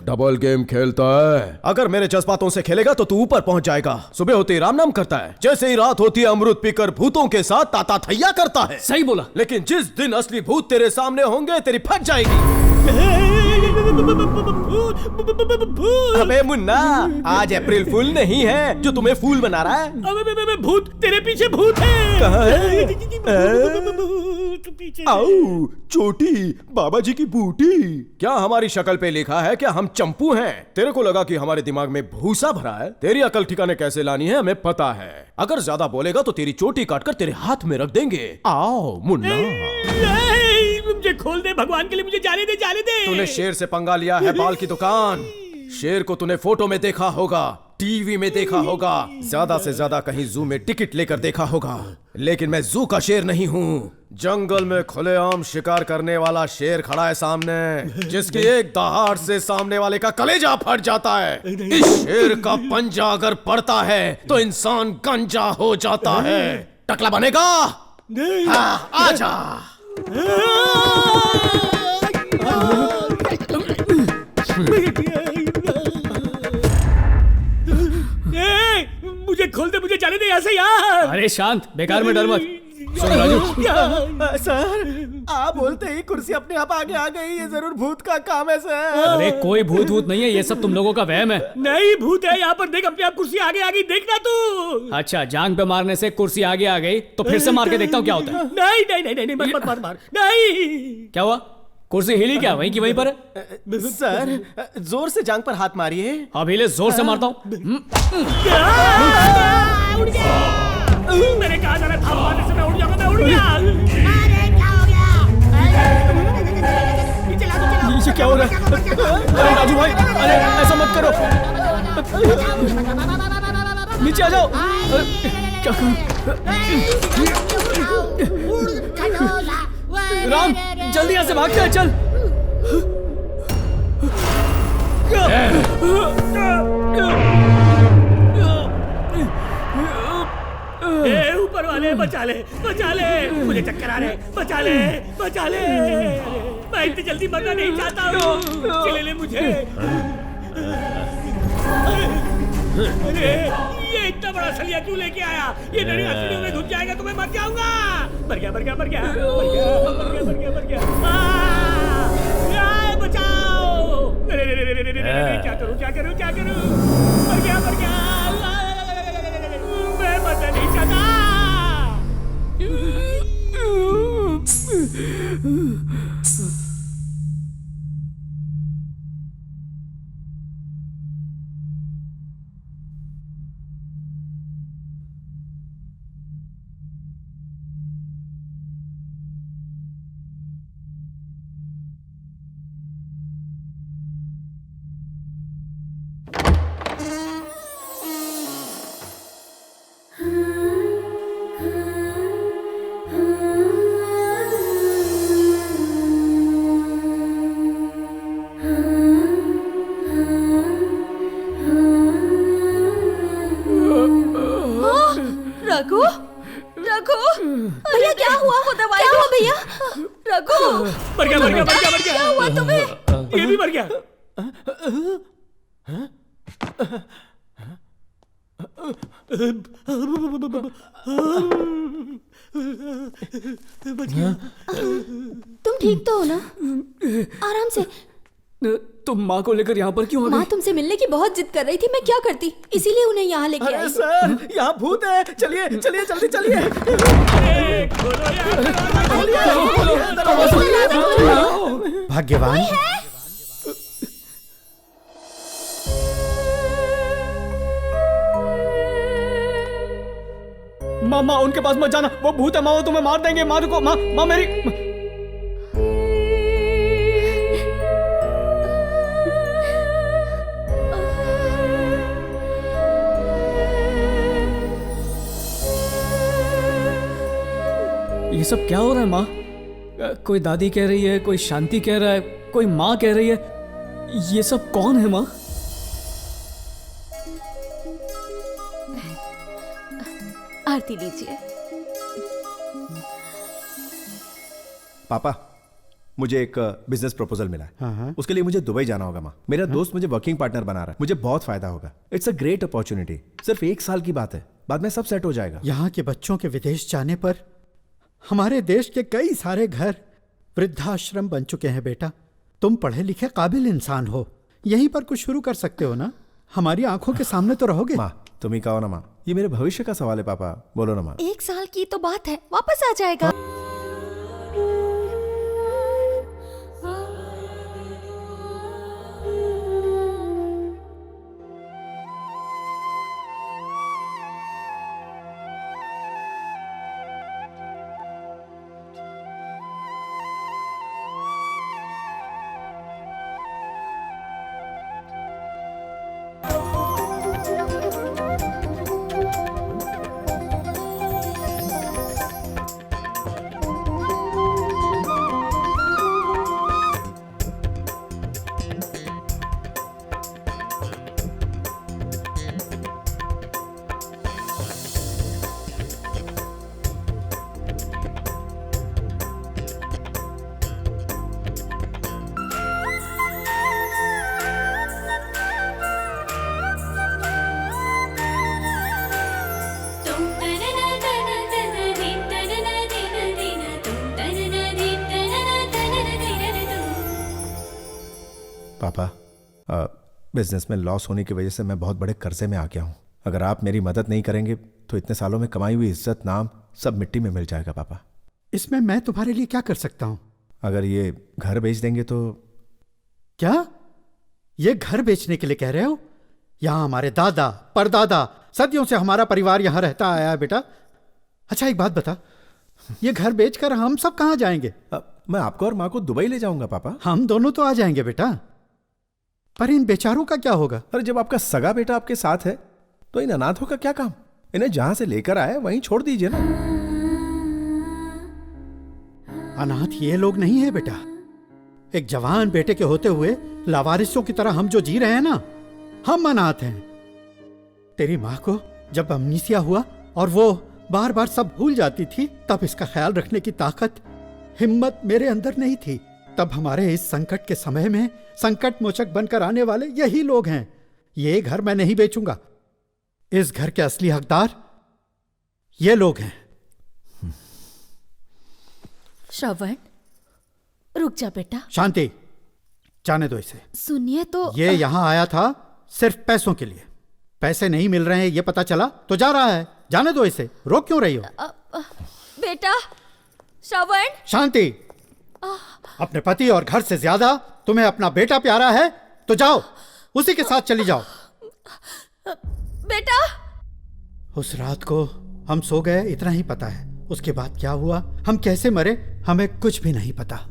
डबल गेम खेलता है। अगर मेरे जज्बातों से खेलेगा तो तू ऊपर पहुँच जाएगा। सुबह होते ही राम नाम करता है, जैसे ही रात होती है अमृत पीकर भूतों के साथ ताता थैया करता है। सही बोला। लेकिन जिस दिन असली भूत तेरे सामने होंगे तेरी फट जाएगी। अबे मुन्ना, आज अप्रैल फूल नहीं है जो तुम्हें फूल बना रहा है। अबे भूत, तेरे पीछे भूत है। कहाँ है? आओ, चोटी बाबा जी की बूटी। क्या हमारी शक्ल पे लिखा है क्या हम चंपू हैं? तेरे को लगा कि हमारे दिमाग में भूसा भरा है? तेरी अकल ठिकाने कैसे लानी है हमें पता है। अगर ज्यादा बोलेगा तो तेरी चोटी काटकर तेरे हाथ में रख देंगे। आओ मुन्ना। मुझे खोल दे भगवान के लिए, मुझे जाने दे, जाने दे। तूने शेर से पंगा लिया है, बाल की दुकान। शेर को तूने फोटो में देखा होगा, टीवी में देखा होगा, ज्यादा से ज्यादा कहीं जू में टिकट लेकर देखा होगा, लेकिन मैं जू का शेर नहीं हूँ। जंगल में खुलेआम शिकार करने वाला शेर खड़ा है सामने, जिसकी एक दहाड़ से सामने वाले का कलेजा फट जाता है। इस शेर का पंजा अगर पड़ता है तो इंसान गंजा हो जाता है। टकला बनेगा? हाँ, आजा। मुझे खोल दे, मुझे जाने दे यहाँ से यार। अरे शांत, बेकार में डर मत। सुन राजू। सर, आप बोलते ही कुर्सी अपने आप आगे आ गई। ये जरूर भूत का काम है सर। अरे कोई भूत भूत नहीं है, ये सब तुम लोगों का वहम है। नहीं भूत है यहाँ पर, देख अपने आप कुर्सी आगे आ गई, देखना तू। अच्छा, जांग पे मारने से कुर्सी आगे आ गई तो फिर से मार के देखता हूँ क्या होता है। नहीं नहीं नहीं नहीं, मत मार मार। नहीं। क्या हुआ? कुर्सी हिली क्या? वहीं की वहीं पर है। सर, जोर से जांग पर हाथ मारिए। अभी ले जोर से मारता हूँ। मैंने कहा था ना, था मारने से मैं उड़ जाऊंगा, मैं उड़ भैया अरे क्या हो गया? ये क्या हो रहा है? अरे राजू भाई, अरे ऐसा मत करो, नीचे आ जाओ। क्या करूं? राम, जल्दी यहाँ से भागते हैं, चल। ऊपर वाले बचा ले, बचा ले, मुझे चक्कर आ रहे, बचा ले, बचा ले। मैं इतनी जल्दी मरना नहीं चाहता हूँ, चले ले मुझे। अरे ये इतना बड़ा सलिया क्यों लेके आया? ये मेरी हथेलियों में घुस जाएगा तो मैं मर जाऊंगा। मर गया, मर गया, मर गया, मर गया, मर गया, मर गया, मर गया। बचाओ! क्या करूं, क्या करूं, क्या करूं? मर गया, मर गया। मैं मरना नहीं चाहता। रघु, रघु, भैया क्या हुआ? वो दवाई क्या हुआ भैया? रघु, मर गया, मर गया, मर गया, मर गया। क्या हुआ तुम्हें? ये भी मर गया। तुम ठीक तो हो ना? आराम से। तुम माँ को लेकर यहाँ पर क्यों आ गई? माँ तुमसे मिलने की बहुत जिद कर रही थी, मैं क्या करती, इसीलिए उन्हें यहाँ लेके आई। सर, यहाँ भूत है, चलिए चलिए जल्दी चलिए। भाग्यवान, माँ, माँ उनके पास मत जाना, वो भूत है, माँ वो तुम्हें मार देंगे। माँ रुको, माँ, माँ मेरी। ये सब क्या हो रहा है माँ? कोई दादी कह रही है, कोई शांति कह रहा है, कोई माँ कह रही है। ये सब कौन है माँ? आरती लीजिए। पापा, मुझे एक बिजनेस प्रपोजल मिला है। हाँ। उसके लिए मुझे दुबई जाना होगा माँ। मेरा दोस्त मुझे वर्किंग पार्टनर बना रहा है, मुझे बहुत फायदा होगा। It's a great opportunity. सिर्फ 1 साल की बात है, बाद में सब सेट हो जाएगा। यहाँ के बच्चों के विदेश जाने पर हमारे देश के कई सारे घर वृद्धाश्रम बन चुके हैं। बेटा, तुम पढ़े लिखे काबिल इंसान हो, यहीं पर कुछ शुरू कर सकते हो ना? हमारी आंखों के सामने तो रहोगे। माँ, तुम ही कहो ना माँ, ये मेरे भविष्य का सवाल है। पापा बोलो ना माँ। 1 साल की तो बात है, वापस आ जाएगा। पापा, बिजनेस में लॉस होने की वजह से मैं बहुत बड़े कर्जे में आ गया हूँ। अगर आप मेरी मदद नहीं करेंगे तो इतने सालों में कमाई हुई इज्जत, नाम सब मिट्टी में मिल जाएगा। पापा, इसमें मैं तुम्हारे लिए क्या कर सकता हूँ? अगर ये घर बेच देंगे तो। क्या ये घर बेचने के लिए कह रहे हो? यहाँ हमारे दादा परदादा सदियों से हमारा परिवार यहाँ रहता आया है बेटा। अच्छा एक बात बता, ये घर बेचकर हम सब कहाँ जाएंगे? मैं आपको और माँ को दुबई ले जाऊंगा पापा। हम दोनों तो आ जाएंगे बेटा, पर इन बेचारों का क्या होगा? अरे जब आपका सगा बेटा आपके साथ है तो इन अनाथों का क्या काम? इन्हें जहां से लेकर आए वहीं छोड़ दीजिए ना। अनाथ ये लोग नहीं है बेटा। एक जवान बेटे के होते हुए लावारिसों की तरह हम जो जी रहे हैं ना, हम अनाथ हैं। तेरी माँ को जब अमनीसिया हुआ और वो बार बार सब भूल जाती थी, तब इसका ख्याल रखने की ताकत, हिम्मत मेरे अंदर नहीं थी। तब हमारे इस संकट के समय में संकट मोचक बनकर आने वाले यही लोग हैं। ये घर मैं नहीं बेचूंगा। इस घर के असली हकदार ये लोग हैं। श्रवण, रुक जा बेटा। शांति, जाने दो इसे। सुनिए तो। ये यहाँ आया था सिर्फ पैसों के लिए। पैसे नहीं मिल रहे हैं ये पता चला तो जा रहा है। जाने दो इसे, रोक क्यों रही हो? बेटा श्रवण। शांति, अपने पति और घर से ज्यादा तुम्हें अपना बेटा प्यारा है तो जाओ, उसी के साथ चली जाओ। बेटा, उस रात को हम सो गए इतना ही पता है। उसके बाद क्या हुआ, हम कैसे मरे, हमें कुछ भी नहीं पता।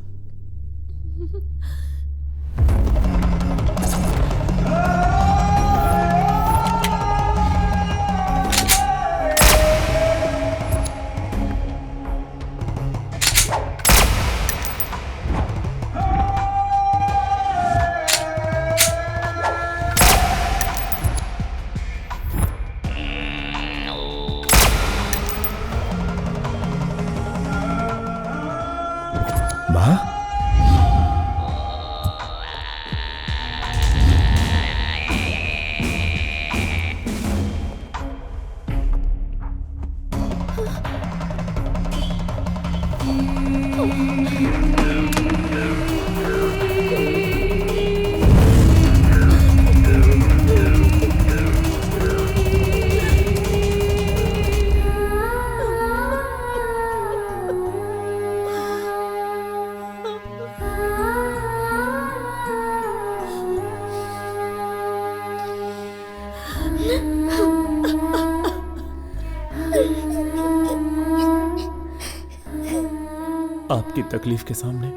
आपकी तकलीफ के सामने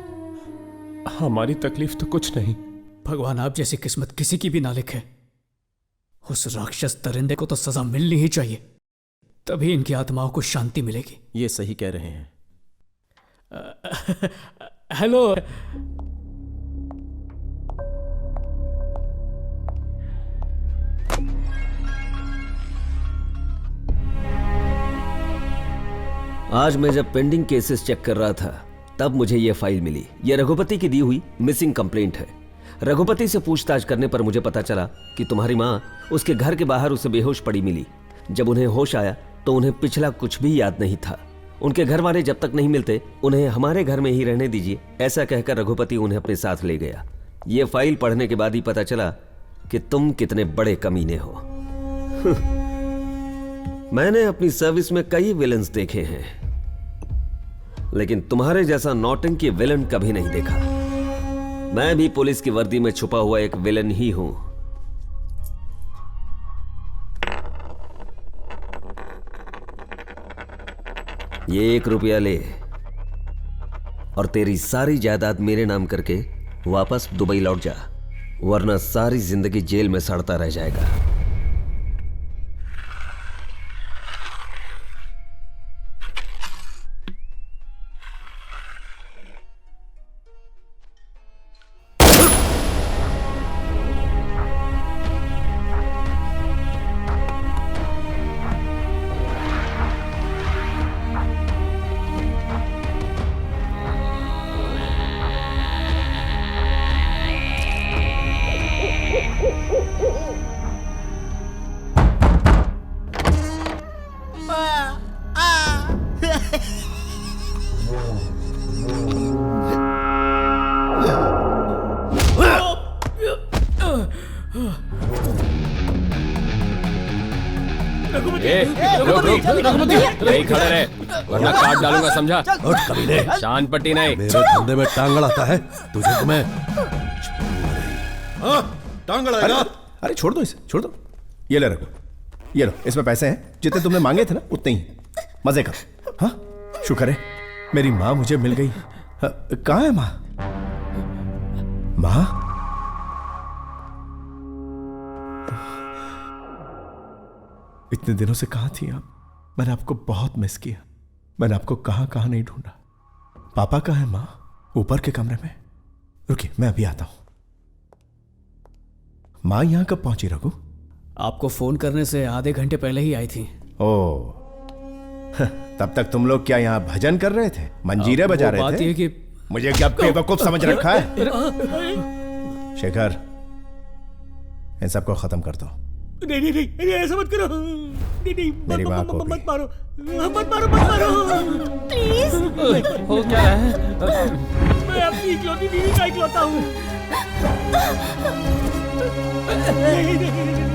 हमारी तकलीफ तो कुछ नहीं। भगवान आप जैसी किस्मत किसी की भी ना लिखे। उस राक्षस दरिंदे को तो सजा मिलनी ही चाहिए, तभी इनकी आत्माओं को शांति मिलेगी। ये सही कह रहे हैं। हेलो। आज मैं जब पेंडिंग केसेस चेक कर रहा था तब मुझे यह फाइल मिली। यह रघुपति की दी हुई मिसिंग कंप्लेंट है। रघुपति से पूछताछ करने पर मुझे पता चला कि तुम्हारी माँ उसके घर के बाहर उसे बेहोश पड़ी मिली। जब उन्हें होश आया तो उन्हें पिछला कुछ भी याद नहीं था। उनके घर वाले जब तक नहीं मिलते उन्हें हमारे घर में ही रहने दीजिए, ऐसा कहकर रघुपति उन्हें अपने साथ ले गया। यह फाइल पढ़ने के बाद ही पता चला कि तुम कितने बड़े कमीने हो। मैंने अपनी सर्विस में कई विलन्स देखे हैं, लेकिन तुम्हारे जैसा नौटंकी विलन कभी नहीं देखा। मैं भी पुलिस की वर्दी में छुपा हुआ एक विलन ही हूं। ये 1 रुपया ले और तेरी सारी जायदाद मेरे नाम करके वापस दुबई लौट जा, वरना सारी जिंदगी जेल में सड़ता रह जाएगा। नहीं खड़े रहे वरना काट डालूंगा, समझा? शान पट्टी नहीं। मेरे धंधे में टांग अड़ाता है तुझे तो मैं टांग अड़ाएगा। अरे छोड़ दो इसे, छोड़ दो। ये ले रखो, ये लो, इसमें पैसे हैं जितने तुमने मांगे थे ना उतने ही। मजे कर। हाँ शुक्र है मेरी माँ मुझे मिल गई। कहाँ है माँ? माँ? इतने दिनों से कहाँ थी आप? मैंने आपको बहुत मिस किया। मैंने आपको कहाँ कहाँ नहीं ढूंढा। पापा कहाँ है माँ? ऊपर के कमरे में। रुकिए मैं अभी आता हूं। माँ यहां कब पहुंची रघु? आपको फोन करने से आधे घंटे पहले ही आई थी। ओ तब तक तुम लोग क्या यहाँ भजन कर रहे थे, मंजीरे बजा रहे थे? बात ये कि मुझे क्या बेवकूफ समझ रखा है? शेखर इन सबको खत्म कर दो। नहीं नहीं नहीं ऐसा मत करो। नहीं नहीं मेरी माँ को मत मारो मत मारो मत मारो प्लीज। हो क्या है? मैं अपनी इकलौती बीवी का इकलौता हूँ। नहीं नहीं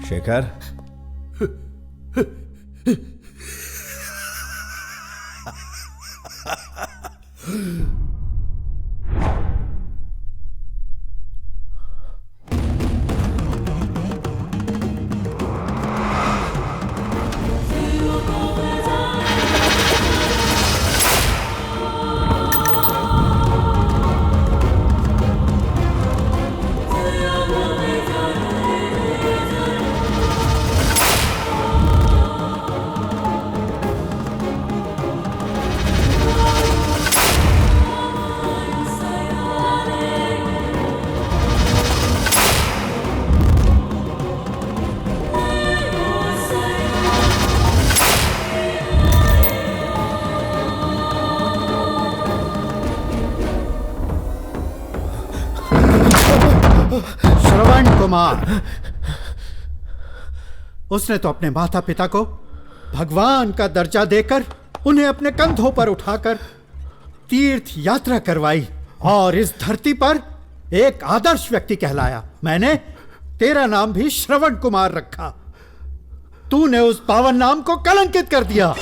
शेखर श्रवण कुमार, उसने तो अपने माता पिता को भगवान का दर्जा देकर उन्हें अपने कंधों पर उठाकर तीर्थ यात्रा करवाई और इस धरती पर एक आदर्श व्यक्ति कहलाया। मैंने तेरा नाम भी श्रवण कुमार रखा। तूने उस पावन नाम को कलंकित कर दिया।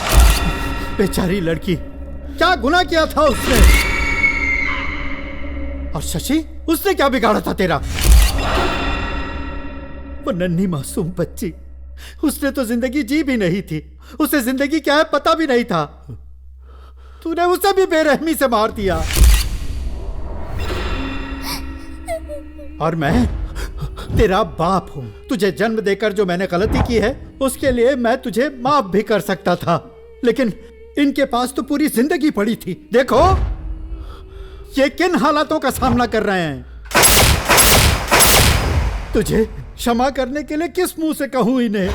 बेचारी लड़की, क्या गुनाह किया था उसने? और शशि, उसने क्या बिगाड़ा था तेरा? वो नन्ही मासूम बच्ची, उसने तो जिंदगी जी भी नहीं थी। उसे जिंदगी क्या है पता भी नहीं था। तूने उसे भी बेरहमी से मार दिया। और मैं तेरा बाप हूं। तुझे जन्म देकर जो मैंने गलती की है उसके लिए मैं तुझे माफ भी कर सकता था, लेकिन इनके पास तो पूरी जिंदगी पड़ी थी। देखो ये किन हालातों का सामना कर रहे हैं। तुझे क्षमा करने के लिए किस मुंह से कहूं इन्हें?